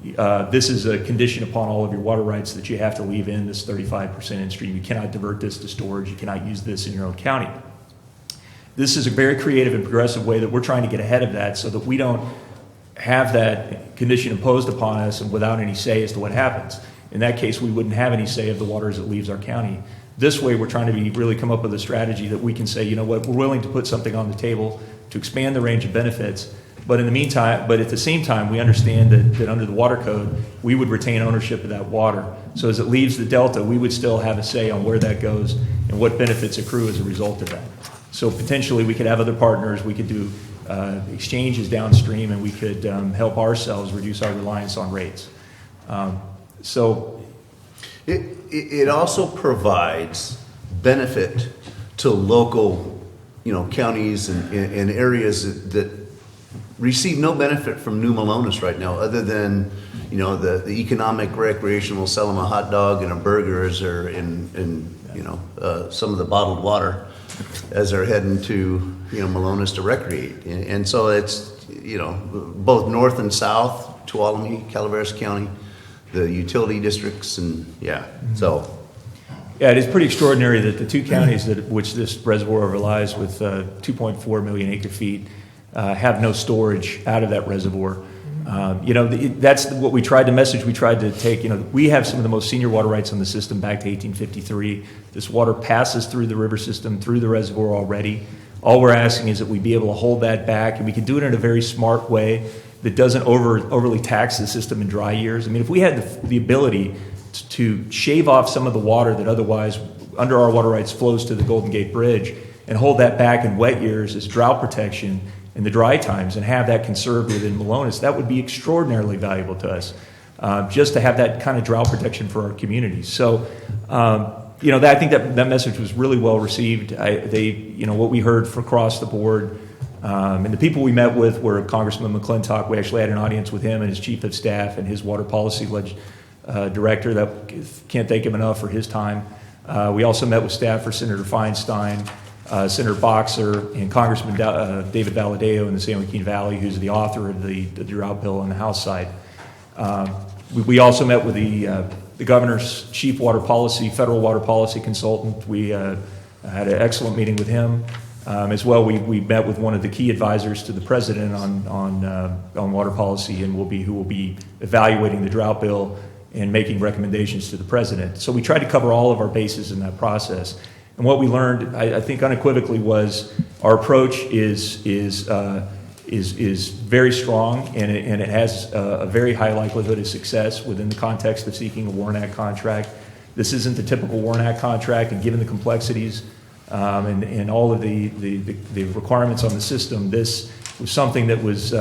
this is a condition upon all of your water rights that you have to leave in this 35% in-stream. You cannot divert this to storage. You cannot use this in your own county. This is a very creative and progressive way that we're trying to get ahead of that so that we don't have that condition imposed upon us and without any say as to what happens. In that case, we wouldn't have any say of the water as it leaves our county. This way, we're trying to really come up with a strategy that we can say, you know what, we're willing to put something on the table to expand the range of benefits. But in the meantime, but at the same time, we understand that under the water code, we would retain ownership of that water. So as it leaves the Delta, we would still have a say on where that goes and what benefits accrue as a result of that. So potentially, we could have other partners, we could do exchanges downstream, and we could help ourselves reduce our reliance on rates. So it also provides benefit to local, counties and areas that receive no benefit from New Melones right now, other than, the economic recreational, sell them a hot dog and a burgers, or in some of the bottled water as they're heading to, Melones to recreate. And so it's, both north and south, Tuolumne, Calaveras County, the utility districts, and so. Yeah, it is pretty extraordinary that the two counties which this reservoir overlies with 2.4 million acre feet have no storage out of that reservoir. That's what we tried to message. We tried to take, we have some of the most senior water rights on the system back to 1853. This water passes through the river system, through the reservoir already. All we're asking is that we be able to hold that back, and we can do it in a very smart way that doesn't overly tax the system in dry years. I mean, if we had the ability to shave off some of the water that otherwise, under our water rights, flows to the Golden Gate Bridge and hold that back in wet years as drought protection in the dry times and have that conserved within Melones, that would be extraordinarily valuable to us, just to have that kind of drought protection for our communities. So, I think that message was really well received. What we heard from across the board, and the people we met with were Congressman McClintock. We actually had an audience with him and his chief of staff and his water policy director. That can't thank him enough for his time. We also met with staff for Senator Feinstein, Senator Boxer, and Congressman David Valadeo in the San Joaquin Valley, who's the author of the drought bill on the House side. We also met with the governor's chief federal water policy consultant. We had an excellent meeting with him. As well, we met with one of the key advisors to the president on water policy, and who will be evaluating the drought bill and making recommendations to the president. So we tried to cover all of our bases in that process. And what we learned, I think unequivocally, was our approach is very strong, and it has a very high likelihood of success within the context of seeking a Warren Act contract. This isn't the typical Warren Act contract, and given the complexities and all of the requirements on the system, this was something that was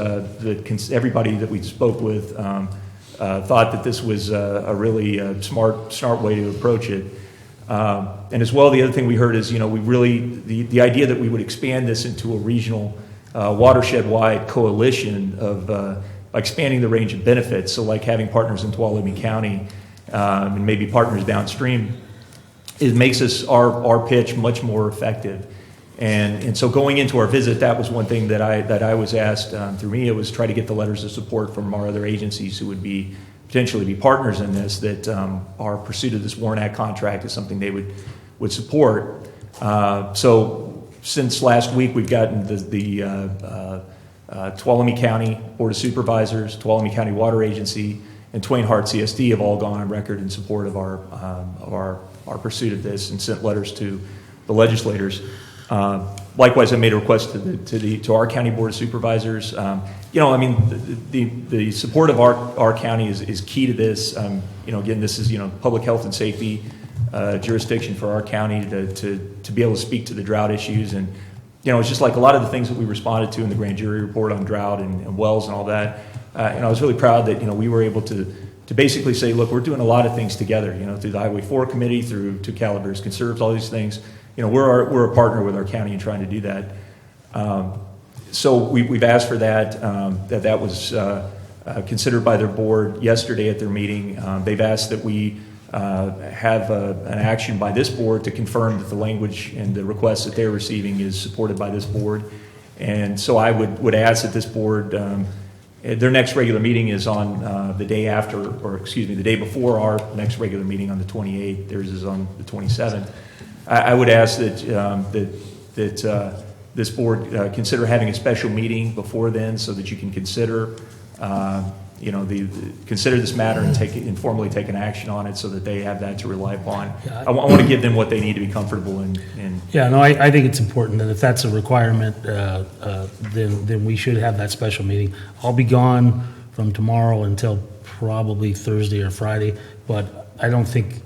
everybody that we spoke with thought that this was a really smart way to approach it. And as well, the other thing we heard is, the idea that we would expand this into a regional watershed-wide coalition of expanding the range of benefits, so like having partners in Tuolumne County and maybe partners downstream, it makes our pitch much more effective. And so going into our visit, that was one thing that I was asked through me. It was try to get the letters of support from our other agencies who would potentially be partners in this, that our pursuit of this Warren Act contract is something they would support. So since last week, we've gotten the Tuolumne County Board of Supervisors, Tuolumne County Water Agency, and Twain Harte CSD have all gone on record in support of our pursuit of this and sent letters to the legislators. Likewise, I made a request to our county board of supervisors. The support of our county is key to this. Again, this is public health and safety jurisdiction for our county to be able to speak to the drought issues, and it's just like a lot of the things that we responded to in the grand jury report on drought and wells and all that. I was really proud that, we were able to basically say, look, we're doing a lot of things together, through the Highway 4 Committee, through to Calaveras Conserves, all these things. We're a partner with our county in trying to do that. So we've asked for that. That was considered by their board yesterday at their meeting. They've asked that we have an action by this board to confirm that the language and the request that they're receiving is supported by this board. And so I would ask that this board, their next regular meeting is on the day after, the day before our next regular meeting on the 28th. Theirs is on the 27th. I would ask that this board consider having a special meeting before then, so that you can consider, consider this matter and formally take an action on it, so that they have that to rely upon. I want to give them what they need to be comfortable in. Yeah, no, I think it's important that if that's a requirement, then we should have that special meeting. I'll be gone from tomorrow until probably Thursday or Friday, but I don't think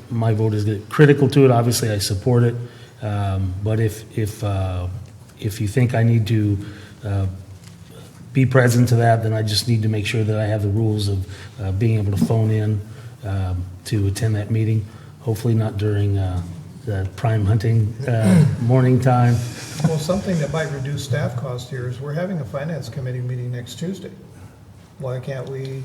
my vote is critical to it. Obviously, I support it. But if you think I need to be present to that, then I just need to make sure that I have the rules of being able to phone in to attend that meeting. Hopefully not during the prime hunting morning time. Well, something that might reduce staff cost here is we're having a finance committee meeting next Tuesday. Why can't we?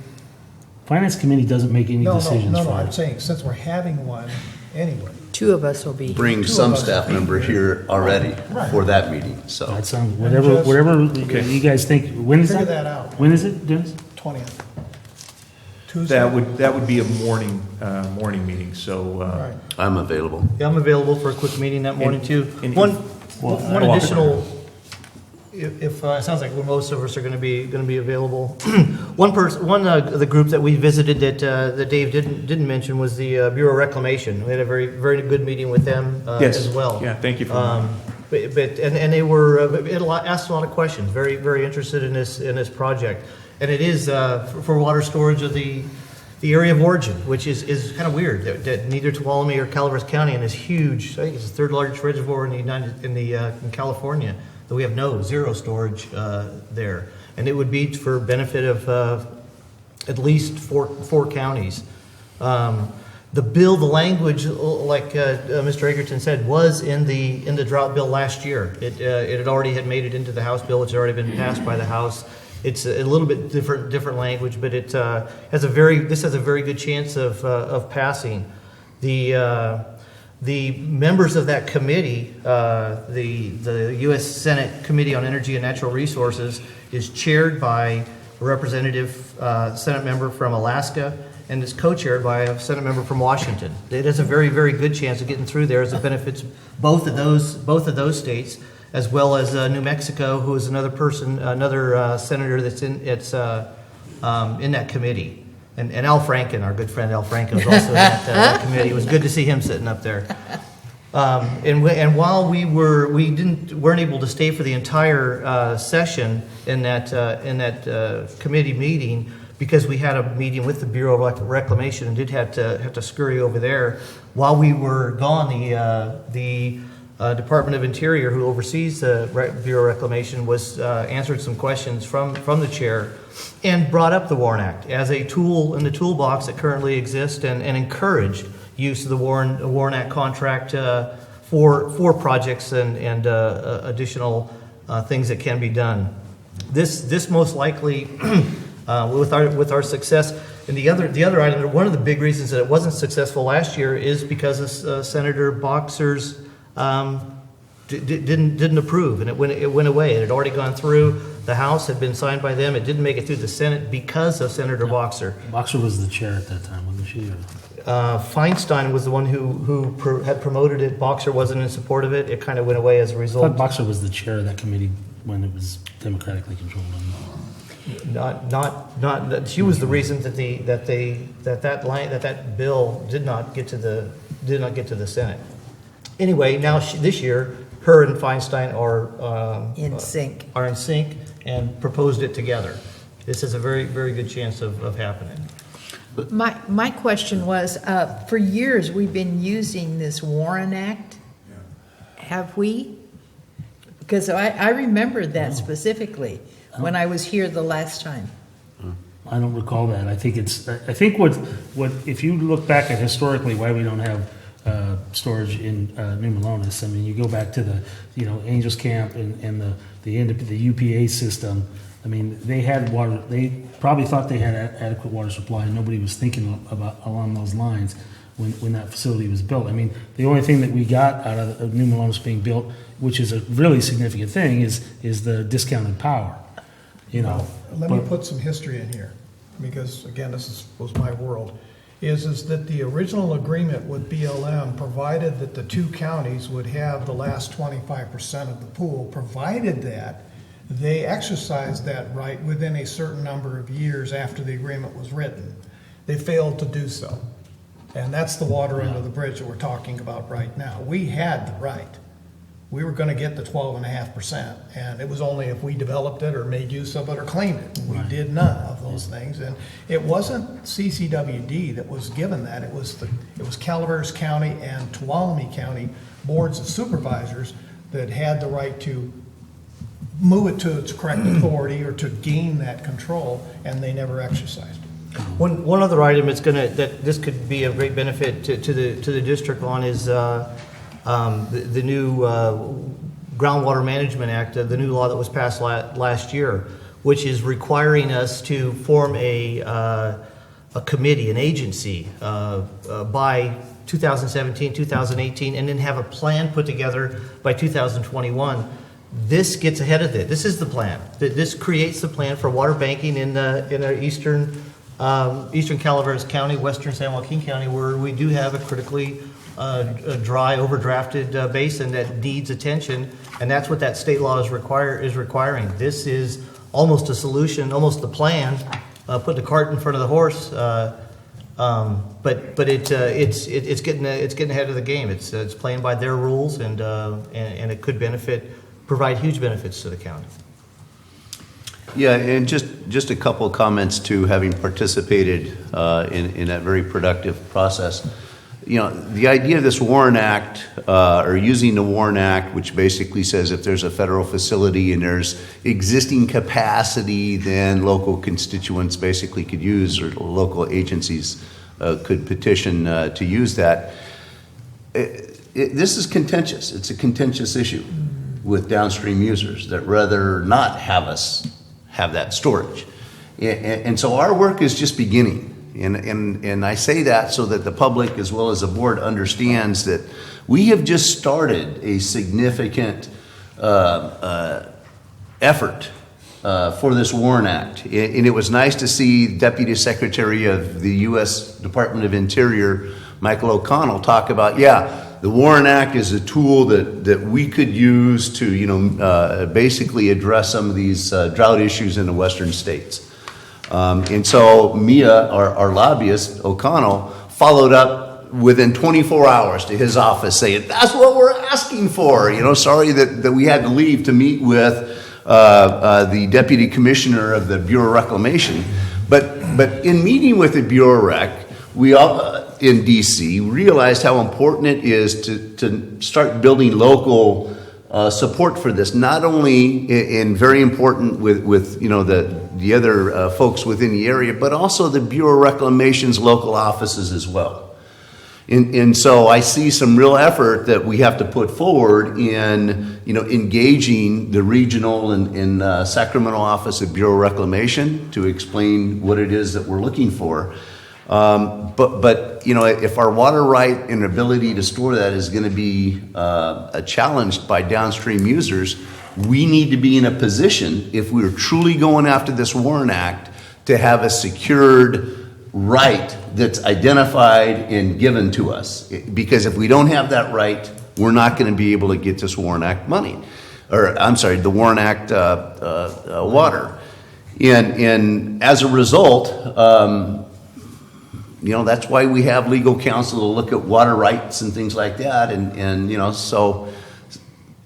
Finance committee doesn't make any decisions No, for I'm us. saying, since we're having one anyway. 2 of us will be here. Bring some staff member here already Right. for that meeting, so. That sounds, whatever you guys think. When is Figure that? that out. When is it, Dennis? 20th. Tuesday. That would be a morning meeting, so. Right. I'm available. Yeah, I'm available for a quick meeting that morning too. and- One well, additional, if it sounds like most of us are going to be available. One of the group that we visited that Dave didn't mention was the Bureau of Reclamation. We had a very very good meeting with them Yes. as well. Yeah, thank you for And they were asked a lot of questions. Very very interested in this project, and it is for water storage of the area of origin, which is kind of weird that neither Tuolumne or Calaveras County in this huge, I think it's the third largest reservoir in California, that we have zero storage there, and it would be for benefit of at least four counties. The language, like Mr. Egerton said, was in the drought bill last year. It had already made it into the House bill. It's already been passed by the House. It's a little bit different language, but it has a very good chance of passing. The members of that committee, the U.S. Senate Committee on Energy and Natural Resources, is chaired by a representative Senate member from Alaska, and is co-chaired by a Senate member from Washington. It has a very, very good chance of getting through there, as it benefits both of those states, as well as New Mexico, who is another senator that's in that committee. And Al Franken, our good friend Al Franken, was also in that committee. It was good to see him sitting up there. And while we weren't able to stay for the entire session in that committee meeting, because we had a meeting with the Bureau of Reclamation and did have to scurry over there. While we were gone, the Department of Interior, who oversees the Bureau of Reclamation, was answered some questions from the chair and brought up the WARN Act as a tool in the toolbox that currently exists, and encouraged use of the WARN Act contract for projects and additional things that can be done. This most likely, with our success. And the other item, one of the big reasons that it wasn't successful last year is because of Senator Boxer's didn't approve, and it went away. It had already gone through the House, had been signed by them. It didn't make it through the Senate because of Senator Boxer. Boxer was the chair at that time, wasn't she? Feinstein was the one who had promoted it. Boxer wasn't in support of it. It kind of went away as a I result. thought Boxer was the chair of that committee when it was democratically controlled. Not. She was the reason that bill did not get to the Senate. Anyway, now this year, her and Feinstein are In sync. and proposed it together. This has a very, very good chance of happening. My question was, for years, we've been using this Warren Act. have we? Because I remember that specifically when I was here the last time. I don't recall that. I think what, if you look back at historically why we don't have storage in New Melones, I mean, you go back to the, Angels Camp and the UPA system. I mean, they had water, they probably thought they had adequate water supply, and nobody was thinking about along those lines when that facility was built. I mean, the only thing that we got out of New Melones being built, which is a really significant thing, is the discounted power, Let me put some history in here, because again, was my world, is that the original agreement with BLM provided that the two counties would have the last 25% of the pool, provided that they exercised that right within a certain number of years after the agreement was written. They failed to do so. And that's the water under the bridge that we're talking about right now. We had the right. We were going to get the 12.5%, and it was only if we developed it or made use of it or claimed it. We did none of those things, and it wasn't CCWD that was given that. It was Calaveras County and Tuolumne County boards of supervisors that had the right to move it to its correct authority or to gain that control, and they never exercised it. One other item that this could be of great benefit to the district on is the new Groundwater Management Act, the new law that was passed last year, which is requiring us to form a committee, an agency, by 2017, 2018, and then have a plan put together by 2021. This gets ahead of it. This is the plan. This creates the plan for water banking in our eastern Calaveras County, western San Joaquin County, where we do have a critically dry, overdrafted basin that needs attention, and that's what that state law is requiring. This is almost a solution, almost the plan, put the cart in front of the horse, but it's getting ahead of the game. It's playing by their rules, and it could provide huge benefits to the county. Yeah, and just a couple of comments to having participated in that very productive process. The idea of this WARN Act, or using the WARN Act, which basically says if there's a federal facility and there's existing capacity, then local constituents basically could use, or local agencies could petition to use that. This is contentious. It's a contentious issue with downstream users that rather not have us have that storage. And so our work is just beginning. And I say that so that the public as well as the board understands that we have just started a significant effort for this WARN Act. And it was nice to see Deputy Secretary of the U.S. Department of Interior, Michael O'Connell, talk about, the WARN Act is a tool that we could use to, basically address some of these drought issues in the western states. And so Mia, our lobbyist, O'Connell, followed up within 24 hours to his office saying, that's what we're asking for. Sorry that we had to leave to meet with the Deputy Commissioner of the Bureau of Reclamation. But in meeting with the Bureau of Rec, we all in D.C. realized how important it is to start building local support for this, not only in very important with the other folks within the area, but also the Bureau of Reclamation's local offices as well. And so I see some real effort that we have to put forward in engaging the regional and Sacramento office of Bureau of Reclamation to explain what it is that we're looking for. But if our water right and ability to store that is going to be challenged by downstream users, we need to be in a position, if we're truly going after this WARN Act, to have a secured right that's identified and given to us. Because if we don't have that right, we're not going to be able to get this WARN Act money. The WARN Act water. And as a result, that's why we have legal counsel to look at water rights and things like that. And so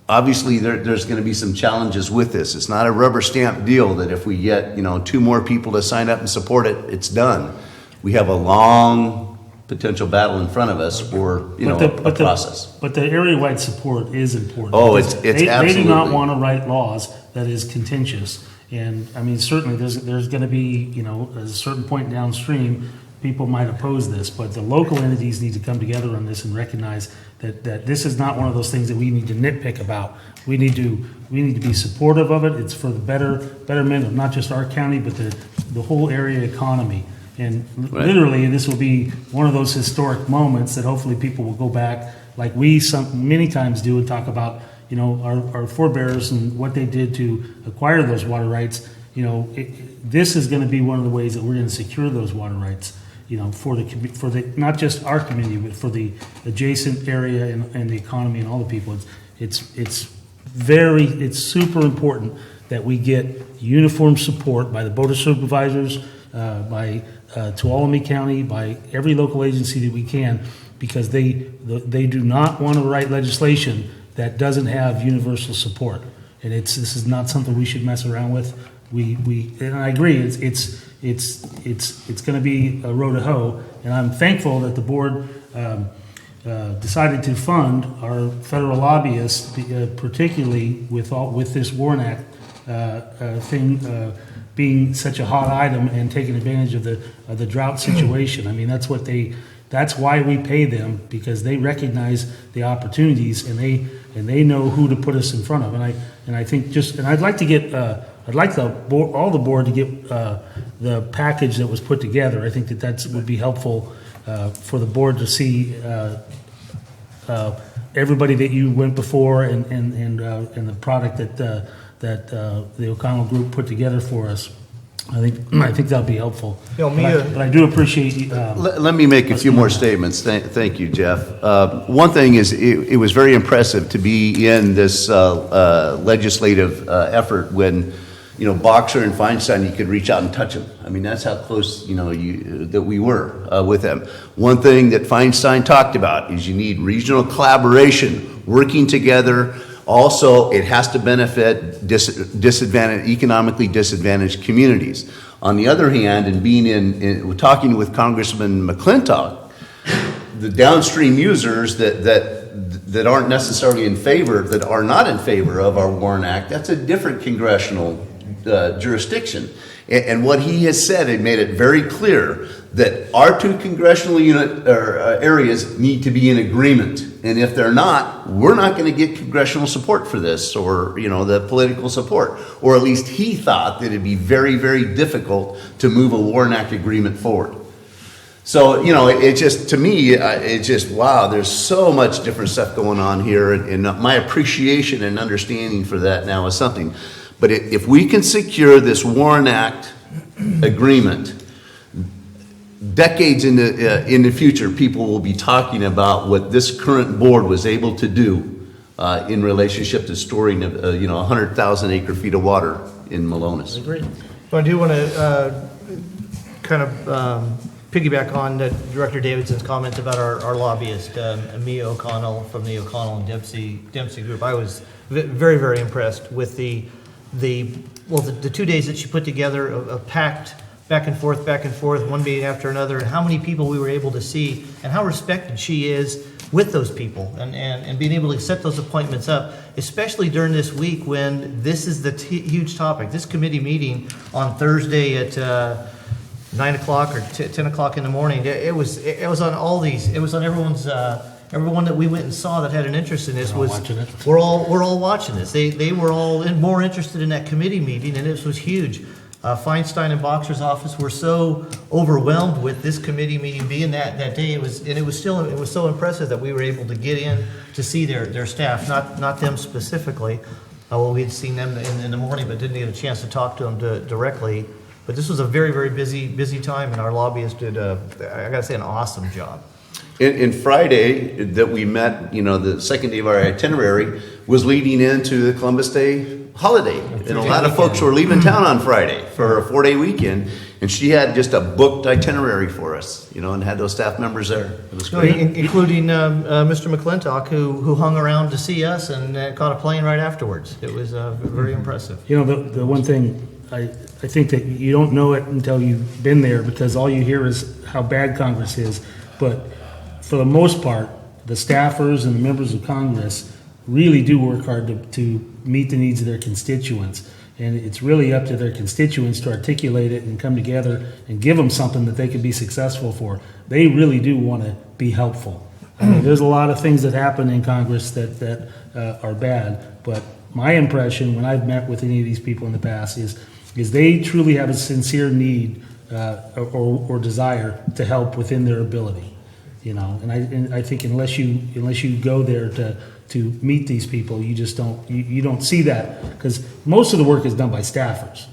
obviously there's going to be some challenges with this. It's not a rubber stamp deal that if we get, 2 more people to sign up and support it, it's done. We have a long potential battle in front of us or, a process. But the area-wide support is important. Oh, because it's They do absolutely. not want to write laws that is contentious. And, I mean, certainly, there's going to be, at a certain point downstream, people might oppose this, but the local entities need to come together on this and recognize that this is not one of those things that we need to nitpick about. We need to be supportive of it. It's for the betterment of not just our county, but the whole area economy. And Right. literally, this will be one of those historic moments that hopefully people will go back, like we many times do, and talk about, our forebears and what they did to acquire those water rights. This is going to be one of the ways that we're going to secure those water rights. For the not just our community, but for the adjacent area and the economy and all the people. It's super important that we get uniform support by the Board of Supervisors, by Tuolumne County, by every local agency that we can, because they do not want to write legislation that doesn't have universal support. And this is not something we should mess around with. And I agree, it's going to be a road to hoe, and I'm thankful that the board decided to fund our federal lobbyists, particularly with this WARN Act thing being such a hot item and taking advantage of the drought situation. I mean, that's why we pay them, because they recognize the opportunities and they know who to put us in front of. And I think I'd like to get. I'd like all the board to get the package that was put together. I think that would be helpful for the board to see everybody that you went before and the product that the O'Connell Group put together for us. I think that'll be helpful. But I do appreciate. Let me make a few more statements. Thank you, Jeff. One thing is, it was very impressive to be in this legislative effort when, Boxer and Feinstein, you could reach out and touch them. I mean, that's how close, that we were with them. One thing that Feinstein talked about is you need regional collaboration, working together. Also, it has to benefit economically disadvantaged communities. On the other hand, and being talking with Congressman McClintock, the downstream users that aren't necessarily in favor, that are not in favor of our WARN Act, that's a different congressional jurisdiction. And what he has said, it made it very clear that our two congressional areas need to be in agreement. And if they're not, we're not going to get congressional support for this, or, the political support. Or at least he thought that it'd be very, very difficult to move a WARN Act agreement forward. So, it just, to me, it's just, wow, there's so much different stuff going on here. And my appreciation and understanding for that now is something. But if we can secure this WARN Act agreement, decades in the future, people will be talking about what this current board was able to do in relationship to storing, 100,000 acre feet of water in Malones. Agreed. Well, I do want to kind of piggyback on Director Davidson's comments about our lobbyist, Mia O'Connell from the O'Connell and Dempsey Group. I was very, very impressed with the 2 days that she put together of packed back and forth, one meeting after another, and how many people we were able to see, and how respected she is with those people, and being able to set those appointments up, especially during this week when this is the huge topic. This committee meeting on Thursday at 9 o'clock or 10 o'clock in the morning, it was on all these, it was on everyone's, everyone that we went and saw that had an interest in this we're all watching this. They were all more interested in that committee meeting, and this was huge. Feinstein and Boxer's office were so overwhelmed with this committee meeting being that day. It was so impressive that we were able to get in to see their staff, not them specifically. Well, we had seen them in the morning, but didn't get a chance to talk to them directly. But this was a very, very busy time, and our lobbyists did, I gotta say, an awesome job. And Friday that we met, the second day of our itinerary was leading into the Columbus Day holiday. And a lot of folks were leaving town on Friday for a 4-day weekend. And she had just a booked itinerary for us, and had those staff members there. It was great. Including Mr. McClintock, who hung around to see us and caught a plane right afterwards. It was very impressive. The one thing, I think that you don't know it until you've been there, because all you hear is how bad Congress is. But for the most part, the staffers and the members of Congress really do work hard to meet the needs of their constituents. And it's really up to their constituents to articulate it and come together and give them something that they can be successful for. They really do want to be helpful. I mean, there's a lot of things that happen in Congress that are bad, but my impression when I've met with any of these people in the past is they truly have a sincere need or desire to help within their ability, you know. And I think unless you go there to meet these people, you just don't see that, because most of the work is done by staffers,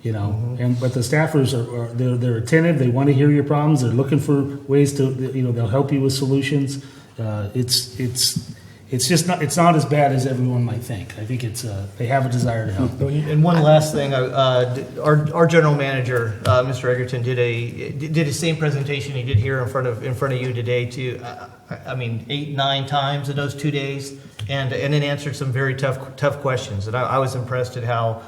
you know. But the staffers they're attentive. They want to hear your problems. They're looking for ways to, you know, they'll help you with solutions. It's just not as bad as everyone might think. I think they have a desire to help. And one last thing, our general manager, Mr. Egerton, did the same presentation he did here in front of you today too. I mean, 8-9 times in those 2 days, and then answered some very tough questions. And I was impressed at how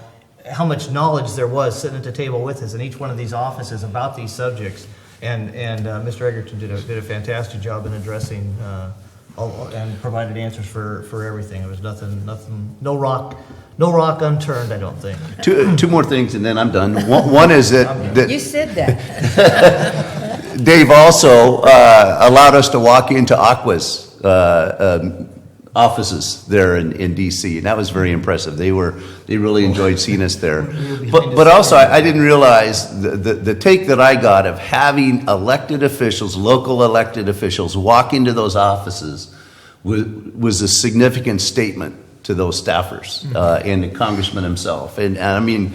much knowledge there was sitting at the table with us in each one of these offices about these subjects. And Mr. Egerton did a fantastic job in addressing and provided answers for everything. It was nothing, no rock unturned, I don't think. Two more things, and then I'm done. One is that You said that. Dave also allowed us to walk into Aqua's offices there in DC, and that was very impressive. They really enjoyed seeing us there. But also, I didn't realize the take that I got of having elected officials, local elected officials, walk into those offices was a significant statement to those staffers and the congressman himself. And I mean,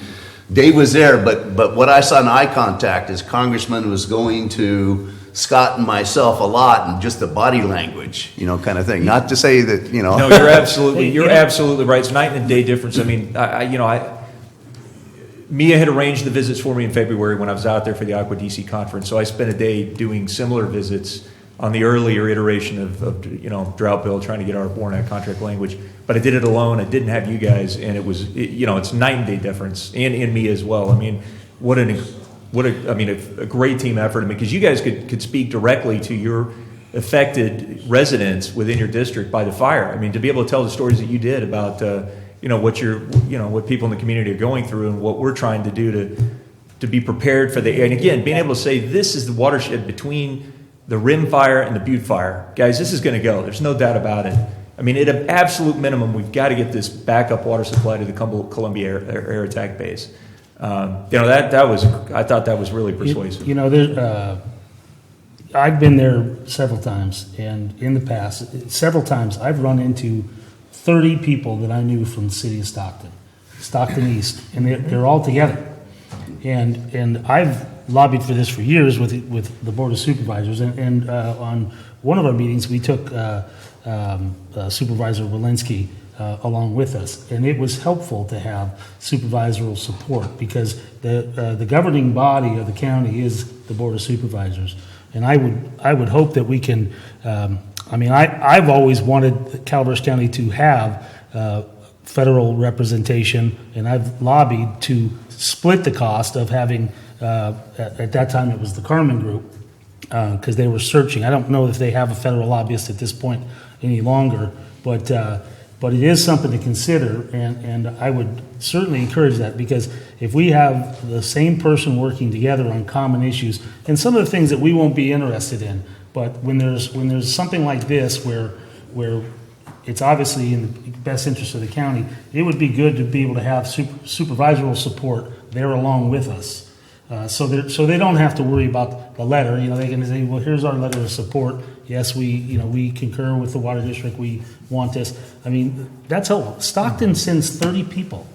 Dave was there, but what I saw in eye contact is Congressman was going to Scott and myself a lot, and just the body language, you know, kind of thing. Not to say that, you know. No, you're absolutely right. It's night and day difference. I mean, Mia had arranged the visits for me in February when I was out there for the Aqua DC conference. So I spent a day doing similar visits on the earlier iteration of drought bill, trying to get our Warren Act contract language. But I did it alone. I didn't have you guys, and it's night and day difference, and Mia as well. I mean, a great team effort. I mean, because you guys could speak directly to your affected residents within your district by the fire. I mean, to be able to tell the stories that you did about, what people in the community are going through and what we're trying to do to be prepared for and again, being able to say, this is the watershed between the Rim fire and the Butte fire. Guys, this is going to go. There's no doubt about it. I mean, at an absolute minimum, we've got to get this backup water supply to the Columbia Air Attack Base. I thought that was really persuasive. I've been there several times, and in the past, several times, I've run into 30 people that I knew from the city of Stockton East, and they're all together. And I've lobbied for this for years with the Board of Supervisors, and on one of our meetings, we took Supervisor Walensky along with us, and it was helpful to have supervisory support, because the governing body of the county is the Board of Supervisors, and I would hope that we can. I've always wanted Calaveras County to have federal representation, and I've lobbied to split the cost of having. At that time, it was the Carmen Group, because they were searching. I don't know if they have a federal lobbyist at this point any longer, but it is something to consider, and I would certainly encourage that, because if we have the same person working together on common issues, and some of the things that we won't be interested in, but when there's something like this where it's obviously in the best interest of the county, it would be good to be able to have supervisory support there along with us. So they don't have to worry about the letter. They can say, well, here's our letter of support. Yes, we concur with the water district. We want this. I mean, that's helpful. Stockton sends 30 people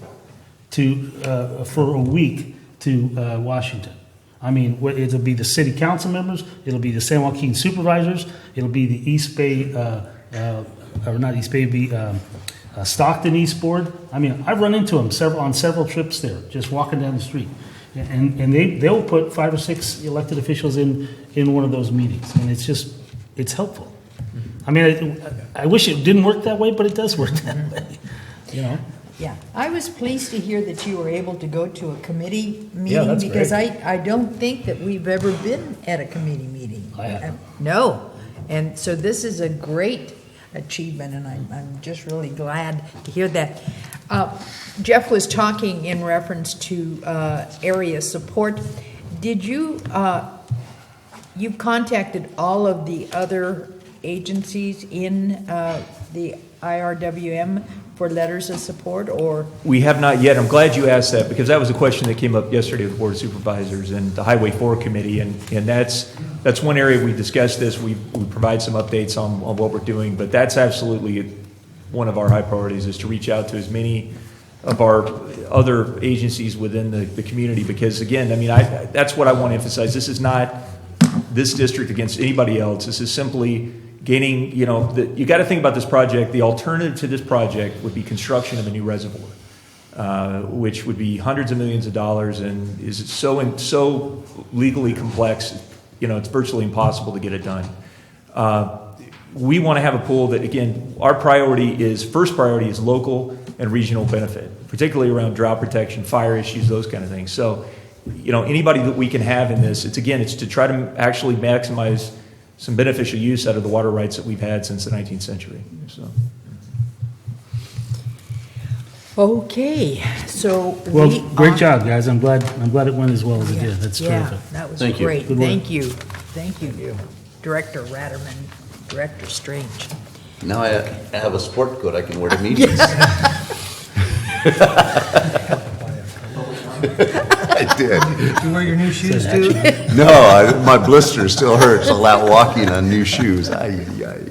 for a week to Washington. I mean, it'll be the city council members. It'll be the San Joaquin supervisors. It'll be the East Bay, or not East Bay, be Stockton East Board. I mean, I've run into them on several trips there, just walking down the street. And they'll put 5 or 6 elected officials in one of those meetings, and it's helpful. I mean, I wish it didn't work that way, but it does work that way. Yeah, I was pleased to hear that you were able to go to a committee Yeah, meeting, that's because great. I don't think that we've ever been at a committee meeting. I haven't. No, and so this is a great achievement, and I'm just really glad to hear that. Jeff was talking in reference to area support. Did you, you've contacted all of the other agencies in the IRWM for letters of support, or? We have not yet. I'm glad you asked that, because that was a question that came up yesterday with the Board of Supervisors and the Highway 4 Committee, and that's one area we discussed this. We provide some updates on what we're doing, but that's absolutely one of our high priorities, is to reach out to as many of our other agencies within the community, because again, I mean, that's what I want to emphasize. This is not this district against anybody else. This is simply gaining, you know, you got to think about this project. The alternative to this project would be construction of a new reservoir, which would be hundreds of millions of dollars, and is so legally complex, you know, it's virtually impossible to get it done. We want to have a pool that, again, our first priority is local and regional benefit, particularly around drought protection, fire issues, those kind of things. So, you know, anybody that we can have in this, it's to try to actually maximize some beneficial use out of the water rights that we've had since the 19th century. So. Okay, so. Well, we great are- job, guys. I'm glad it went as well as it did. That's Yeah, terrific. that was Thank you. great. Good work. Thank you. Thank you, Director Ratterman, Director Strange. Now I have a sport coat I can wear to meetings. I did. Did you wear your new shoes too? No, my blister still hurts a lot walking on new shoes. Ay, ay, ay.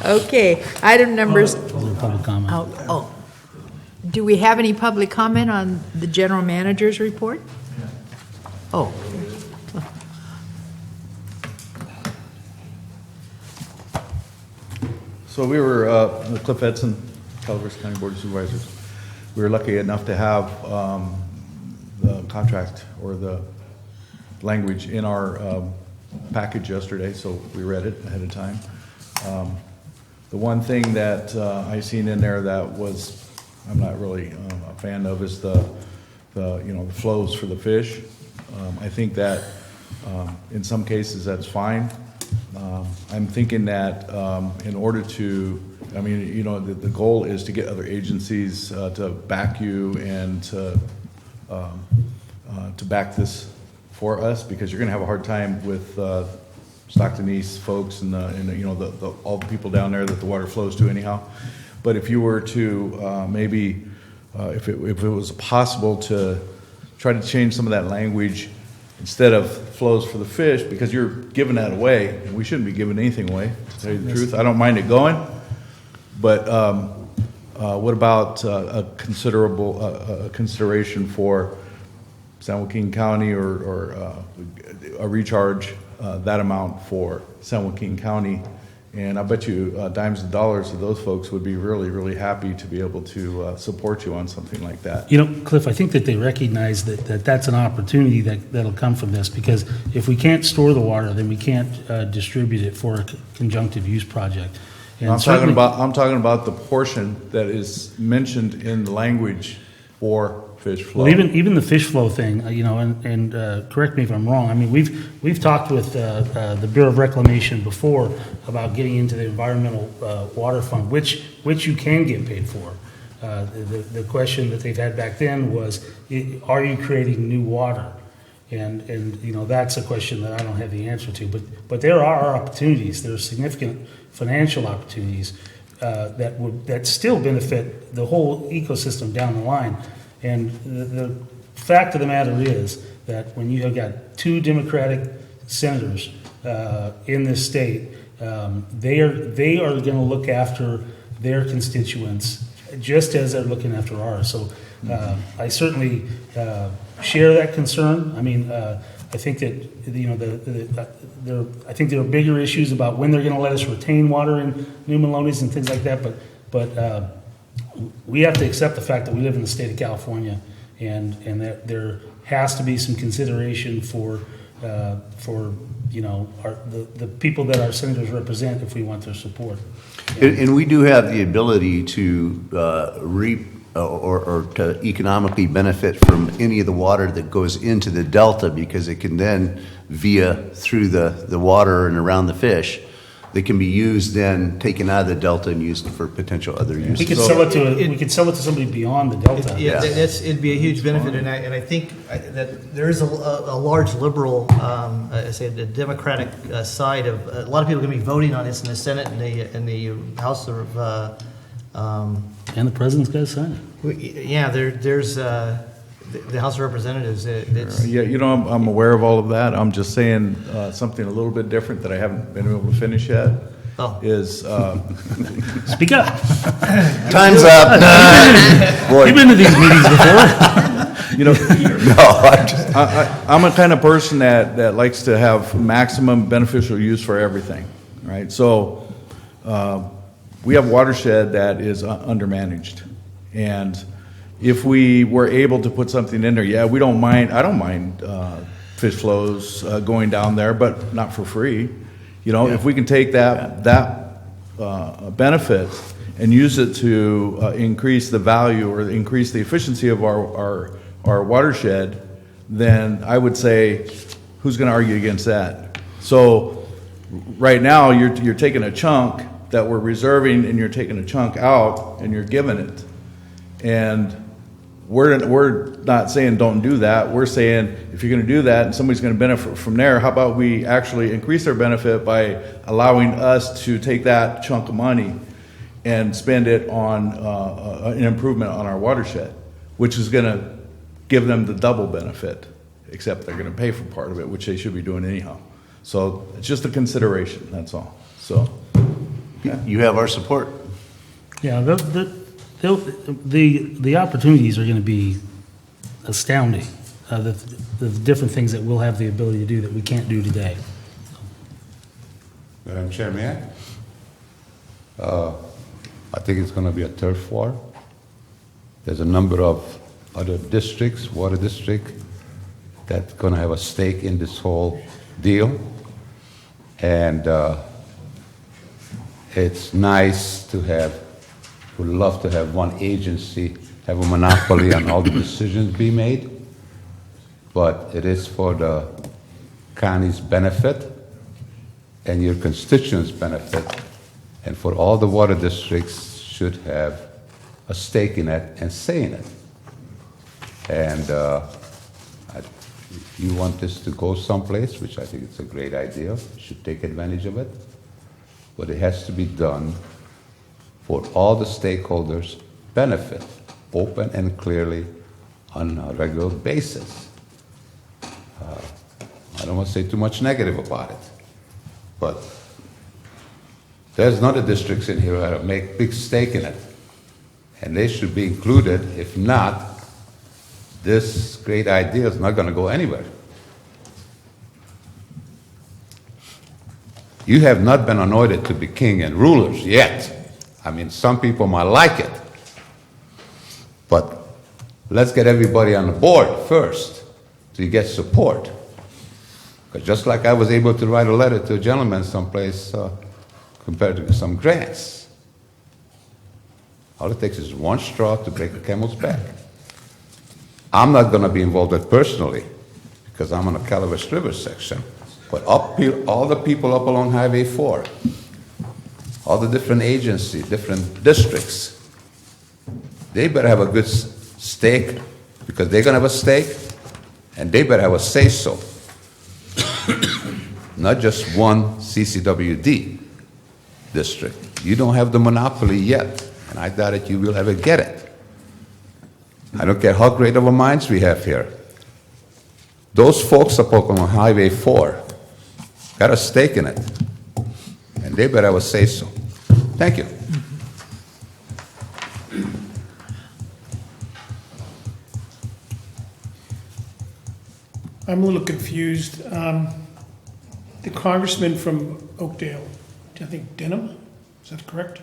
Okay, item numbers, Was there a public comment? do we have any public comment on the general manager's report? Oh, So we were, Cliff Edson, Calaveras County Board of Supervisors. We were lucky enough to have the contract or the language in our package yesterday, so we read it ahead of time. The one thing that I seen in there that I'm not really a fan of is the flows for the fish. I think that in some cases that's fine. I'm thinking that in order to, the goal is to get other agencies to back you and to back this for us, because you're going to have a hard time with Stockton East folks and all the people down there that the water flows to anyhow. But if you were to maybe, if it was possible to try to change some of that language, instead of flows for the fish, because you're giving that away, and we shouldn't be giving anything away, to tell you the truth. I don't mind it going, but what about a consideration for San Joaquin County or a recharge that amount for San Joaquin County? And I bet you dimes and dollars of those folks would be really, really happy to be able to support you on something like that. You know, Cliff, I think that they recognize that that's an opportunity that'll come from this, because if we can't store the water, then we can't distribute it for a conjunctive use project. And I'm certainly- talking about the portion that is mentioned in the language for fish flow. Well, even the fish flow thing, and correct me if I'm wrong. I mean, we've talked with the Bureau of Reclamation before about getting into the environmental water fund, which you can get paid for. The question that they've had back then was, are you creating new water? And that's a question that I don't have the answer to. But there are opportunities. There are significant financial opportunities that still benefit the whole ecosystem down the line. And the fact of the matter is that when you have got two Democratic senators in this state, they are going to look after their constituents just as they're looking after ours. So I certainly share that concern. I mean, I think that I think there are bigger issues about when they're going to let us retain water in New Melones and things like that. But we have to accept the fact that we live in the state of California, and that there has to be some consideration for the people that our senators represent if we want their support. And we do have the ability to or to economically benefit from any of the water that goes into the delta, because it can then via through the water and around the fish, that can be used then taken out of the delta and used for potential other uses. We could sell it to, we could sell it to somebody beyond the delta. Yeah, it'd be a huge benefit, and I think that there is a large liberal, I say the Democratic side of, a lot of people are going to be voting on this in the Senate and the House of, And the president's got to sign it. yeah, there's the House of Representatives. Yeah, you know, I'm aware of all of that. I'm just saying something a little bit different that I haven't been able to finish yet. Oh. Is Speak up. Time's up. Boy. You've been to these meetings before. you know, No, I'm a kind of person that likes to have maximum beneficial use for everything, right? So we have watershed that is undermanaged, and if we were able to put something in there, yeah, we don't mind. I don't mind fish flows going down there, but not for free. You know, if we can take that benefit and use it to increase the value or increase the efficiency of our watershed, then I would say, who's going to argue against that? So right now, you're taking a chunk that we're reserving, and you're taking a chunk out, and you're giving it, and we're not saying don't do that. We're saying if you're going to do that and somebody's going to benefit from there, how about we actually increase their benefit by allowing us to take that chunk of money and spend it on an improvement on our watershed, which is going to give them the double benefit, except they're going to pay for part of it, which they should be doing anyhow. So it's just a consideration, that's all. So you have our support. Yeah, the opportunities are going to be astounding. The different things that we'll have the ability to do that we can't do today. Madam Chair, may I? I think it's going to be a turf war. There's a number of other districts, water district, that's going to have a stake in this whole deal. And it's nice to have, would love to have one agency have a monopoly on all the decisions be made, but it is for the county's benefit and your constituents' benefit, and for all the water districts should have a stake in it and say in it. And if you want this to go someplace, which I think it's a great idea, you should take advantage of it, but it has to be done for all the stakeholders' benefit, open and clearly on a regular basis. I don't want to say too much negative about it, but there's other districts in here that make big stake in it, and they should be included. If not, this great idea is not going to go anywhere. You have not been anointed to be king and rulers yet. I mean, some people might like it, but let's get everybody on the board first so you get support. Because just like I was able to write a letter to a gentleman someplace compared to some grants, all it takes is one straw to break a camel's back. I'm not going to be involved with it personally because I'm on the Calaveras River section, but all the people up along Highway 4, all the different agencies, different districts, they better have a good stake because they're going to have a stake and they better have a say-so. Not just one CCWD district. You don't have the monopoly yet, and I doubt that you will ever get it. I don't care how great of a minds we have here. Those folks up on Highway 4 got a stake in it, and they better have a say-so. Thank you. I'm a little confused. The congressman from Oakdale, I think Denham, is that correct?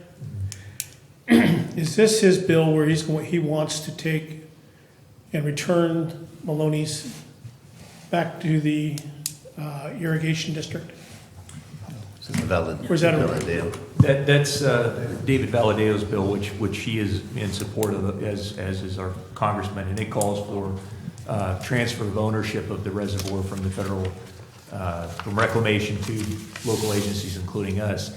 Is this his bill where he wants to take and return Maloney's back to the irrigation district? Or is that a- Valadeo. That's David Valadeo's bill, which he is in support of, as is our congressman, and it calls for transfer of ownership of the reservoir from the federal, from reclamation to local agencies, including us.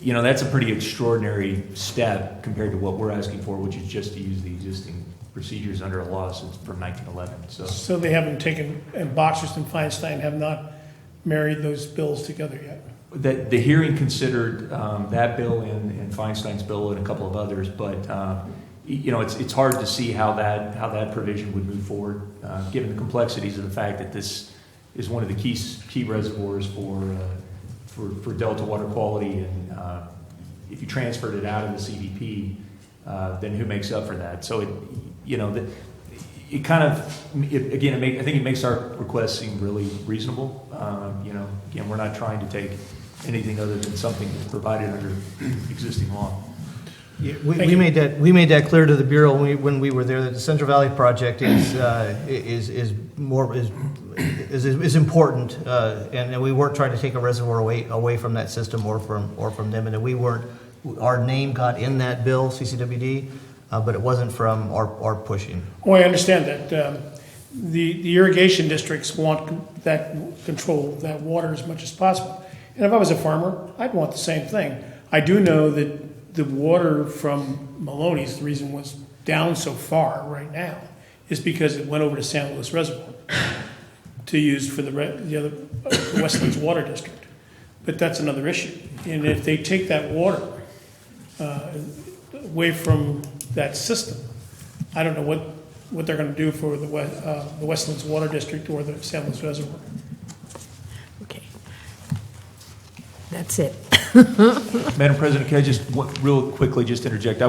You know, that's a pretty extraordinary step compared to what we're asking for, which is just to use the existing procedures under a law since from 1911. So they haven't taken, and Boxers and Feinstein have not married those bills together yet? The hearing considered that bill and Feinstein's bill and a couple of others, but you know, it's hard to see how that provision would move forward, given the complexities of the fact that this is one of the key reservoirs for Delta water quality, and if you transferred it out of the CDP, then who makes up for that? So I think it makes our request seem really reasonable. You know, again, we're not trying to take anything other than something that's provided under existing law. Yeah, we made that clear to the Bureau when we were there, that the Central Valley project is important, and we weren't trying to take a reservoir away from that system or from them, and that our name got in that bill, CCWD, but it wasn't from our pushing. Oh, I understand that. The irrigation districts want that control of that water as much as possible. And if I was a farmer, I'd want the same thing. I do know that the water from Maloney's, the reason was down so far right now, is because it went over to San Luis Reservoir to use for the other Westlands Water District. But that's another issue. And if they take that water away from that system, I don't know what they're going to do for the Westlands Water District or the San Luis Reservoir. Okay. That's it. Madam President, can I just real quickly just interject?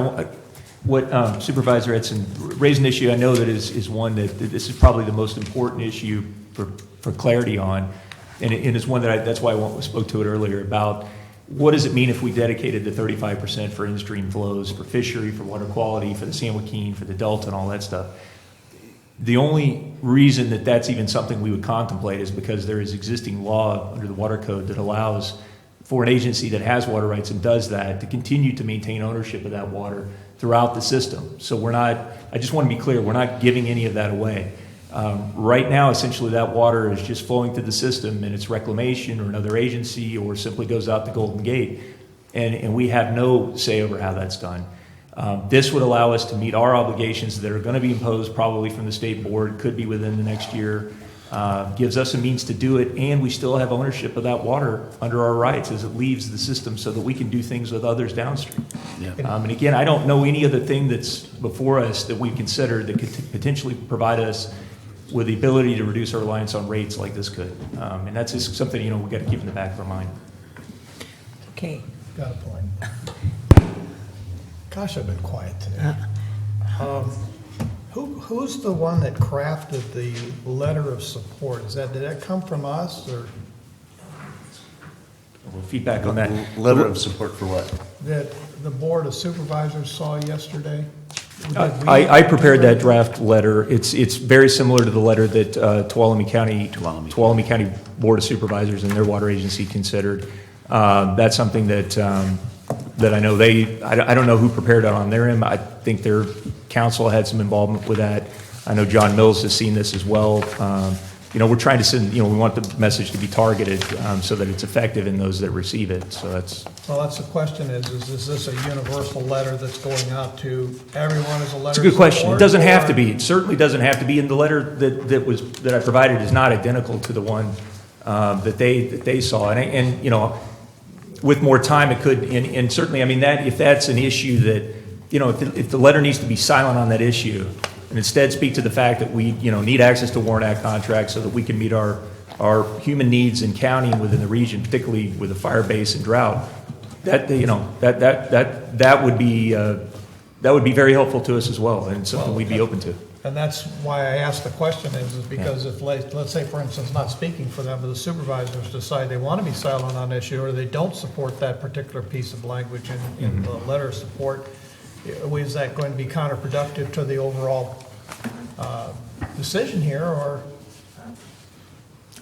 What Supervisor Edson raised an issue I know that is one that this is probably the most important issue for clarity on, and it's one that that's why I spoke to it earlier about what does it mean if we dedicated the 35% for in-stream flows, for fishery, for water quality, for the San Joaquin, for the Delta, and all that stuff. The only reason that that's even something we would contemplate is because there is existing law under the Water Code that allows for an agency that has water rights and does that to continue to maintain ownership of that water throughout the system. So I just want to be clear, we're not giving any of that away. Right now, essentially, that water is just flowing through the system, and it's reclamation or another agency or simply goes out the Golden Gate, and we have no say over how that's done. This would allow us to meet our obligations that are going to be imposed probably from the state board, could be within the next year, gives us a means to do it, and we still have ownership of that water under our rights as it leaves the system so that we can do things with others downstream. Yeah. And again, I don't know any other thing that's before us that we consider that could potentially provide us with the ability to reduce our reliance on rates like this could. And that's just something, we've got to keep in the back of our mind. Okay. Got a point. Gosh, I've been quiet today. Who's the one that crafted the letter of support? Did that come from us, or Feedback on that. Letter of support for what? that the Board of Supervisors saw yesterday? I prepared that draft letter. It's very similar to the letter that Tuolumne County Board of Supervisors and their water agency considered. That's something that I know I don't know who prepared it on their end. I think their council had some involvement with that. I know John Mills has seen this as well. We're trying to send, we want the message to be targeted so that it's effective in those that receive it. So that's The question is this a universal letter that's going out to everyone as a letter? It's a good question. It doesn't have to or- be. It certainly doesn't have to be. And the letter that I provided is not identical to the one that they saw. And with more time, it could. And certainly, if that's an issue that if the letter needs to be silent on that issue, and instead speak to the fact that we need access to Warrant Act contracts so that we can meet our human needs in county and within the region, particularly with the fire base and drought. That would be very helpful to us as well, and something we'd be open to. And that's why I asked the question is because if, let's say, for instance, not speaking for them, but the supervisors decide they want to be silent on an issue or they don't support that particular piece of language in the letter of support, is that going to be counterproductive to the overall decision here, or?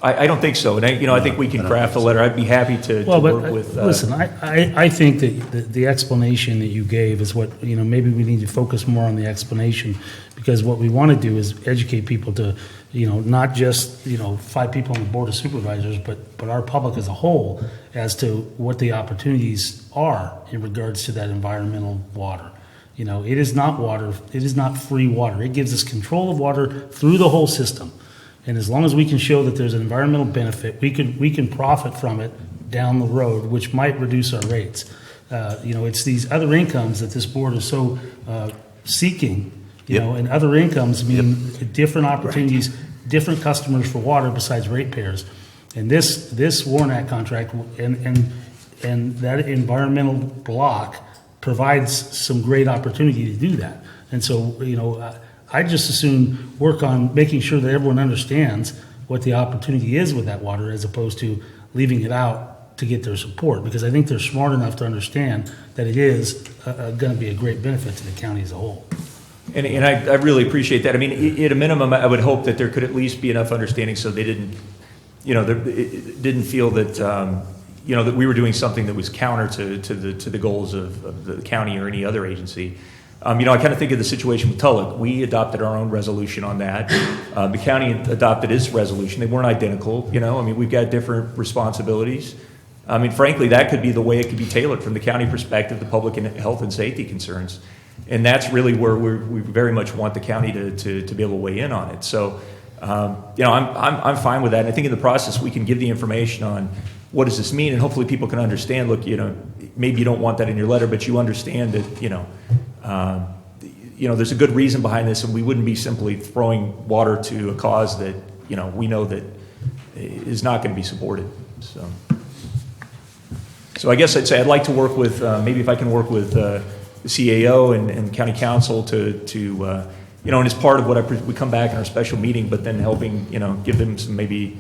I don't think so, and I think we can craft a letter. I'd be happy to Well, but work with. listen, I think that the explanation that you gave is what, maybe we need to focus more on the explanation, because what we want to do is educate people to, not just, 5 people on the Board of Supervisors, but our public as a whole, as to what the opportunities are in regards to that environmental water. It is not water, it is not free water. It gives us control of water through the whole system. And as long as we can show that there's an environmental benefit, we can profit from it down the road, which might reduce our rates. It's these other incomes that this board is so seeking, and other incomes mean different opportunities, different customers for water besides ratepayers. And this Warren Act contract and that environmental block provides some great opportunity to do that. And so, I just assume work on making sure that everyone understands what the opportunity is with that water, as opposed to leaving it out to get their support, because I think they're smart enough to understand that it is going to be a great benefit to the county as a whole. And I really appreciate that. I mean, at a minimum, I would hope that there could at least be enough understanding so they didn't, it didn't feel that, that we were doing something that was counter to the goals of the county or any other agency. I kind of think of the situation with Tulloch. We adopted our own resolution on that. The county adopted its resolution. They weren't identical. We've got different responsibilities. Frankly, that could be the way it could be tailored from the county perspective, the public and health and safety concerns. And that's really where we very much want the county to be able to weigh in on it. So, I'm fine with that. And I think in the process, we can give the information on what does this mean, and hopefully people can understand, look, maybe you don't want that in your letter, but you understand that, there's a good reason behind this, and we wouldn't be simply throwing water to a cause that, we know that is not going to be supported. So I guess I'd say I'd like to work with, maybe if I can work with the CAO and county council to and it's part of what we come back in our special meeting, but then helping, give them some maybe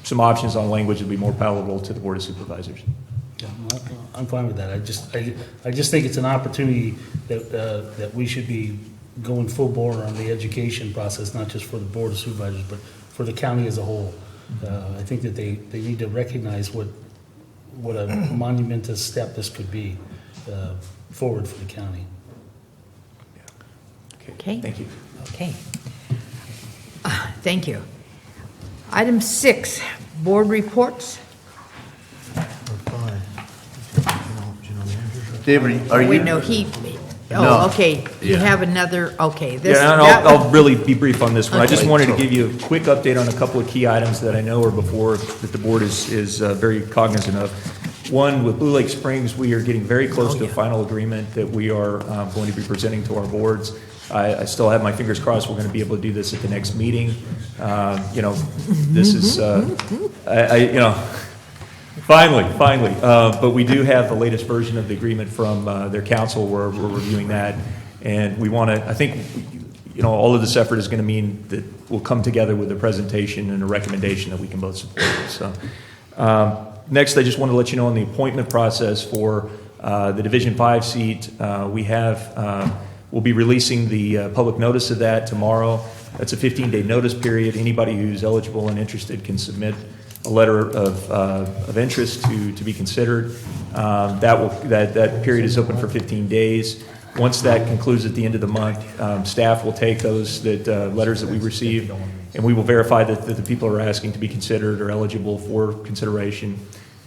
some options on language that would be more palatable to the Board of Supervisors. Yeah, I'm fine with that. I just think it's an opportunity that we should be going full bore on the education process, not just for the Board of Supervisors, but for the county as a whole. I think that they need to recognize what a monumentous step this could be forward for the county. Okay. Thank you. Okay. Thank you. Item 6, board reports. David, are you? Wait, no, No. Okay, you Yeah. have another, okay. And I'll really be brief on this one. I just wanted to give you a quick update on a couple of key items that I know are before that the board is very cognizant of. One, with Blue Lake Springs, we are getting very close to a final agreement that we are going to be presenting to our boards. I still have my fingers crossed we're going to be able to do this at the next meeting. This is, finally. But we do have the latest version of the agreement from their council. We're reviewing that. And we want to, I think, all of this effort is going to mean that we'll come together with a presentation and a recommendation that we can both support. So, next, I just want to let you know on the appointment process for the Division 5 seat. We'll be releasing the public notice of that tomorrow. That's a 15-day notice period. Anybody who's eligible and interested can submit a letter of interest to be considered. That period is open for 15 days. Once that concludes at the end of the month, staff will take those letters that we received, and we will verify that the people who are asking to be considered are eligible for consideration.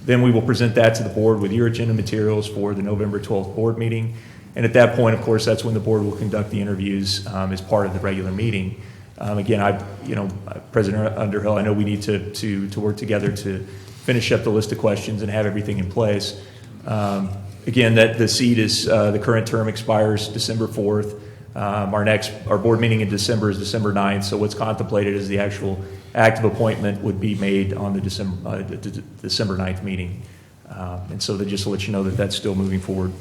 Then we will present that to the board with your agenda materials for the November 12th board meeting. And at that point, of course, that's when the board will conduct the interviews as part of the regular meeting. Again, President Underhill, I know we need to work together to finish up the list of questions and have everything in place. Again, that the seat is the current term expires December 4th. Our board meeting in December is December 9th. So what's contemplated is the actual active appointment would be made on the December 9th meeting. And so just to let you know that that's still moving forward.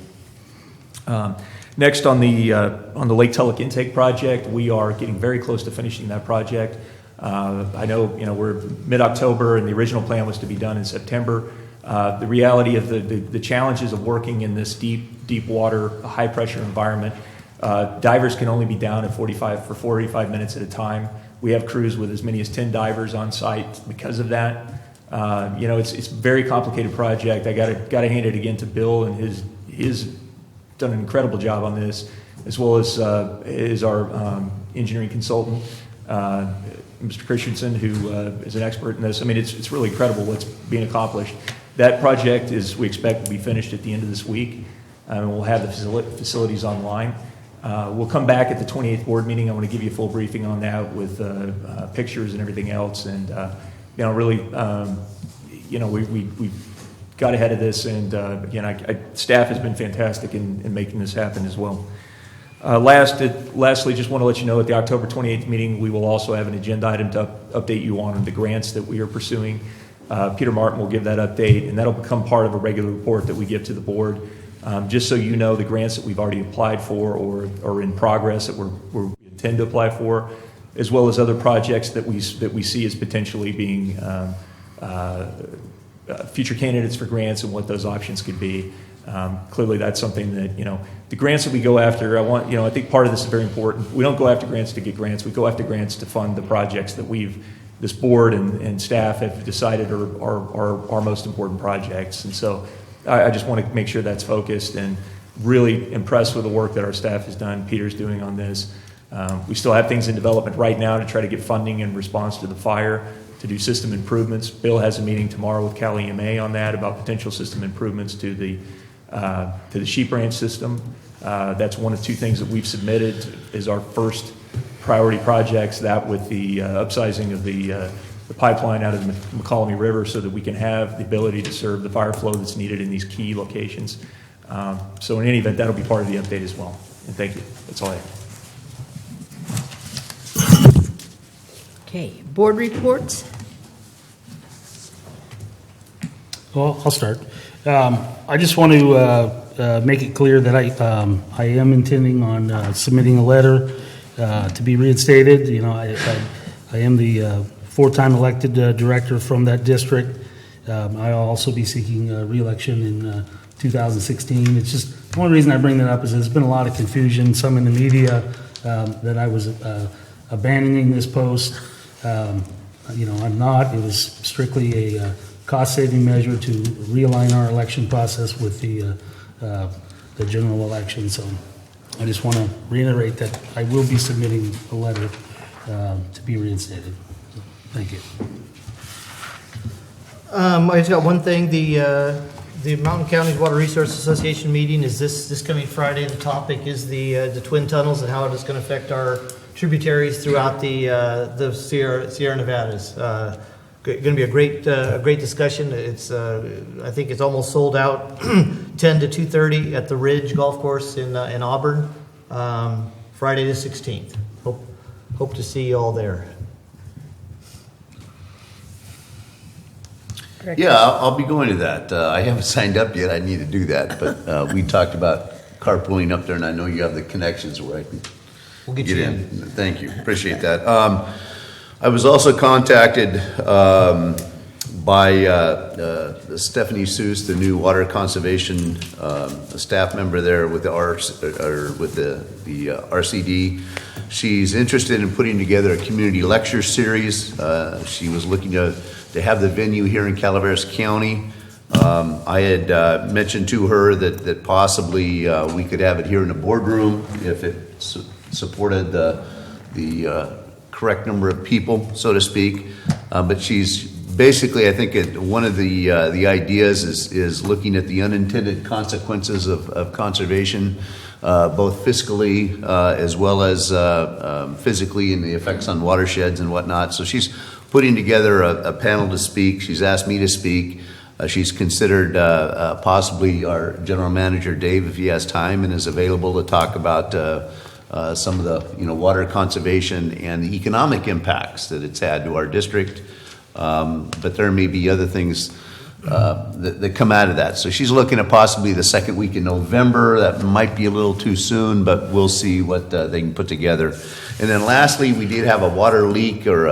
Next, on the Lake Tulloch intake project, we are getting very close to finishing that project. I know we're mid-October, and the original plan was to be done in September. The reality of the challenges of working in this deep water, high pressure environment, divers can only be down for 45 minutes at a time. We have crews with as many as 10 divers on site because of that. It's a very complicated project. I gotta hand it again to Bill, and his done an incredible job on this, as well as our engineering consultant, Mr. Christensen, who is an expert in this. I mean, it's really incredible what's being accomplished. That project we expect to be finished at the end of this week, and we'll have the facilities online. We'll come back at the 28th board meeting. I want to give you a full briefing on that with pictures and everything else. And, really, we got ahead of this. And, staff has been fantastic in making this happen as well. Lastly, just want to let you know at the October 28th meeting, we will also have an agenda item to update you on the grants that we are pursuing. Peter Martin will give that update, and that'll become part of a regular report that we give to the board. Just so you know, the grants that we've already applied for or are in progress that we intend to apply for, as well as other projects that we see as potentially being future candidates for grants and what those options could be. Clearly, that's something that, the grants that we go after, I think part of this is very important. We don't go after grants to get grants. We go after grants to fund the projects that this board and staff have decided are our most important projects. And so I just want to make sure that's focused, and really impressed with the work that our staff has done, Peter's doing on this. We still have things in development right now to try to get funding in response to the fire, to do system improvements. Bill has a meeting tomorrow with Cal EMA on that about potential system improvements to the sheep ranch system. That's one of two things that we've submitted as our first priority projects, that with the upsizing of the pipeline out of the McCallamy River so that we can have the ability to serve the fire flow that's needed in these key locations. So in any event, that'll be part of the update as well. And thank you. That's all I have. Okay, board reports? Well, I'll start. I just want to make it clear that I am intending on submitting a letter to be reinstated. I am the four-time elected director from that district. I'll also be seeking re-election in 2016. It's just, one reason I bring that up is there's been a lot of confusion, some in the media, that I was abandoning this post. I'm not. It was strictly a cost-saving measure to realign our election process with the general election. So I just want to reiterate that I will be submitting a letter to be reinstated. So, thank you. I just got one thing. The Mountain Counties Water Resource Association meeting is this coming Friday. The topic is the twin tunnels and how it is going to affect our tributaries throughout the Sierra Nevadas. Going to be a great discussion. It's I think it's almost sold out. 10 to 2:30 at the Ridge Golf Course in Auburn, Friday the 16th. Hope to see you all there. Yeah, I'll be going to that. I haven't signed up yet. I need to do that. But we talked about carpooling up there, and I know you have the connections where I can We'll get get you in. Thank you. Appreciate that. I was also contacted by Stephanie Seuss, the new water conservation staff member there with the RCD. She's interested in putting together a community lecture series. She was looking to have the venue here in Calaveras County. I had mentioned to her that possibly we could have it here in the boardroom if it supported the correct number of people, so to speak. But she's basically, I think one of the ideas is looking at the unintended consequences of conservation, both fiscally as well as physically, and the effects on watersheds and whatnot. So she's putting together a panel to speak. She's asked me to speak. She's considered possibly our general manager, Dave, if he has time and is available, to talk about some of the water conservation and the economic impacts that it's had to our district. But there may be other things that come out of that. So she's looking at possibly the second week in November. That might be a little too soon, but we'll see what they can put together. And then lastly, we did have a water leak or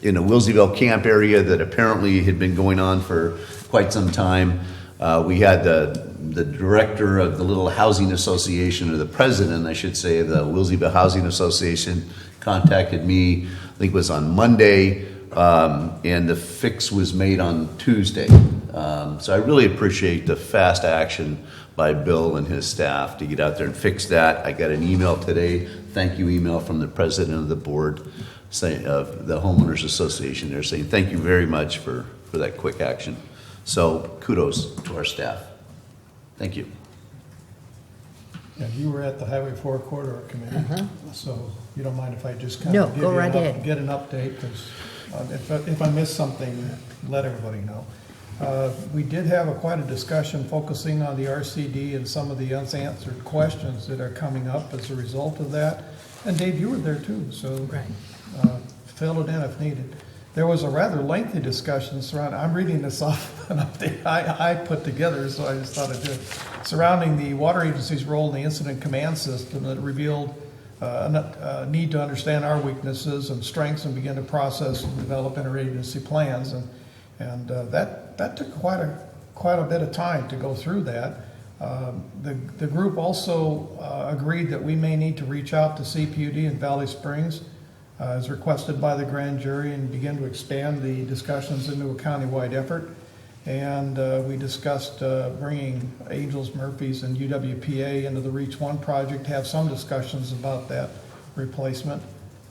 in a Wilseyville camp area that apparently had been going on for quite some time. We had the director of the little housing association, or the president, I should say, of the Wilseyville Housing Association, contacted me, I think it was on Monday, and the fix was made on Tuesday. So I really appreciate the fast action by Bill and his staff to get out there and fix that. I got an email today, thank you email from the president of the board, of the homeowners association there, saying thank you very much for that quick action. So kudos to our staff. Thank you. Yeah, you were at the Highway 4 Corridor Committee, so you don't mind if I just kind No, of go right ahead. get an update, because if I miss something, let everybody know. We did have quite a discussion focusing on the RCD and some of the unanswered questions that are coming up as a result of that. And Dave, you were there too, so Right. fill it in if needed. There was a rather lengthy discussion surrounding, I'm reading this off an update I put together, so I just thought I'd do it, surrounding the water agency's role in the incident command system that revealed a need to understand our weaknesses and strengths and begin to process and develop interagency plans. And that took quite a bit of time to go through that. The group also agreed that we may need to reach out to CPUD in Valley Springs as requested by the grand jury and begin to expand the discussions into a countywide effort. And we discussed bringing Angels, Murphys, and UWPA into the Reach 1 project, have some discussions about that replacement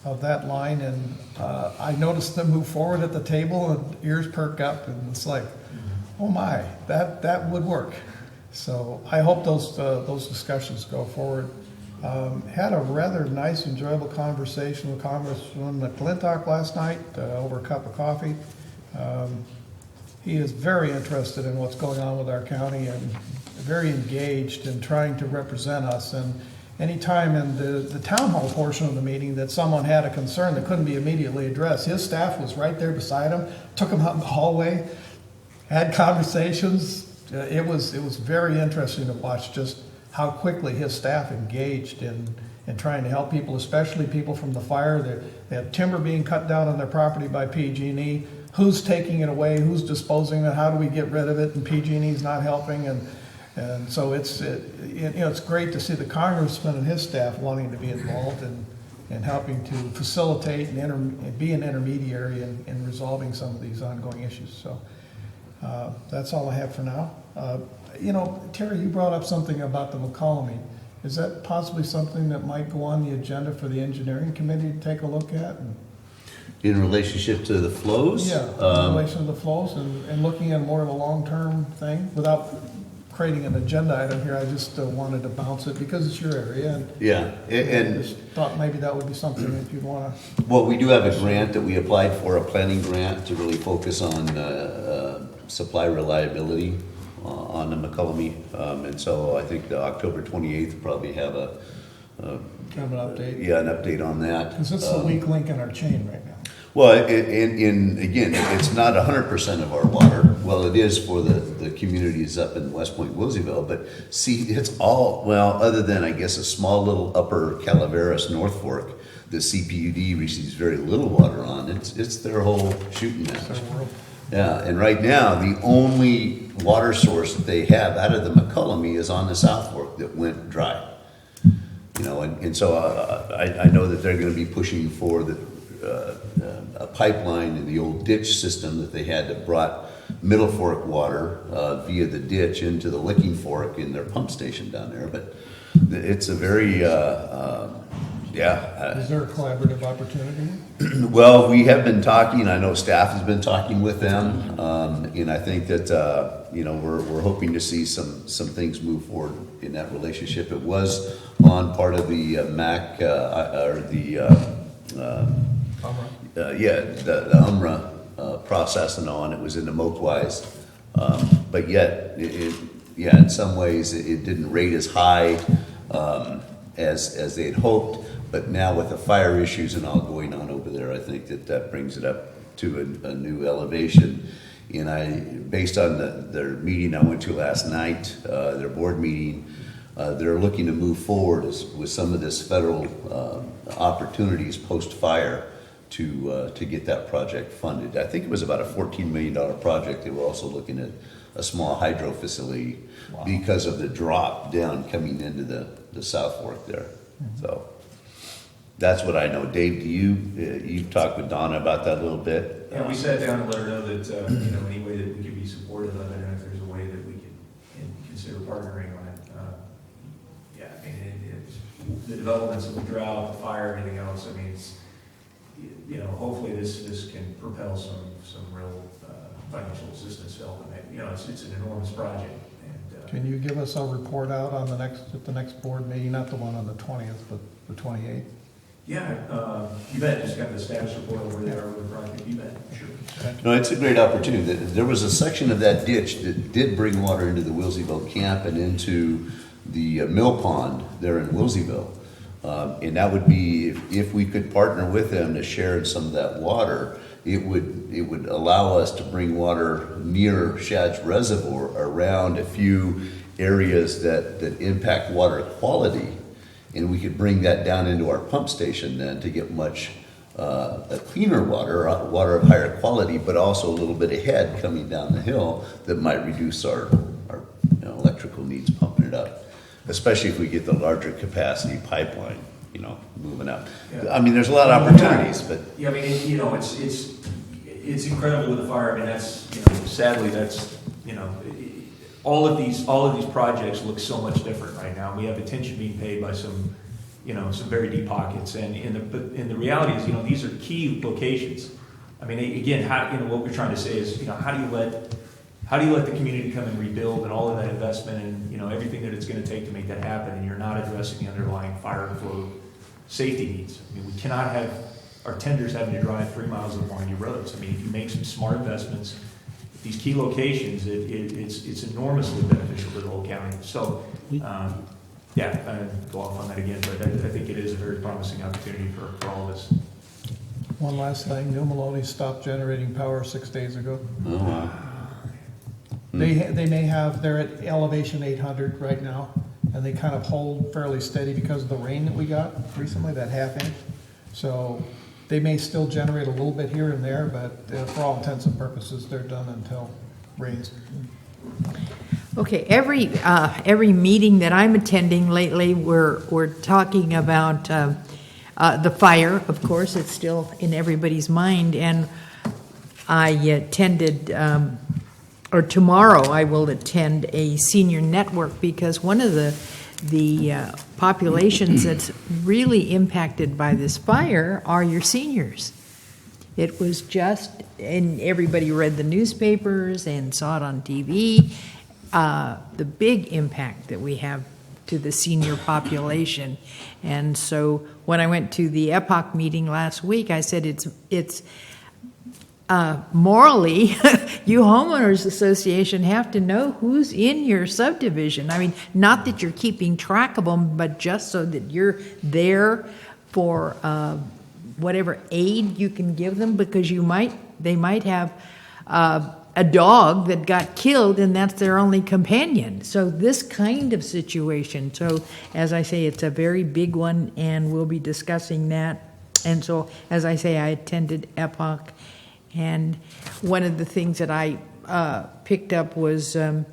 of that line. And I noticed them move forward at the table and ears perk up, and it's like, oh my, that would work. So I hope those discussions go forward. Had a rather nice, enjoyable conversation with Congressman McClintock last night over a cup of coffee. He is very interested in what's going on with our county and very engaged in trying to represent us. And anytime in the town hall portion of the meeting that someone had a concern that couldn't be immediately addressed, his staff was right there beside him, took him out in the hallway, had conversations. It was very interesting to watch just how quickly his staff engaged in trying to help people, especially people from the fire. They have timber being cut down on their property by PG&E. Who's taking it away? Who's disposing of it? How do we get rid of it? And PG&E's not helping. And so it's great to see the congressman and his staff wanting to be involved and helping to facilitate and be an intermediary in resolving some of these ongoing issues. So that's all I have for now. Terry, you brought up something about the McCollum. Is that possibly something that might go on the agenda for the engineering committee to take a look at? In relationship to the flows? Yeah, in relation to the flows and looking at more of a long-term thing without creating an agenda item here. I just wanted to bounce it because it's your area. And Yeah, and I just thought maybe that would be something if you'd want to. well, we do have a grant that we applied for, a planning grant to really focus on supply reliability on the McCollum. And so I think the October 28th will probably have Kind of an update. Yeah, an update on that. Because it's the weak link in our chain right now. Well, again, it's not 100% of our water. Well, it is for the communities up in West Point, Wilseyville, but see, it's all, well, other than, I guess, a small little upper Calaveras North Fork, the CPUD receives very little water on. It's their whole shooting match. Yeah, and right now, the only water source that they have out of the McCollum is on the South Fork that went dry. And so I know that they're going to be pushing for a pipeline in the old ditch system that they had that brought Middle Fork water via the ditch into the Licking Fork in their pump station down there. But it's a very, Is there a collaborative opportunity? Well, we have been talking. I know staff has been talking with them, and I think that we're hoping to see some things move forward in that relationship. It was on part of the MAC or the the UMRA process and on. It was in the Moakwise, but yet in some ways it didn't rate as high as they had hoped. But now with the fire issues and all going on over there, I think that brings it up to a new elevation. And based on their meeting I went to last night, their board meeting, they're looking to move forward with some of this federal opportunities post-fire to get that project funded. I think it was about a $14 million project. They were also looking at a small hydro facility because of the drop down coming into the South Fork there. So, That's what I know. Dave, do you've talked with Donna about that a little bit? Yeah, we sat down and let her know that, any way that we could be supportive of it, and if there's a way that we can consider partnering on it. Yeah, I mean, it's the developments of the drought, the fire, everything else, I mean, it's, hopefully this can propel some real financial assistance to help it. It's an enormous project. And Can you give us a report out on at the next board meeting, not the one on the 20th, but the 28th? yeah, you bet, just got the status report over there over the project, you bet, sure. No, it's a great opportunity. There was a section of that ditch that did bring water into the Wilseyville camp and into the mill pond there in Wilseyville. And that would be, if we could partner with them to share in some of that water, it would allow us to bring water near Shad's Reservoir around a few areas that impact water quality. And we could bring that down into our pump station then to get much a cleaner water of higher quality, but also a little bit ahead coming down the hill that might reduce our electrical needs pumping it up, especially if we get the larger capacity pipeline, moving up. Yeah. I mean, there's a lot of opportunities, but Yeah, I mean, it's incredible with the fire. I mean, that's, sadly, that's, all of these projects look so much different right now. We have attention being paid by some very deep pockets, and the reality is, these are key locations. I mean, again, what we're trying to say is, how do you let the community come and rebuild and all of that investment and, everything that it's going to take to make that happen, and you're not addressing the underlying fire flow safety needs. I mean, we cannot have our tenders having to drive 3 miles of windy roads. I mean, if you make some smart investments, these key locations, it's enormously beneficial to the whole county. So, I go off on that again, but I think it is a very promising opportunity for all of us. One last thing, New Maloney stopped generating power 6 days ago. oh, wow. They may have, they're at elevation 800 right now, and they kind of hold fairly steady because of the rain that we got recently, that half inch. So they may still generate a little bit here and there, but for all intents and purposes, they're done until rains. Okay, every meeting that I'm attending lately, we're talking about the fire. Of course, it's still in everybody's mind, and I attended, or tomorrow I will attend a senior network, because one of the populations that's really impacted by this fire are your seniors. It was just, and everybody read the newspapers and saw it on TV, the big impact that we have to the senior population. And so when I went to the EPOC meeting last week, I said it's morally, you homeowners association have to know who's in your subdivision. I mean, not that you're keeping track of them, but just so that you're there for whatever aid you can give them, because they might have a dog that got killed and that's their only companion. So this kind of situation. So as I say, it's a very big one, and we'll be discussing that. And so, as I say, I attended EPOC. And one of the things that I picked up was a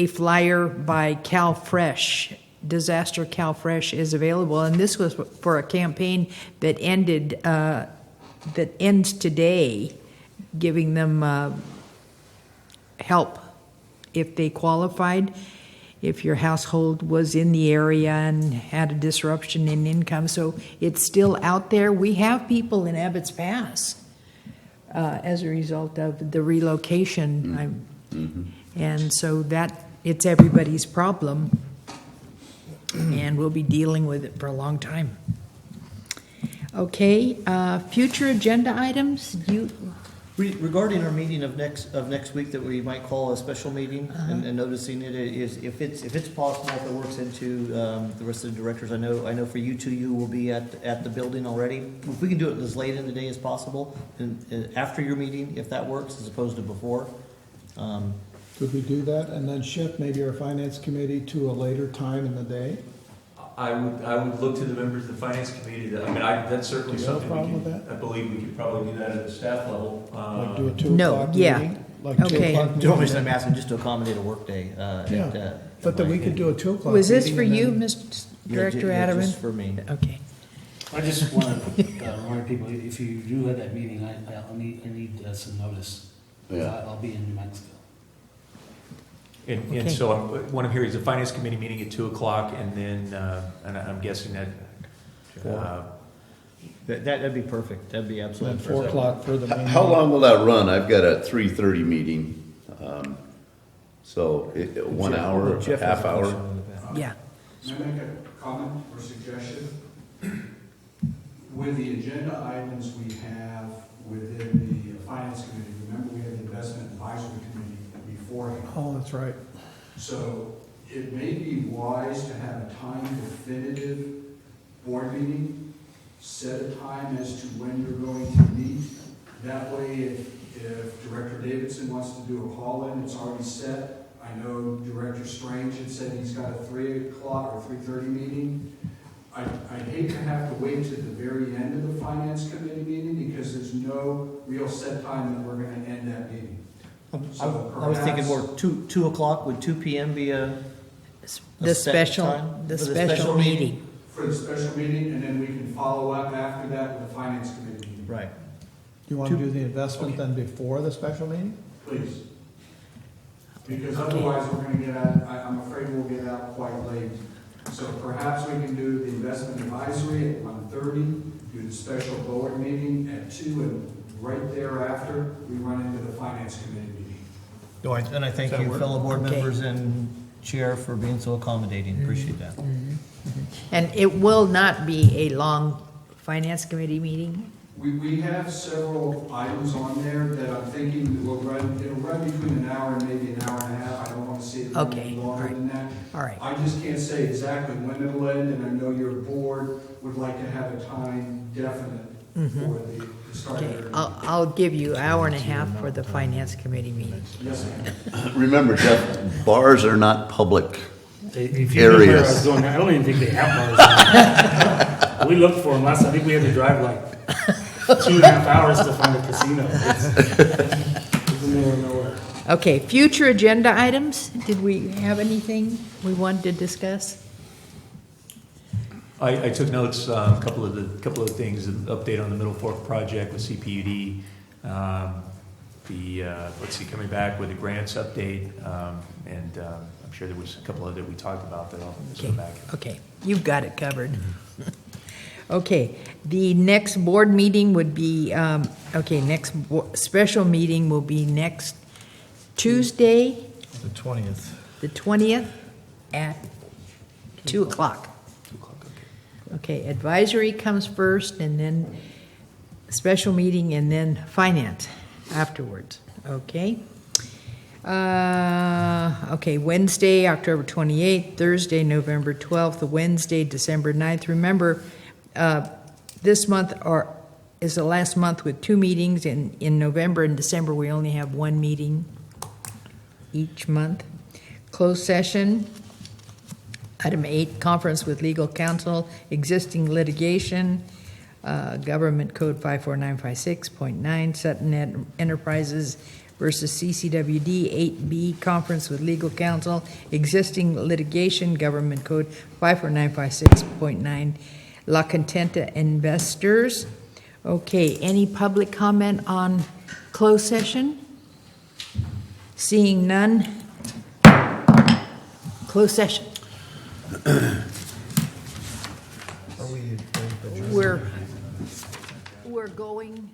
flyer by CalFresh. Disaster CalFresh is available, and this was for a campaign that ends today, giving them help if they qualified, if your household was in the area and had a disruption in income. So it's still out there. We have people in Abbott's Pass as a result of the relocation. And so that it's everybody's problem, and we'll be dealing with it for a long time. Okay, future agenda items. Regarding our meeting of next week that we might call a special meeting, and noticing it is, if it's possible, if it works into the rest of the directors, I know for you two, you will be at the building already. If we can do it as late in the day as possible, and after your meeting, if that works, as opposed to before. Could we do that and then shift maybe our finance committee to a later time in the day? I would look to the members of the finance committee. That's certainly Do you have a something problem we with can. I believe we could probably do that at the staff level. Like do a 2 No, o'clock yeah. meeting? Like 2 Okay. o'clock The only reason meeting? I'm asking just to accommodate a workday. Yeah, but then we could do a 2 o'clock. Was this meeting for and you, then- Mr. Director Yeah, Adderman? just for me. Okay. I just want to remind people, if you do have that meeting, I need some notice. I'll be in New Mexico. And so what I'm hearing is a finance committee meeting at 2:00, and then, and I'm guessing that, That'd be perfect. That'd be And absolutely then 4 o'clock for the main. How long will that run? I've got a 3:30 meeting. So 1 hour, Jeff has half a hour? question on the back. Yeah. May I make a comment or suggestion? With the agenda items we have within the finance committee, remember we had the investment advisory committee beforehand. Oh, that's right. So it may be wise to have a time definitive board meeting, set a time as to when you're going to meet. That way, if Director Davidson wants to do a call-in, it's already set. I know Director Strange had said he's got a 3 o'clock or 3:30 meeting. I'd hate to have to wait to the very end of the finance committee meeting because there's no real set time that we're going to end that meeting. So I was thinking perhaps- more 2 o'clock. Would 2 p.m. be a The set special, time the for the special special meeting. For the special meeting, and then we can follow up after that with the finance committee meeting. right? You want to do the investment then before the special meeting? Please. Because otherwise, we're gonna get out, I'm afraid we'll get out quite late. So perhaps we can do the investment advisory at 1:30, do the special board meeting at 2, and right thereafter, we run into the finance committee meeting. And I thank you, fellow board Okay. members and chair, for being so accommodating. Appreciate that. And it will not be a long finance committee meeting? We have several items on there that I'm thinking it'll run between an hour and maybe an hour and a half. I don't want to see it run Okay, any longer alright. than that. All right. I just can't say exactly when it'll end, and I know your board would like to have a time definite for the start Okay, of their. I'll give you hour and a half for the finance committee meeting. Yes, ma'am. Remember, Jeff, bars are not public. If you knew where I was Areas. going, I don't even think they have bars. We looked for them last time. I think we had to drive like 2.5 hours to find a casino. It's in the middle of nowhere. Okay, future agenda items? Did we have anything we wanted to discuss? I took notes, a couple of things, an update on the Middle Fork project with CPUD, coming back with the grants update, and I'm sure there was a couple other that we talked about that I'll just go back. Okay, you've got it covered. Okay, the next board meeting would be, special meeting will be next Tuesday, The 20th. the 20th at 2 o'clock. 2 o'clock, okay. Okay, advisory comes first, and then special meeting, and then finance afterwards, okay? Okay, Wednesday, October 28th, Thursday, November 12th, Wednesday, December 9th. Remember, this month is the last month with 2 meetings. In November and December, we only have 1 meeting each month. Closed session. Item 8, conference with legal counsel, existing litigation, Government Code 54956.9, Sutton Enterprises versus CCWD. 8B, conference with legal counsel, existing litigation, Government Code 54956.9, La Contenta Investors. Okay, any public comment on closed session? Seeing none. Closed session. Are we? We're going